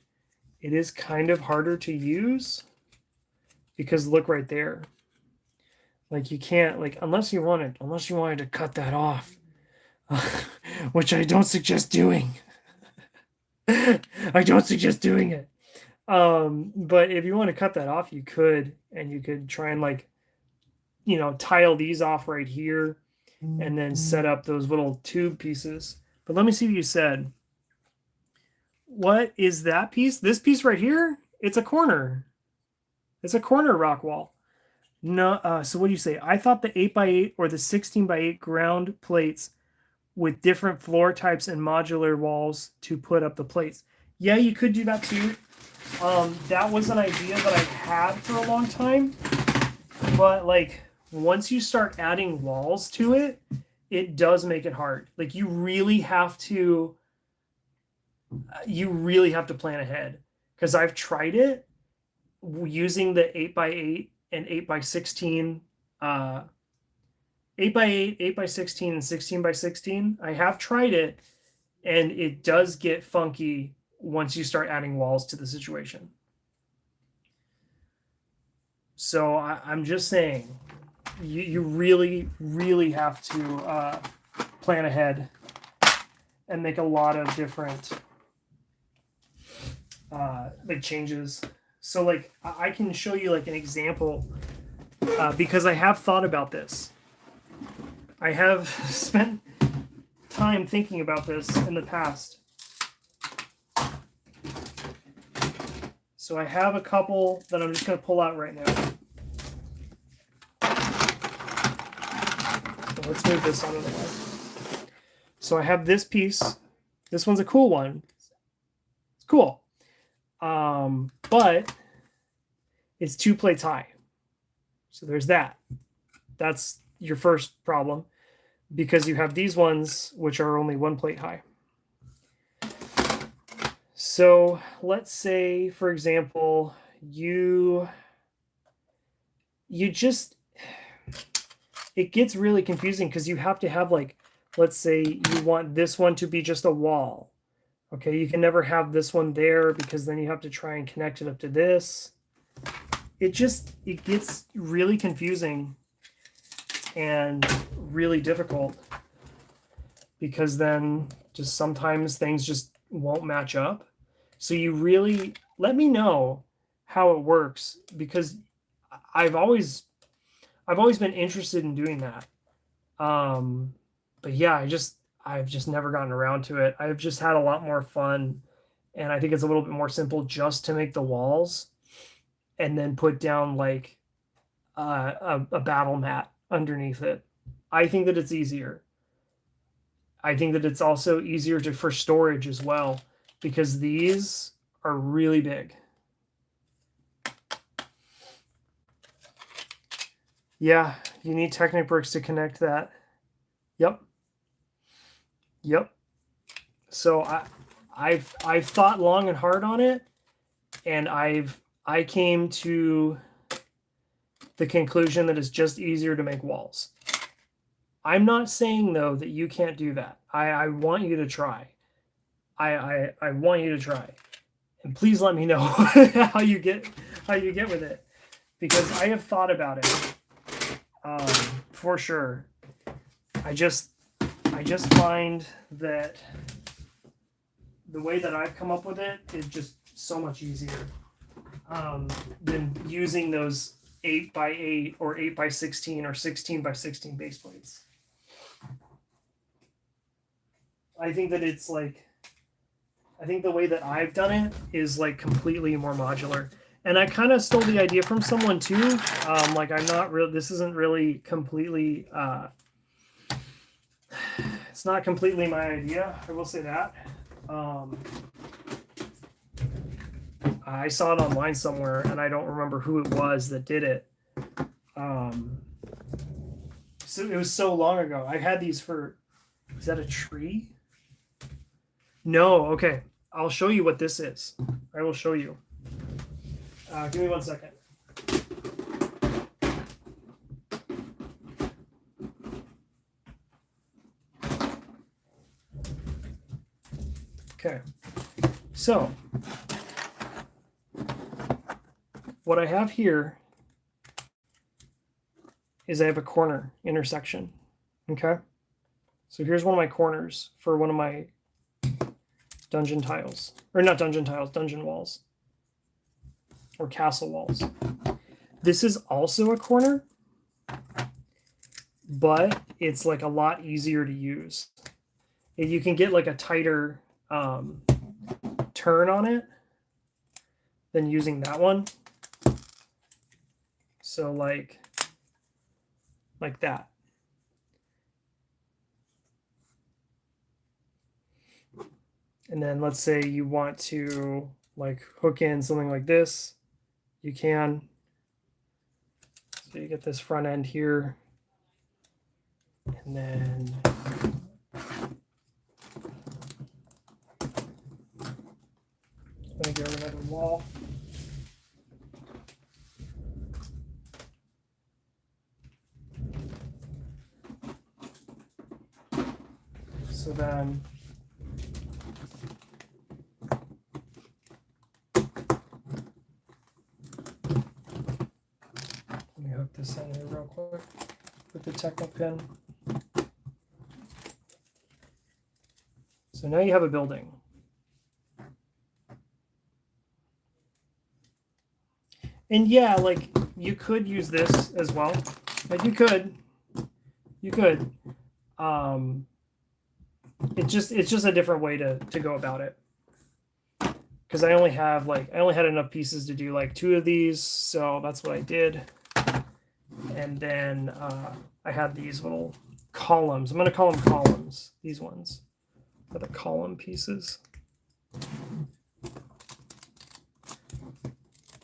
it is kind of harder to use because look right there. Like you can't, like, unless you wanted to cut that off, which I don't suggest doing. I don't suggest doing it. But if you want to cut that off, you could, and you could try and, like, you know, tile these off right here and then set up those little tube pieces. But let me see what you said. What is that piece? This piece right here? It's a corner. It's a corner rock wall. No, so what do you say? I thought the 8x8 or the 16x8 ground plates with different floor types and modular walls to put up the plates. Yeah, you could do that too. That was an idea that I had for a long time, but like once you start adding walls to it, it does make it hard. Like you really have to plan ahead, because I've tried it using the 8x8 and 8x16, 8x8, 8x16, and 16x16. I have tried it, and it does get funky once you start adding walls to the situation. So I'm just saying, you really, really have to plan ahead and make a lot of different like changes. So like I can show you like an example because I have thought about this. I have spent time thinking about this in the past. So I have a couple that I'm just going to pull out right now. So let's move this out of the way. So I have this piece. This one's a cool one. It's cool. But it's 2 plates high. So there's that. That's your first problem, because you have these ones which are only 1 plate high. So let's say, for example, you you just, it gets really confusing because you have to have like, let's say you want this one to be just a wall. Okay, you can never have this one there because then you have to try and connect it up to this. It gets really confusing and really difficult because then just sometimes things just won't match up. So you really let me know how it works because I've always been interested in doing that. But yeah, I've just never gotten around to it. I've just had a lot more fun, and I think it's a little bit more simple just to make the walls and then put down like a battle mat underneath it. I think that it's easier. I think that it's also easier for storage as well because these are really big. Yeah, you need Technic-Bricks to connect that. Yep. So I've thought long and hard on it, and I came to the conclusion that it's just easier to make walls. I'm not saying though that you can't do that. I want you to try. I want you to try, and please let me know how you get with it, because I have thought about it for sure. I just find that the way that I've come up with it is just so much easier than using those 8x8 or 8x16 or 16x16 base plates. I think that it's like, I think the way that I've done it is like completely more modular. And I kind of stole the idea from someone too. Like I'm not real, this isn't really completely, it's not completely my idea. I will say that. I saw it online somewhere and I don't remember who it was that did it. So it was so long ago. I had these for, is that a tree? No, okay. I'll show you what this is. I will show you. Give me 1 second. Okay. So, what I have here is I have a corner intersection. Okay. So here's one of my corners for one of my dungeon tiles, or not dungeon tiles, dungeon walls or castle walls. This is also a corner, but it's like a lot easier to use. You can get like a tighter turn on it than using that one. So like that. And then let's say you want to like hook in something like this, you can. So you get this front end here, and then I'm gonna get another wall. So then let me hook this in here real quick with the Technic pin. So now you have a building. And yeah, like you could use this as well. Like you could. It's just a different way to go about it. Because I only had enough pieces to do like 2 of these, so that's what I did. And then I had these little columns. I'm going to call them columns. These ones are the column pieces.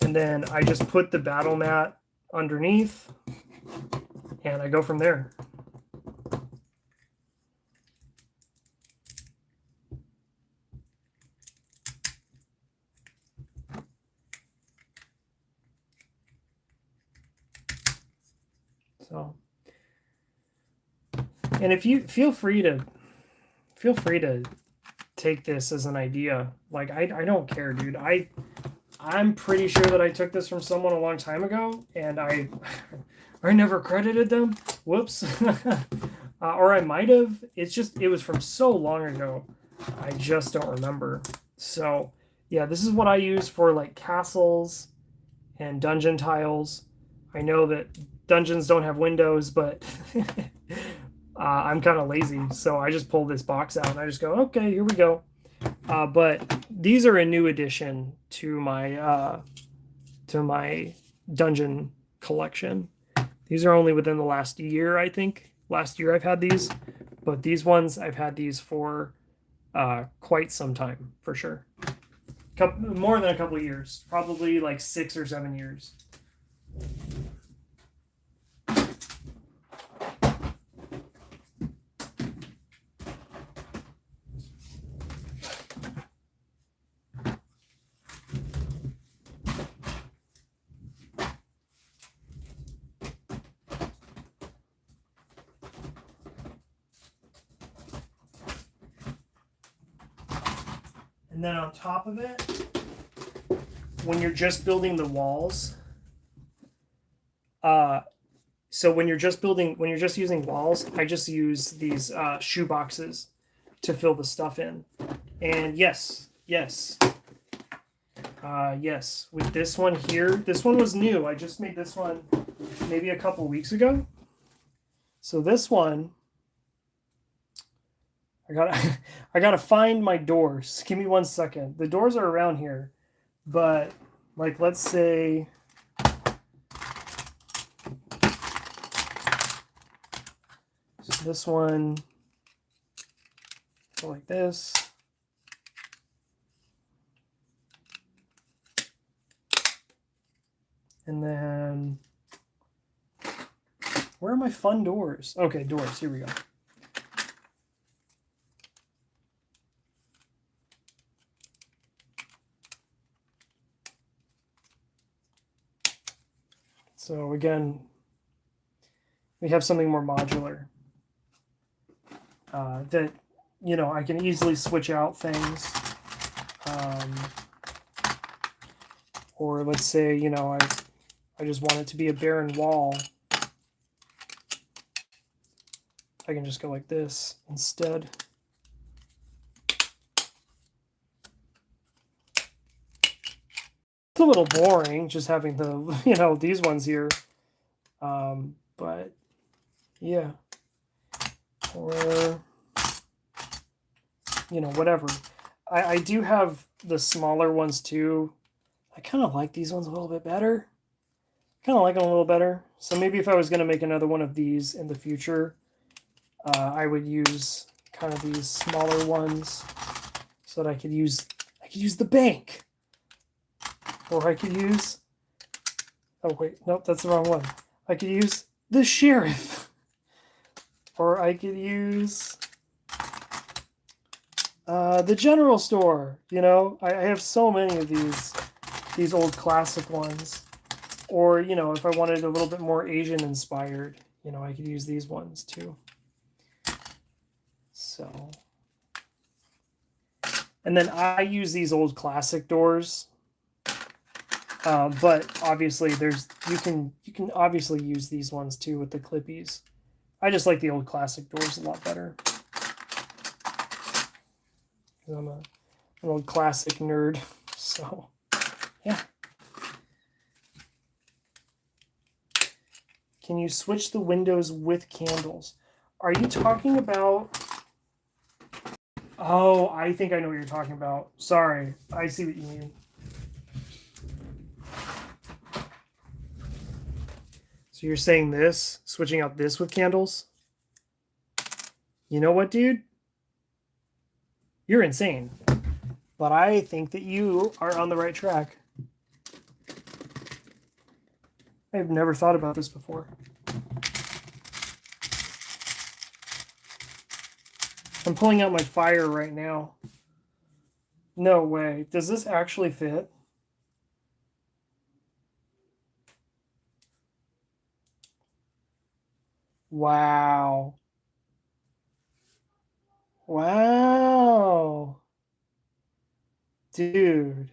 And then I just put the battle mat underneath, and I go from there. So, and if you feel free to take this as an idea. Like I don't care, dude. I'm pretty sure that I took this from someone a long time ago, and I never credited them. Whoops. Or I might have. It was from so long ago. I just don't remember. So yeah, this is what I use for like castles and dungeon tiles. I know that dungeons don't have windows, but I'm kind of lazy, so I just pull this box out and I just go, okay, here we go. But these are a new addition to my dungeon collection. These are only within the last year, I think. Last year I've had these, but these ones I've had these for quite some time, for sure. More than a couple of years, probably like 6 or 7 years. And then on top of it, when you're just building the walls, so when you're just using walls, I just use these shoe boxes to fill the stuff in. And yes, with this one here, this one was new. I just made this one maybe a couple weeks ago. So this one, I gotta find my doors. Give me 1 second. The doors are around here, but like let's say so this one go like this. And then where are my fun doors? Okay, doors. Here we go. So again, we have something more modular that, you know, I can easily switch out things. Or let's say, you know, I just want it to be a barren wall. I can just go like this instead. It's a little boring just having the, you know, these ones here. But yeah. Or, you know, whatever. I do have the smaller ones too. I kind of like these ones a little bit better. Kind of like them a little better. So maybe if I was going to make another one of these in the future, I would use kind of these smaller ones so that I could use the bank. Or I could use, oh wait, nope, that's the wrong one. I could use the sheriff. Or I could use the general store. You know, I have so many of these old classic ones. Or, you know, if I wanted a little bit more Asian inspired, you know, I could use these ones too. So, and then I use these old classic doors. But obviously you can obviously use these ones too with the clippies. I just like the old classic doors a lot better. I'm an old classic nerd, so yeah. Can you switch the windows with candles? Are you talking about... Oh, I think I know what you're talking about. Sorry, I see what you mean. So you're saying this, switching out this with candles? You know what, dude? You're insane. But I think that you are on the right track. I've never thought about this before. I'm pulling out my fire right now. No way. Does this actually fit? Wow. Wow. Dude.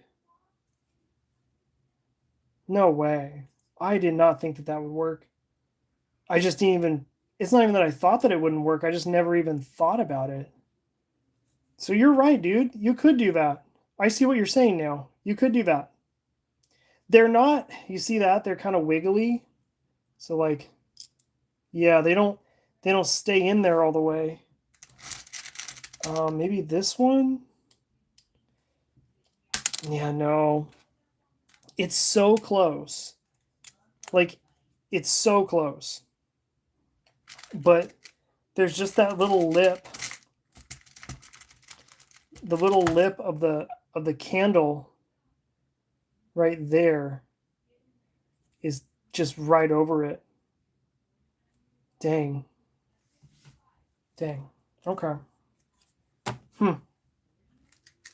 No way. I did not think that that would work. I just didn't even, it's not even that I thought that it wouldn't work. I just never even thought about it. So you're right, dude. You could do that. I see what you're saying now. You could do that. They're not, you see that? They're kind of wiggly. So like, yeah, they don't stay in there all the way. Maybe this one? Yeah, no. It's so close. Like, it's so close. But there's just that little lip. The little lip of the candle right there is just right over it. Dang. Dang. Okay.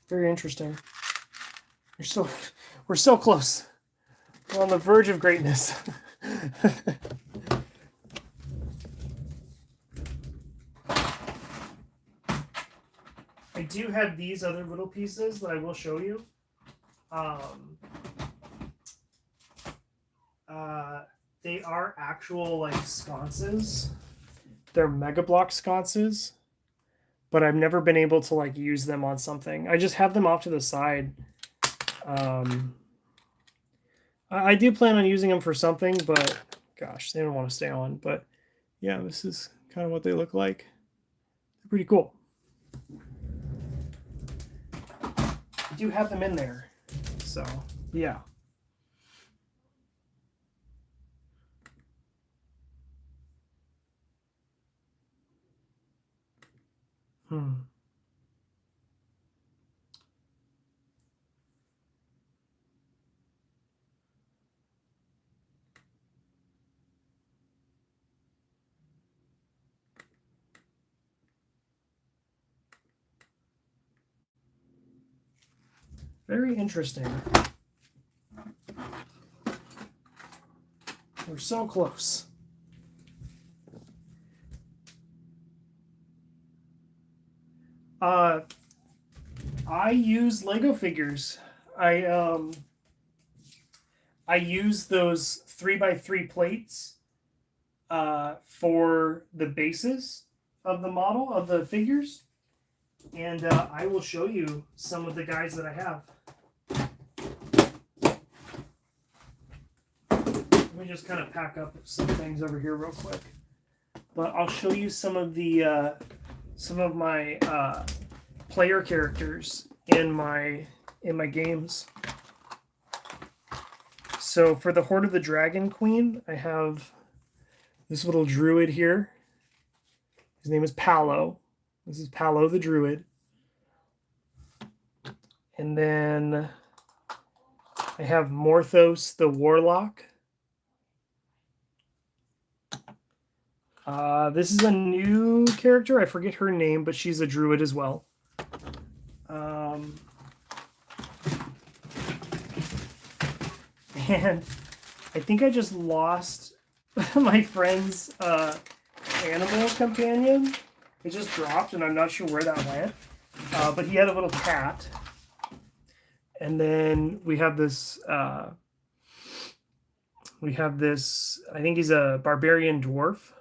Very interesting. We're so close. We're on the verge of greatness. I do have these other little pieces that I will show you. They are actual like sconces. They're Mega Block sconces, but I've never been able to like use them on something. I just have them off to the side. I do plan on using them for something, but gosh, they don't want to stay on. But yeah, this is kind of what they look like. They're pretty cool. I do have them in there, so yeah. Very interesting. We're so close. I use Lego figures. I use those 3x3 plates for the bases of the model of the figures, and I will show you some of the guys that I have. Let me just kind of pack up some things over here real quick, but I'll show you some of my player characters in my games. So for the Horde of the Dragon Queen, I have this little druid here. His name is Palo. This is Palo the druid. And then I have Morthos the warlock. This is a new character. I forget her name, but she's a druid as well. And I think I just lost my friend's animal companion. It just dropped, and I'm not sure where that went. But he had a little cat. And then we have this. I think he's a barbarian dwarf.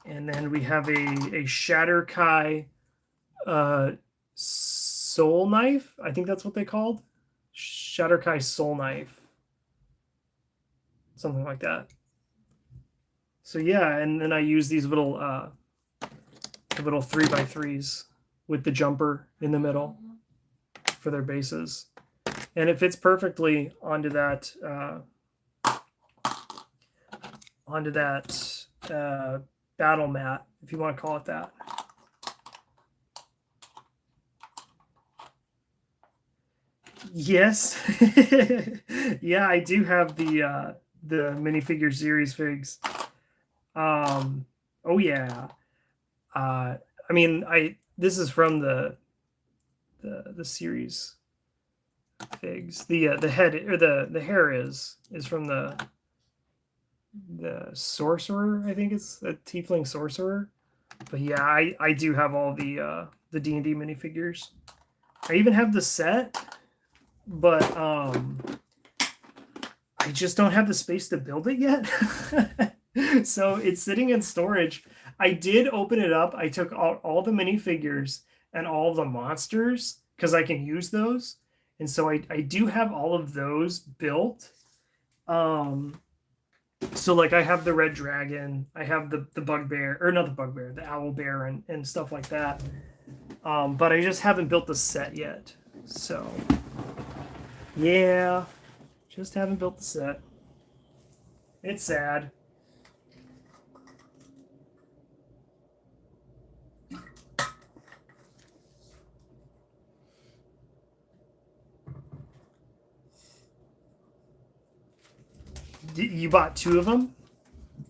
And then we have a Shatterkai soul knife. I think that's what they called. Shatterkai soul knife. Something like that. So yeah, and then I use these little 3x3s with the jumper in the middle for their bases. And it fits perfectly onto that battle mat, if you want to call it that. Yes. Yeah, I do have the minifigure series figs. Oh yeah. I mean, this is from the series figs. The head or the hair is from the the sorcerer. I think it's a tiefling sorcerer. But yeah, I do have all the D&D minifigures. I even have the set, but I just don't have the space to build it yet. So it's sitting in storage. I did open it up. I took out all the minifigures and all the monsters because I can use those. And so I do have all of those built. So like I have the red dragon, I have the bugbear, or not the bugbear, the owl bear and stuff like that. But I just haven't built the set yet. So yeah, just haven't built the set. It's sad. You bought 2 of them?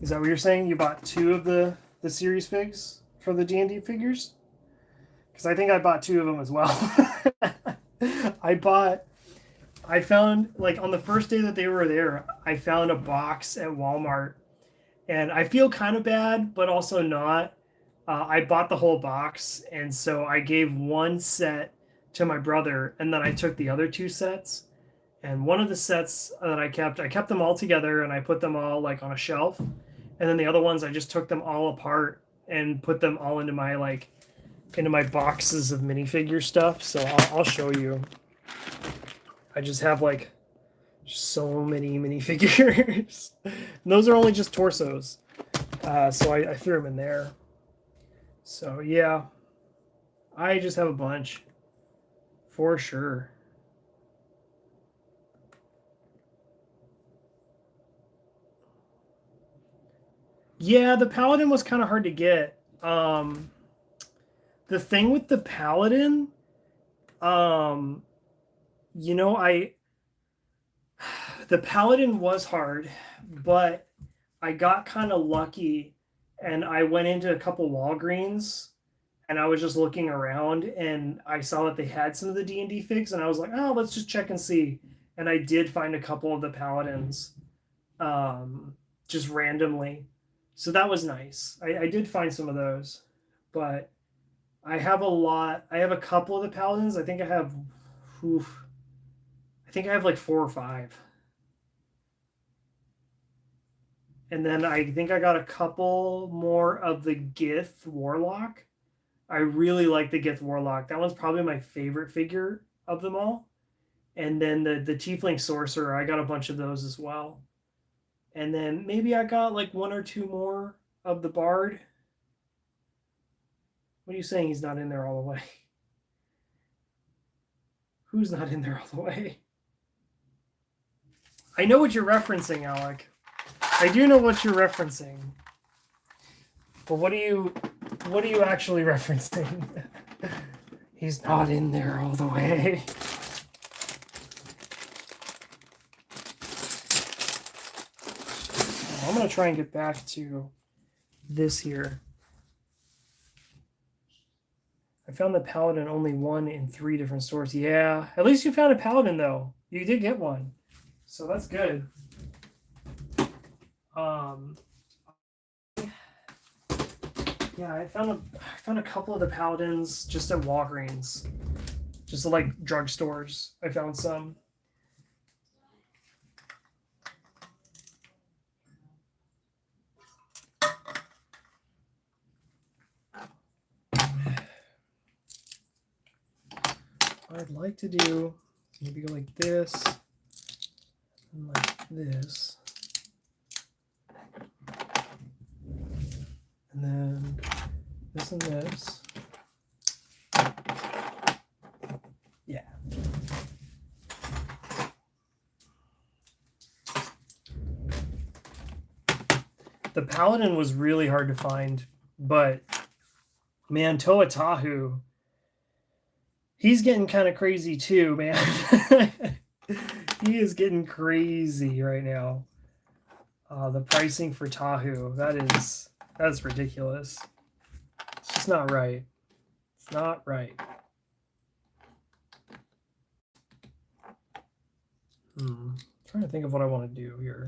Is that what you're saying? You bought 2 of the series figs for the D&D figures? Because I think I bought 2 of them as well. I found, like, on the first day that they were there, I found a box at Walmart. And I feel kind of bad, but also not. I bought the whole box, and so I gave 1 set to my brother, and then I took the other 2 sets. And one of the sets that I kept them all together, and I put them all like on a shelf. And then the other ones, I just took them all apart and put them all into my boxes of minifigure stuff. So I'll show you. I just have like so many minifigures. And those are only just torsos. So I threw them in there. So yeah, I just have a bunch for sure. Yeah, the paladin was kind of hard to get. The thing with the paladin, you know, the paladin was hard, but I got kind of lucky, and I went into a couple Walgreens, and I was just looking around, and I saw that they had some of the D&D figs, and I was like, oh, let's just check and see. And I did find a couple of the paladins, just randomly. So that was nice. I did find some of those, but I have a lot. I have a couple of the paladins. I think I have, I think I have like 4 or 5. And then I think I got a couple more of the Gith Warlock. I really like the Gith Warlock. That one's probably my favorite figure of them all. And then the Tiefling Sorcerer, I got a bunch of those as well. And then maybe I got like 1 or 2 more of the Bard. What are you saying he's not in there all the way? Who's not in there all the way? I know what you're referencing, Alec. I do know what you're referencing. But what are you actually referencing? He's not in there all the way. I'm going to try and get back to this here. I found the paladin only 1 in 3 different stores. Yeah, at least you found a paladin though. You did get one, so that's good. Yeah, I found a couple of the paladins just at Walgreens, just like drugstores. I found some. What I'd like to do, maybe go like this, and like this, and then this and this. Yeah. The paladin was really hard to find, but man, Toa-Tahu, he's getting kind of crazy too, man. He is getting crazy right now. The pricing for Tahu, that's ridiculous. It's just not right. It's not right. I'm trying to think of what I want to do here.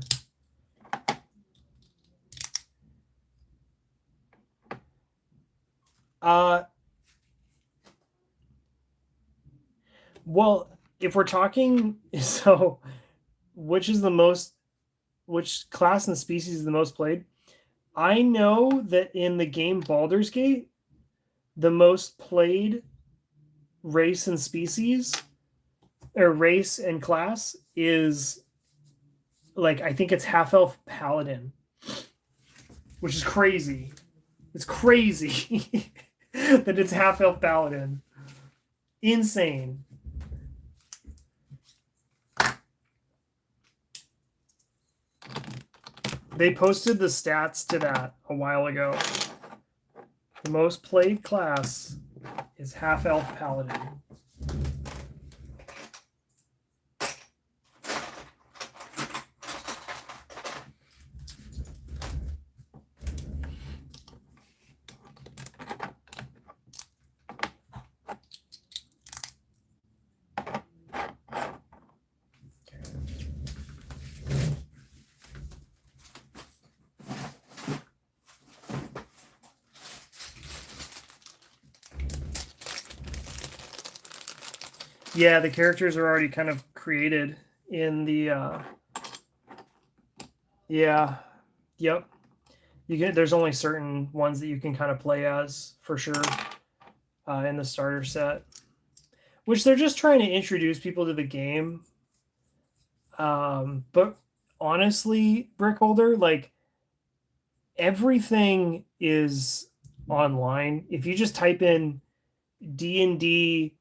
Well, if we're talking, which class and species is the most played? I know that in the game Baldur's Gate, the most played race and species, or race and class, is like, I think it's half-elf paladin, which is crazy. It's crazy that it's half-elf paladin. Insane. They posted the stats to that a while ago. The most played class is half-elf paladin. Yeah, the characters are already kind of created in the yeah. Yep. There's only certain ones that you can kind of play as for sure in the starter set, which they're just trying to introduce people to the game. But honestly, Brickholder, like, everything is online. If you just type in D&D,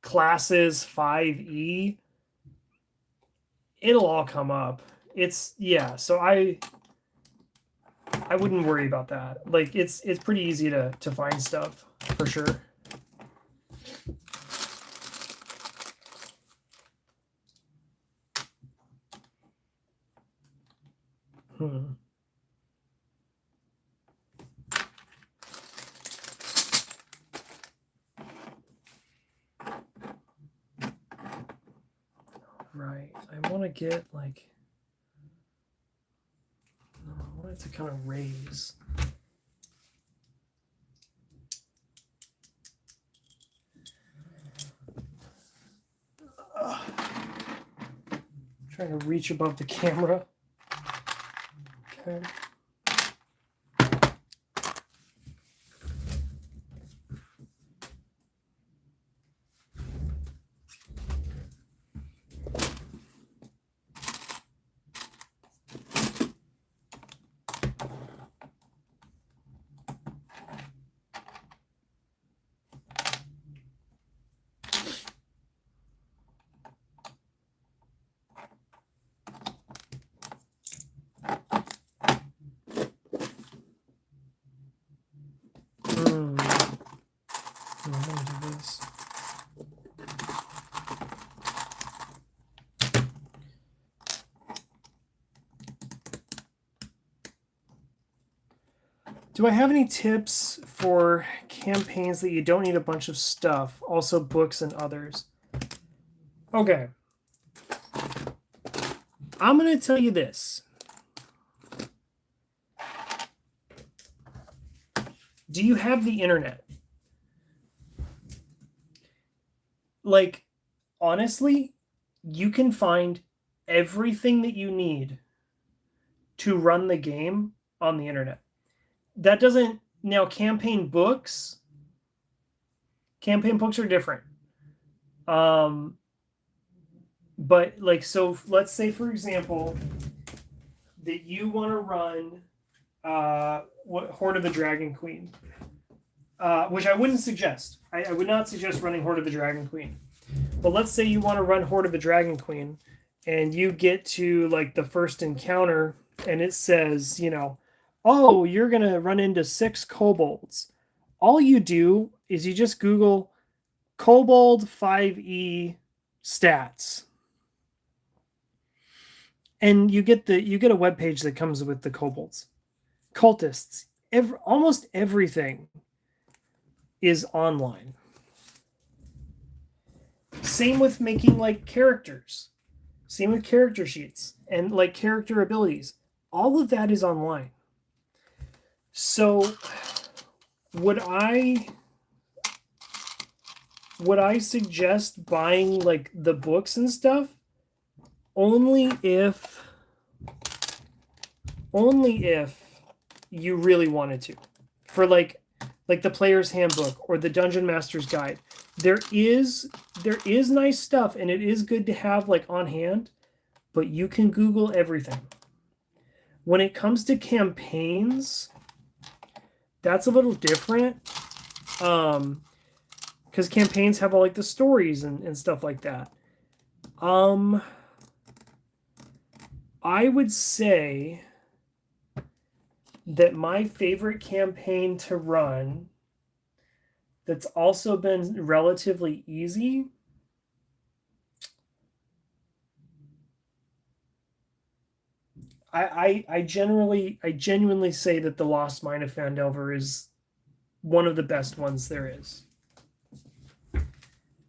classes 5e, it'll all come up. So I wouldn't worry about that. Like, it's pretty easy to find stuff for sure. Right. I want to get like, I want it to kind of raise. Trying to reach above the camera. Okay. Do I have any tips for campaigns that you don't need a bunch of stuff? Also books and others. Okay. I'm going to tell you this. Do you have the internet? Like, honestly, you can find everything that you need to run the game on the internet. That doesn't... Now, campaign books are different. But, like, so let's say, for example, that you want to run Hoard of the Dragon Queen, which I wouldn't suggest. I would not suggest running Hoard of the Dragon Queen. But let's say you want to run Hoard of the Dragon Queen, and you get to, like, the first encounter, and it says, oh, you're going to run into 6 kobolds. All you do is you just Google Kobold 5e stats. And you get a web page that comes with the kobolds. Cultists. Almost everything is online. Same with making, like, characters. Same with character sheets and, like, character abilities. All of that is online. So would I suggest buying like the books and stuff? Only if you really wanted to. For like the player's handbook or the dungeon master's guide. There is nice stuff and it is good to have like on hand, but you can Google everything. When it comes to campaigns, that's a little different. Because campaigns have all like the stories and stuff like that. I would say that my favorite campaign to run that's also been relatively easy I genuinely say that the Lost Mine of Phandelver is one of the best ones there is.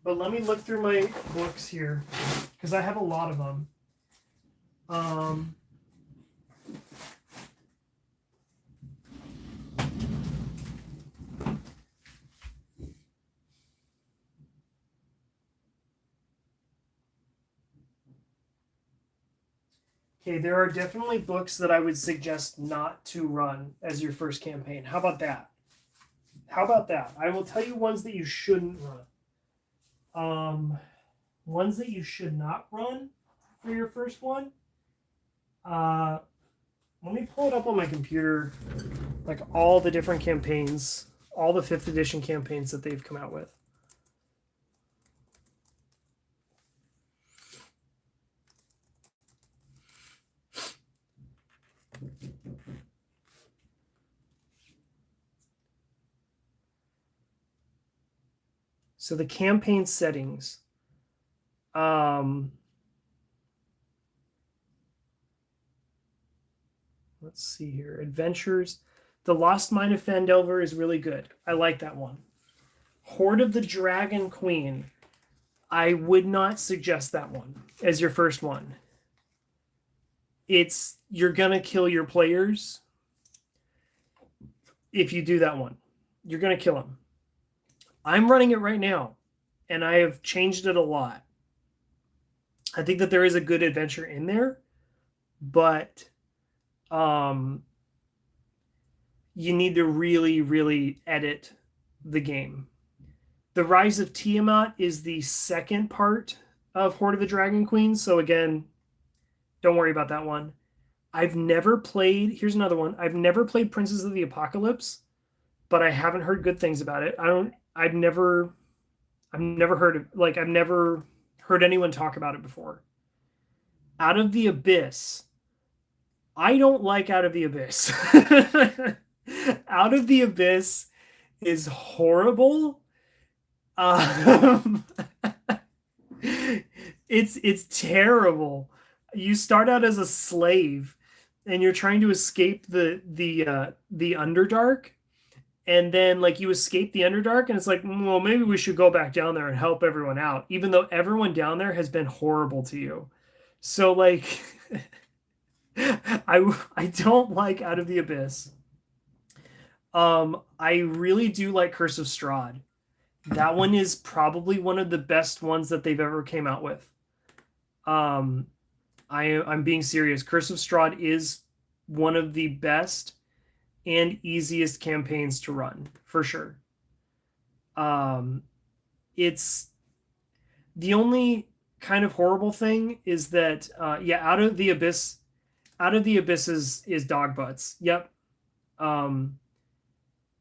But let me look through my books here because I have a lot of them. Okay, there are definitely books that I would suggest not to run as your first campaign. How about that? How about that? I will tell you ones that you shouldn't run. Ones that you should not run for your first one. Let me pull it up on my computer, like all the different campaigns, all the 5th edition campaigns that they've come out with. So the campaign settings. Let's see here. Adventures. The Lost Mine of Phandelver is really good. I like that one. Hoard of the Dragon Queen. I would not suggest that one as your first one. You're gonna kill your players if you do that one. You're gonna kill them. I'm running it right now, and I have changed it a lot. I think that there is a good adventure in there, but you need to really, really edit the game. The Rise of Tiamat is the second part of Hoard of the Dragon Queen, so again, don't worry about that one. I've never played, here's another one. I've never played Princes of the Apocalypse, but I haven't heard good things about it. I've never heard anyone talk about it before. Out of the Abyss. I don't like Out of the Abyss. Out of the Abyss is horrible. It's terrible. You start out as a slave and you're trying to escape the Underdark, and then like you escape the Underdark and it's like, well, maybe we should go back down there and help everyone out, even though everyone down there has been horrible to you. So like I don't like Out of the Abyss. I really do like Curse of Strahd. That one is probably one of the best ones that they've ever came out with. I'm being serious. Curse of Strahd is one of the best and easiest campaigns to run, for sure. It's the only kind of horrible thing is that Out of the Abyss is dog butts. Yep.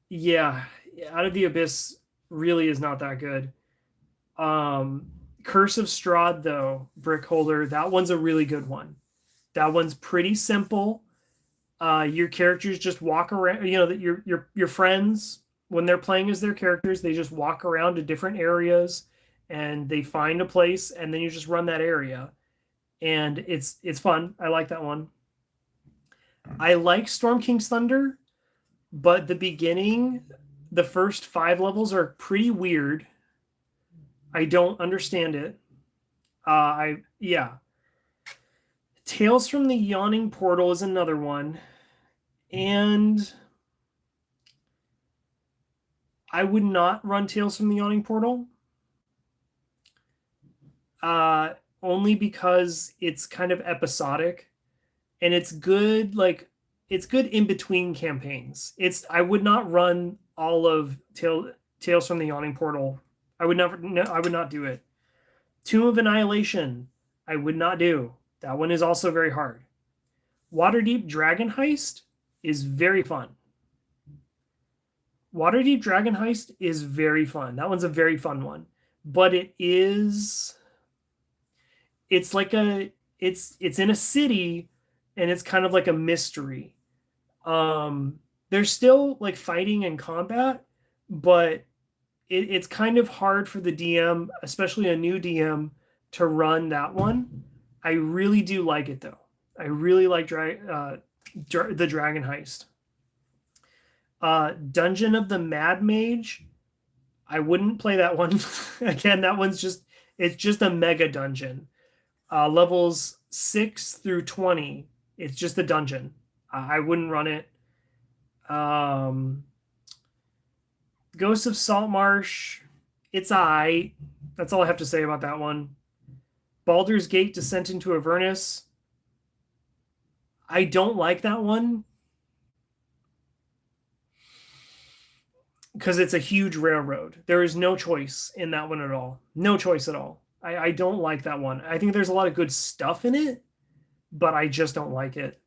Yeah, Out of the Abyss really is not that good. Curse of Strahd, though, Brickholder, that one's a really good one. That one's pretty simple. Your characters just walk around. You know that your friends, when they're playing as their characters, they just walk around to different areas and they find a place, and then you just run that area, and it's fun. I like that one. I like Storm King's Thunder, but the beginning, the first 5 levels are pretty weird. I don't understand it. Tales from the Yawning Portal is another one. And I would not run Tales from the Yawning Portal. Only because it's kind of episodic, and it's good. Like, it's good in between campaigns. I would not run all of Tales from the Yawning Portal. I would not do it. Tomb of Annihilation, I would not do. That one is also very hard. Waterdeep Dragon Heist is very fun. Waterdeep Dragon Heist is very fun. That one's a very fun one. But it's in a city, and it's kind of like a mystery. There's still like fighting and combat, but it's kind of hard for the DM, especially a new DM, to run that one. I really do like it though. I really like the Dragon Heist. Dungeon of the Mad Mage, I wouldn't play that one. Again, that one's it's just a mega dungeon. Levels 6 through 20, it's just a dungeon. I wouldn't run it. Ghosts of Saltmarsh, it's alright. That's all I have to say about that one. Baldur's Gate Descent into Avernus, I don't like that one because it's a huge railroad. There is no choice in that one at all. No choice at all. I don't like that one. I think there's a lot of good stuff in it, but I just don't like it.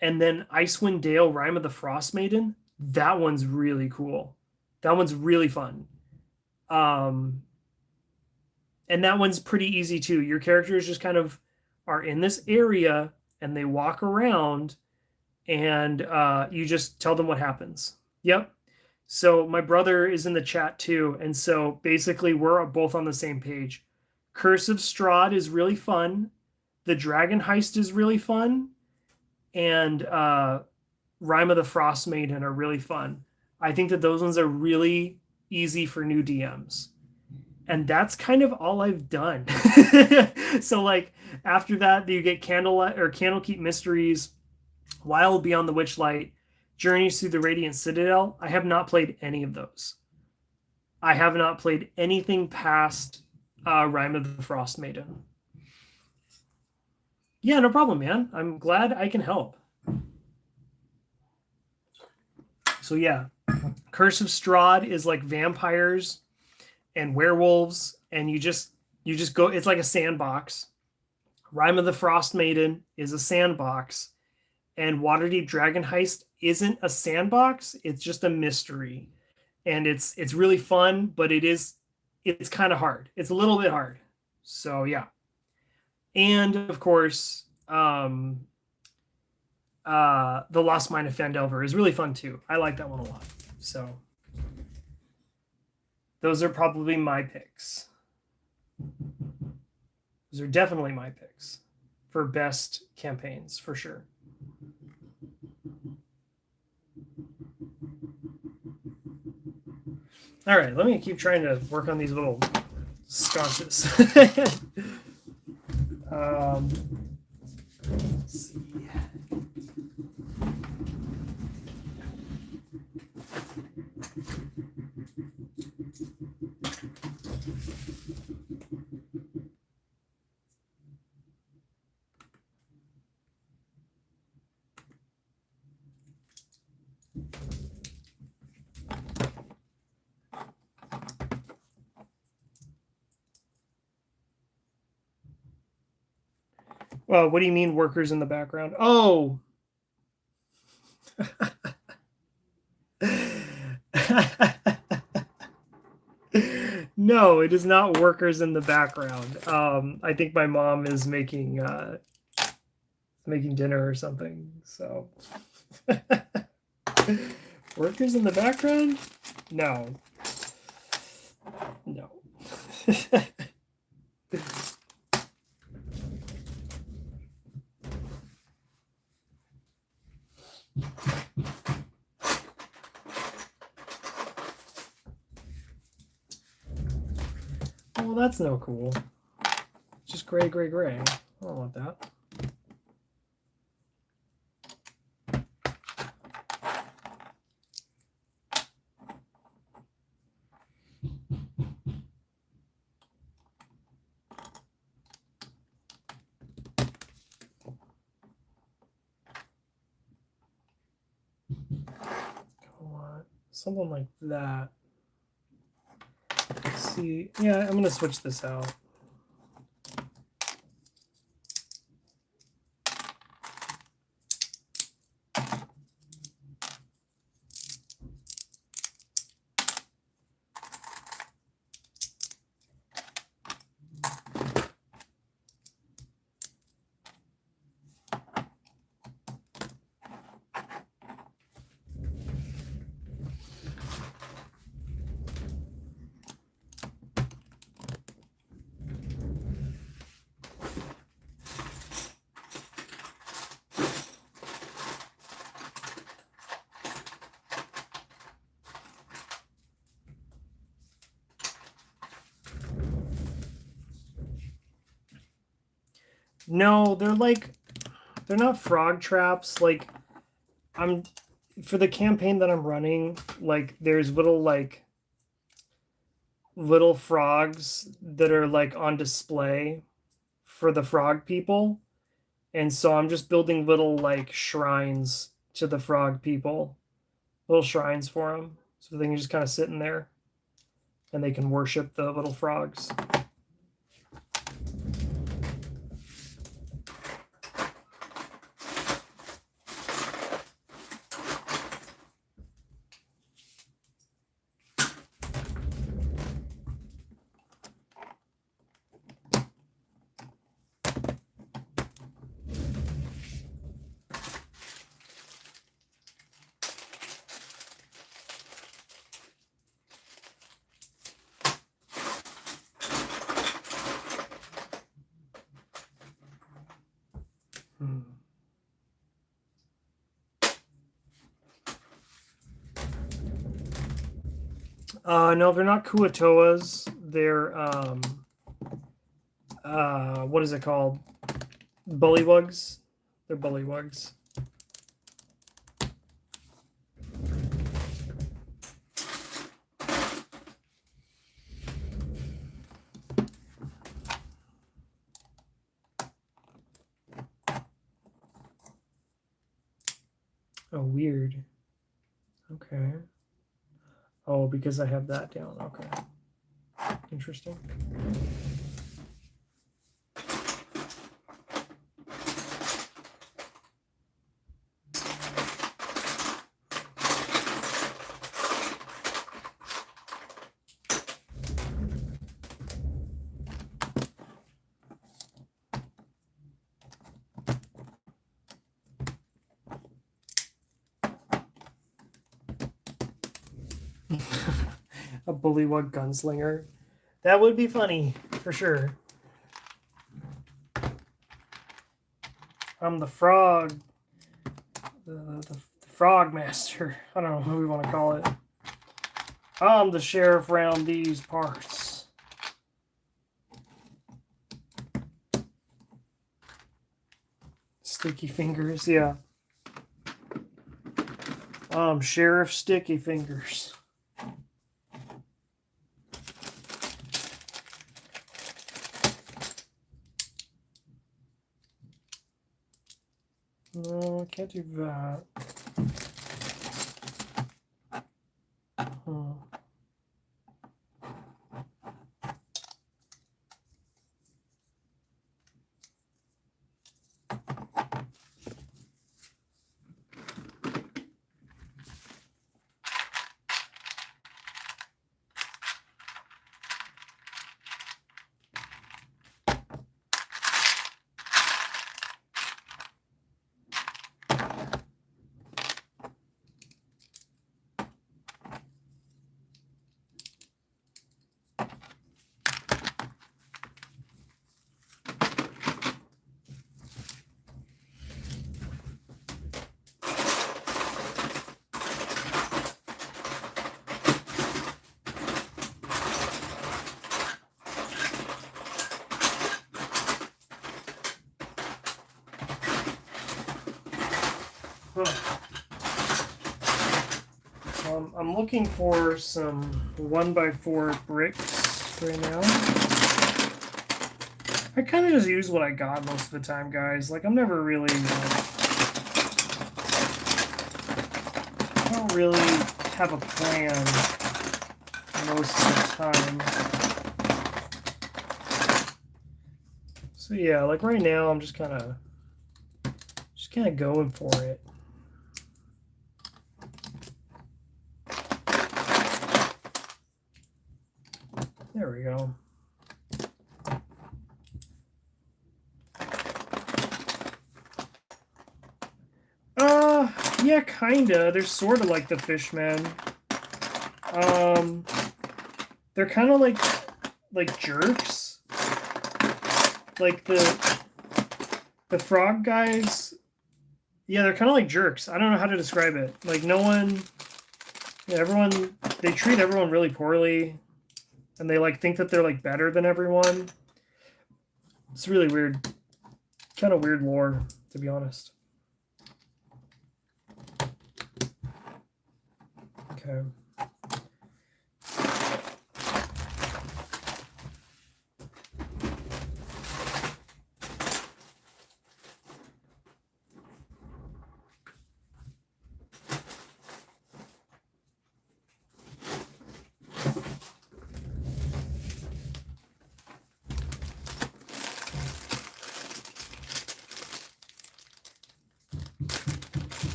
And then Icewind Dale, Rime of the Frost Maiden, that one's really cool. That one's really fun. And that one's pretty easy too. Your characters just kind of are in this area and they walk around, and you just tell them what happens. Yep. So my brother is in the chat too, and so basically we're both on the same page. Curse of Strahd is really fun. The Dragon Heist is really fun. And Rime of the Frost Maiden are really fun. I think that those ones are really easy for new DMs. And that's kind of all I've done. So like after that, you get Candlekeep Mysteries, Wild Beyond the Witchlight, Journeys Through the Radiant Citadel. I have not played any of those. I have not played anything past Rime of the Frost Maiden. Yeah, no problem, man. I'm glad I can help. So yeah, Curse of Strahd is like vampires and werewolves, and you just go. It's like a sandbox. Rime of the Frost Maiden is a sandbox, and Waterdeep Dragon Heist isn't a sandbox. It's just a mystery, and it's really fun, but it's kind of hard. It's a little bit hard. So yeah. And of course, The Lost Mine of Phandelver is really fun too. I like that one a lot. So those are probably my picks. Those are definitely my picks for best campaigns, for sure. All right, let me keep trying to work on these little sconces. Let's see. Well, what do you mean workers in the background? Oh. No, it is not workers in the background. I think my mom is making dinner or something. So workers in the background? No. No. Well, that's no cool. It's just gray, gray, gray. I don't want that. something like that. Let's see, yeah, I'm gonna switch this out. No, they're not frog traps. Like, for the campaign that I'm running, like there's little frogs that are like on display for the frog people. And so I'm just building little like shrines to the frog people, little shrines for them. So they can just kind of sit in there and they can worship the little frogs. No, they're not Kuatoas. They're what is it called? Bullywugs. They're bullywugs. Oh, weird. Okay. Oh, because I have that down. Okay. Interesting. A bullywug gunslinger. That would be funny, for sure. I'm the frog. The frog master. I don't know what we want to call it. I'm the sheriff round these parts. Sticky fingers, yeah. Sheriff Sticky Fingers. No, I can't do that. I'm looking for some 1x4 bricks right now. I kind of just use what I got most of the time, guys. Like, I'm never really... I don't really have a plan most of the time. So yeah, like right now I'm just kind of going for it. There we go. Yeah, kinda. They're sort of like the Fishmen. They're kind of like jerks. Like the frog guys. Yeah, they're kind of like jerks. I don't know how to describe it. Like no one, yeah, everyone, they treat everyone really poorly, and they like think that they're like better than everyone. It's really weird. Kind of weird lore, to be honest. Okay.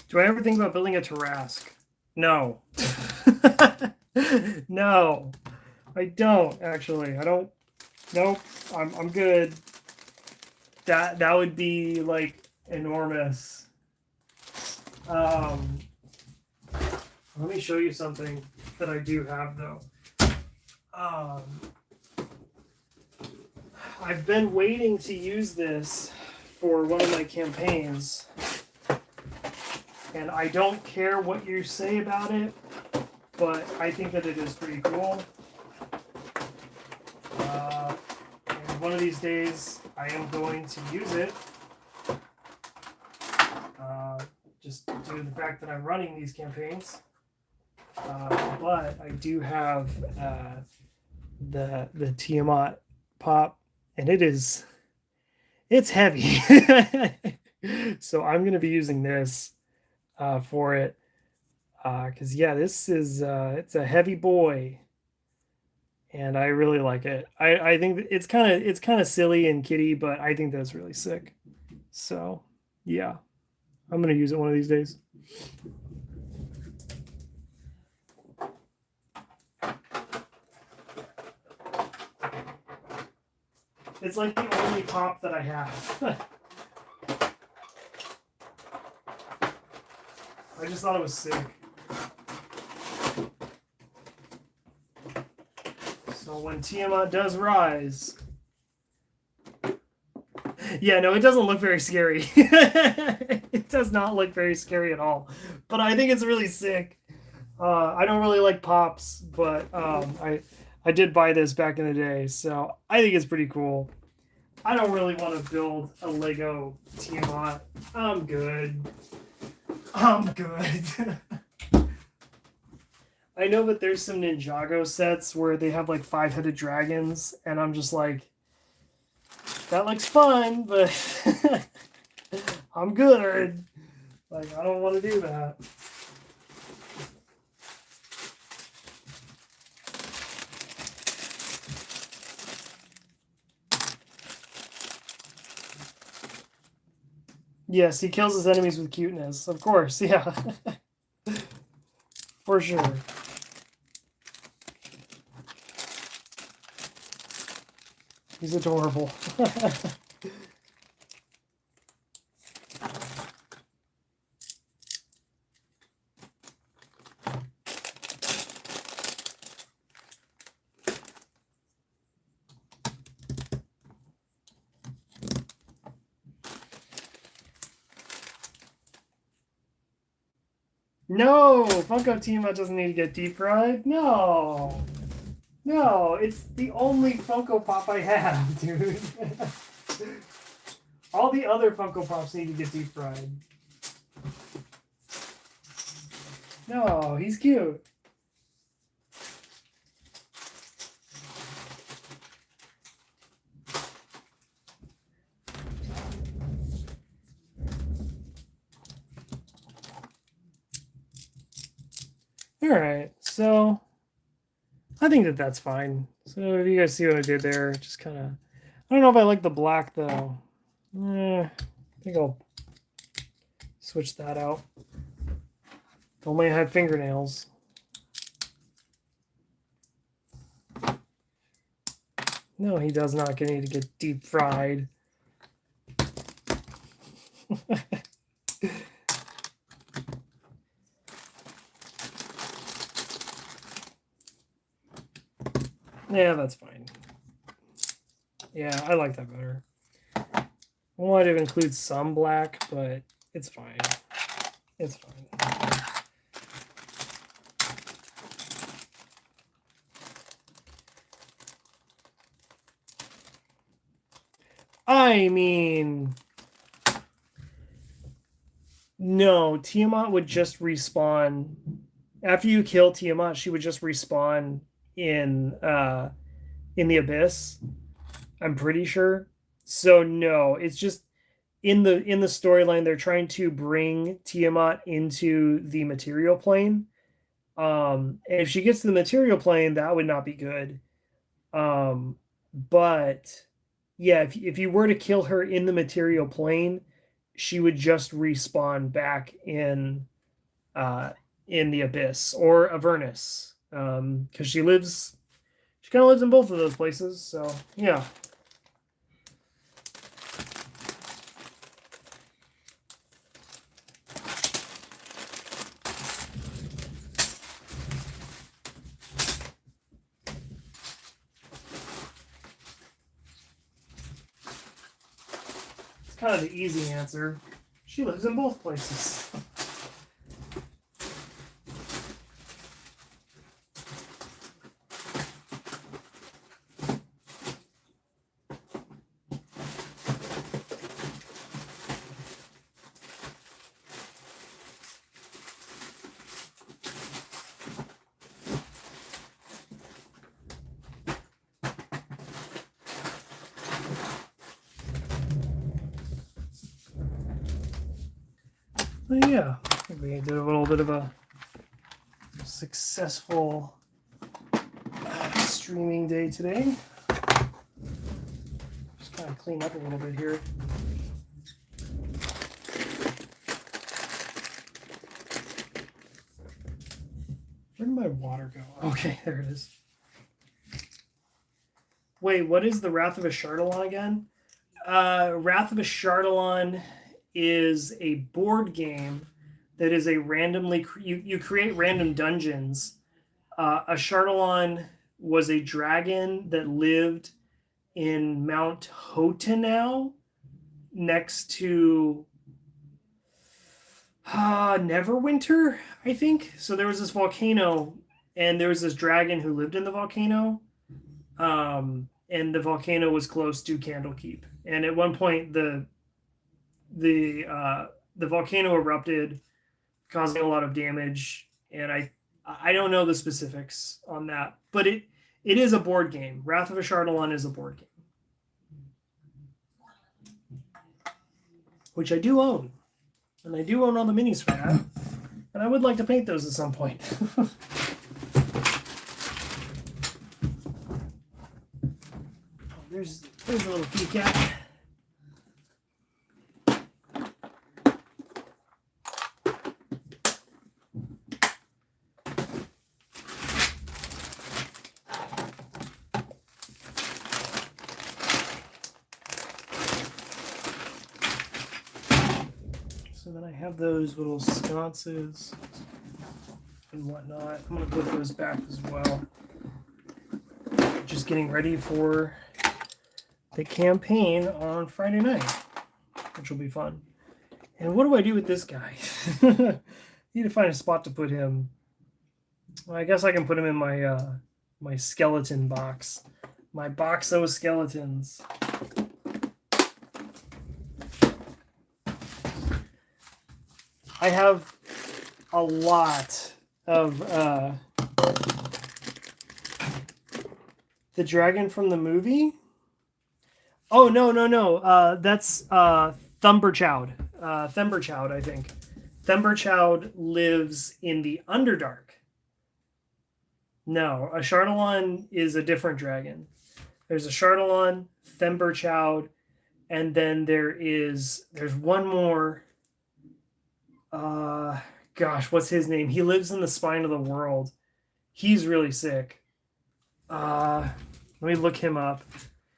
Do I ever think about building a Tarrasque? No. No. I don't, actually. I don't. Nope. I'm good. That would be, like, enormous. Let me show you something that I do have, though. I've been waiting to use this for one of my campaigns. And I don't care what you say about it, but I think that it is pretty cool. And one of these days, I am going to use it. Just due to the fact that I'm running these campaigns. But I do have the Tiamat pop, and it's heavy. So I'm going to be using this for it, because yeah, this is it's a heavy boy, and I really like it. I think it's kind of silly and kiddie, but I think that's really sick. So yeah, I'm gonna use it one of these days. It's like the only pop that I have. I just thought it was sick. So when Tiamat does rise... Yeah, no, it doesn't look very scary. It does not look very scary at all. But I think it's really sick. I don't really like pops, but I did buy this back in the day, so I think it's pretty cool. I don't really want to build a Lego Tiamat. I'm good. I know that there's some Ninjago sets where they have like 5-headed dragons, and I'm just like, that looks fun, but I'm good. Like, I don't want to do that. Yes, he kills his enemies with cuteness. Of course, yeah. For sure. He's adorable. No, Funko Tiamat doesn't need to get deep fried. No. No, it's the only Funko Pop I have, dude. All the other Funko Pops need to get deep fried. No, he's cute. All right, so I think that that's fine. So if you guys see what I did there, just kind of, I don't know if I like the black though. I think I'll switch that out. If only I had fingernails. No, he does not need to get deep fried. Yeah, that's fine. Yeah, I like that better. I wanted to include some black, but it's fine. It's fine. I mean, no, Tiamat would just respawn. After you kill Tiamat, she would just respawn in the Abyss. I'm pretty sure. So no, it's just in the storyline they're trying to bring Tiamat into the material plane. And if she gets to the material plane, that would not be good. But yeah, if you were to kill her in the material plane, she would just respawn back in the Abyss or Avernus. Because she kind of lives in both of those places, so yeah. It's kind of the easy answer. She lives in both places. But yeah, I think we did a little bit of a successful streaming day today. Just kind of clean up a little bit here. Where did my water go? Okay, there it is. Wait, what is the Wrath of Ashardalon again? Wrath of Ashardalon is a board game that is a randomly you create random dungeons. Ashardalon was a dragon that lived in Mount Hotanau next to Neverwinter, I think. So there was this volcano, and there was this dragon who lived in the volcano. And the volcano was close to Candlekeep. And at one point, the volcano erupted, causing a lot of damage. And I don't know the specifics on that, but it is a board game. Wrath of Ashardalon is a board game, which I do own, and I do own all the minis for that. And I would like to paint those at some point. There's a little peek at. So then I have those little sconces and whatnot. I'm going to put those back as well. Just getting ready for the campaign on Friday night, which will be fun. And what do I do with this guy? Need to find a spot to put him. Well, I guess I can put him in my my skeleton box. My box of skeletons. I have a lot of the dragon from the movie. Oh, no. That's Thumberchild. Thumberchild, I think. Thumberchild lives in the Underdark. No, a Chardalon is a different dragon. There's a Chardalon, Thumberchild, and then there's one more. Gosh, what's his name? He lives in the spine of the world. He's really sick. Let me look him up.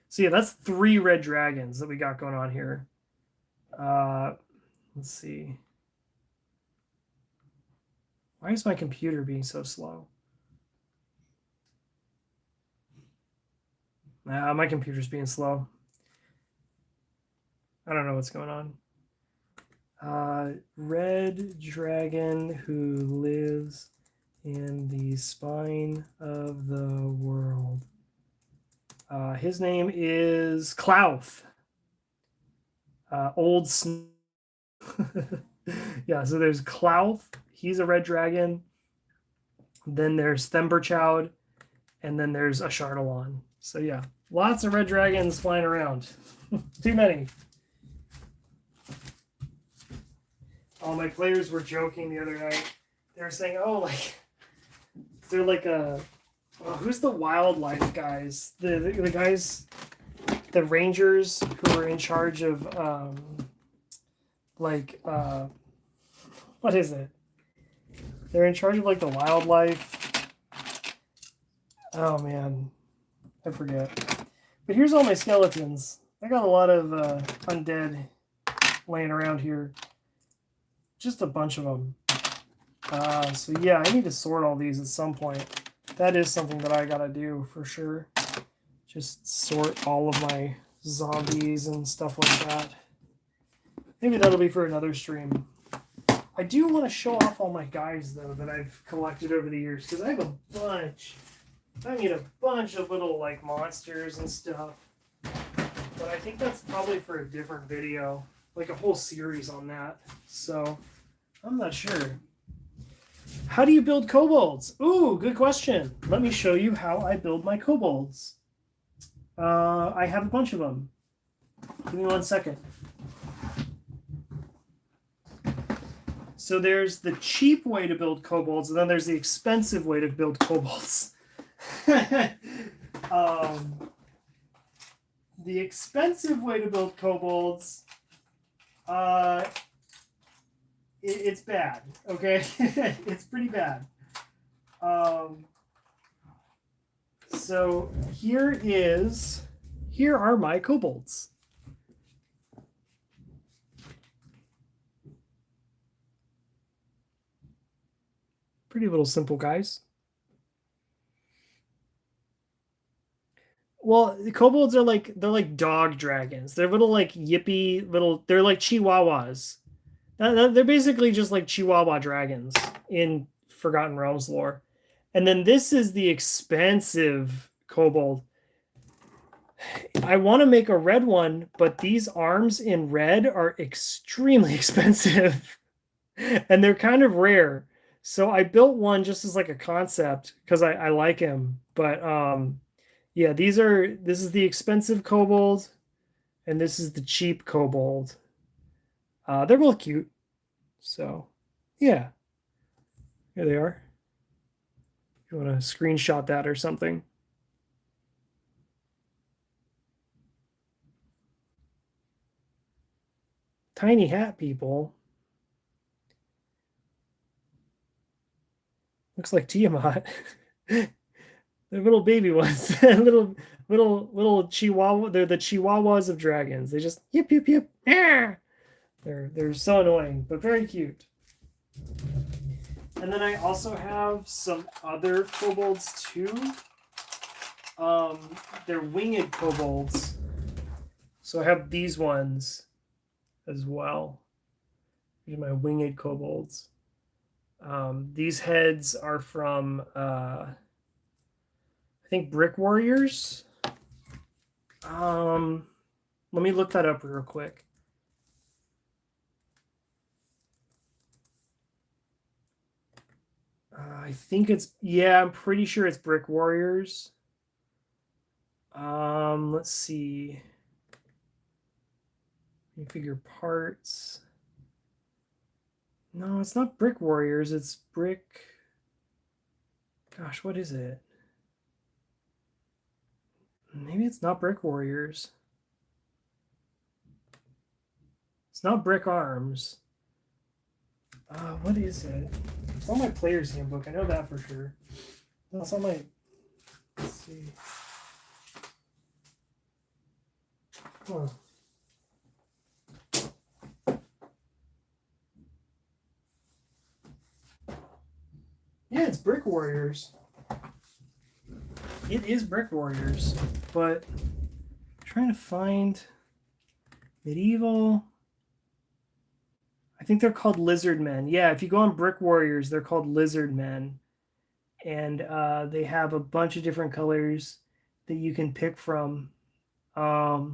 So yeah, that's 3 red dragons that we got going on here. Let's see. Why is my computer being so slow? My computer's being slow. I don't know what's going on. Red dragon who lives in the spine of the world. His name is Klauth. Old Snow. Yeah, so there's Klauth. He's a red dragon. Then there's Thumberchild. And then there's a Chardalon. So yeah, lots of red dragons flying around. Too many. All my players were joking the other night. They were saying, "Oh, like they're like who's the wildlife guys? The guys, the rangers who are in charge of what is it? They're in charge of like the wildlife. Oh man, I forget. But here's all my skeletons. I got a lot of undead laying around here. Just a bunch of them. So yeah, I need to sort all these at some point. That is something that I gotta do for sure. Just sort all of my zombies and stuff like that. Maybe that'll be for another stream. I do want to show off all my guys though that I've collected over the years because I have a bunch. I mean a bunch of little like monsters and stuff. But I think that's probably for a different video. Like a whole series on that. So I'm not sure. How do you build kobolds? Ooh, good question. Let me show you how I build my kobolds. I have a bunch of them. Give me 1 second. So there's the cheap way to build kobolds, and then there's the expensive way to build kobolds. The expensive way to build kobolds, it's bad, okay? It's pretty bad. So here are my kobolds. Pretty little simple guys. Well, the kobolds are they're like dog dragons. They're little like yippy little. They're like chihuahuas. They're basically just like chihuahua dragons in Forgotten Realms lore. And then this is the expensive kobold. I want to make a red one, but these arms in red are extremely expensive. And they're kind of rare. So I built one just as like a concept because I like him. But yeah, this is the expensive kobold, and this is the cheap kobold. They're both cute. So yeah. Here they are. If you want to screenshot that or something. Tiny hat people. Looks like Tiamat. They're little baby ones. little chihuahua. They're the chihuahuas of dragons. They just yip yip yip. Ah! They're so annoying, but very cute. And then I also have some other kobolds too. They're winged kobolds. So I have these ones as well. These are my winged kobolds. These heads are from I think Brick Warriors. Let me look that up real quick. I think it's, yeah, I'm pretty sure it's Brick Warriors. Let's see. Figure parts. No, it's not Brick Warriors. It's Brick. Gosh, what is it? Maybe it's not Brick Warriors. It's not Brick Arms. What is it? It's on my player's handbook. I know that for sure. That's on my. Let's see. Huh. Yeah, it's Brick Warriors. It is Brick Warriors, but I'm trying to find medieval. I think they're called Lizard Men. Yeah, if you go on Brick Warriors, they're called Lizard Men, and they have a bunch of different colors that you can pick from. I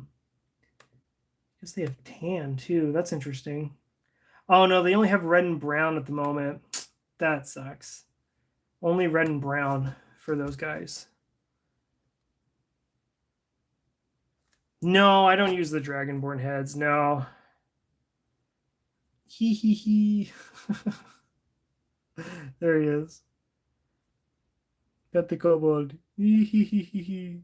guess they have tan too. That's interesting. Oh no, they only have red and brown at the moment. That sucks. Only red and brown for those guys. No, I don't use the Dragonborn heads. No. Hee hee hee. There he is. Got the kobold. Hee hee hee hee hee.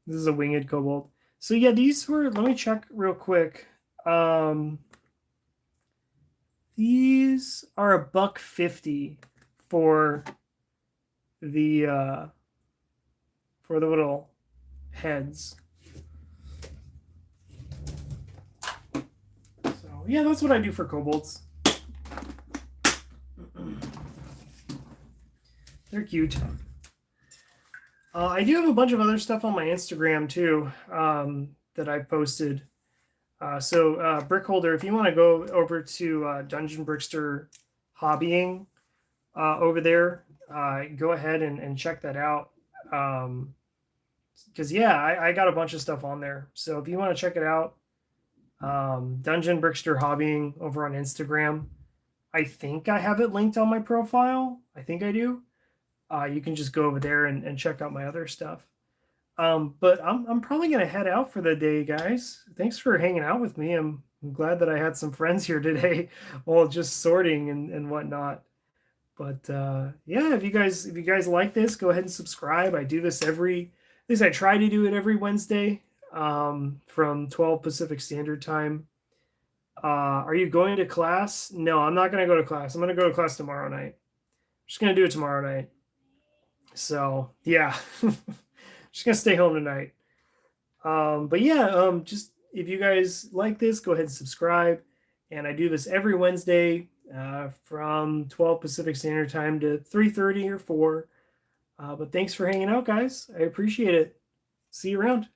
This is a winged kobold. So yeah, these were, let me check real quick. These are $1.50 for the little heads. So yeah, that's what I do for kobolds. They're cute. I do have a bunch of other stuff on my Instagram too that I posted. So Brickholder, if you want to go over to Dungeon Brickster Hobbying over there, go ahead and check that out. Because yeah, I got a bunch of stuff on there. So if you want to check it out, Dungeon Brickster Hobbying over on Instagram. I think I have it linked on my profile. I think I do. You can just go over there and check out my other stuff. But I'm probably gonna head out for the day, guys. Thanks for hanging out with me. I'm glad that I had some friends here today while just sorting and whatnot. But yeah, if you guys like this, go ahead and subscribe. I do this at least I try to do it every Wednesday from 12 Pacific Standard Time. Are you going to class? No, I'm not going to go to class. I'm going to go to class tomorrow night. I'm just going to do it tomorrow night. So yeah, just going to stay home tonight. But yeah, just if you guys like this, go ahead and subscribe. And I do this every Wednesday from 12 Pacific Standard Time to 3:30 or 4. But thanks for hanging out, guys. I appreciate it. See you around.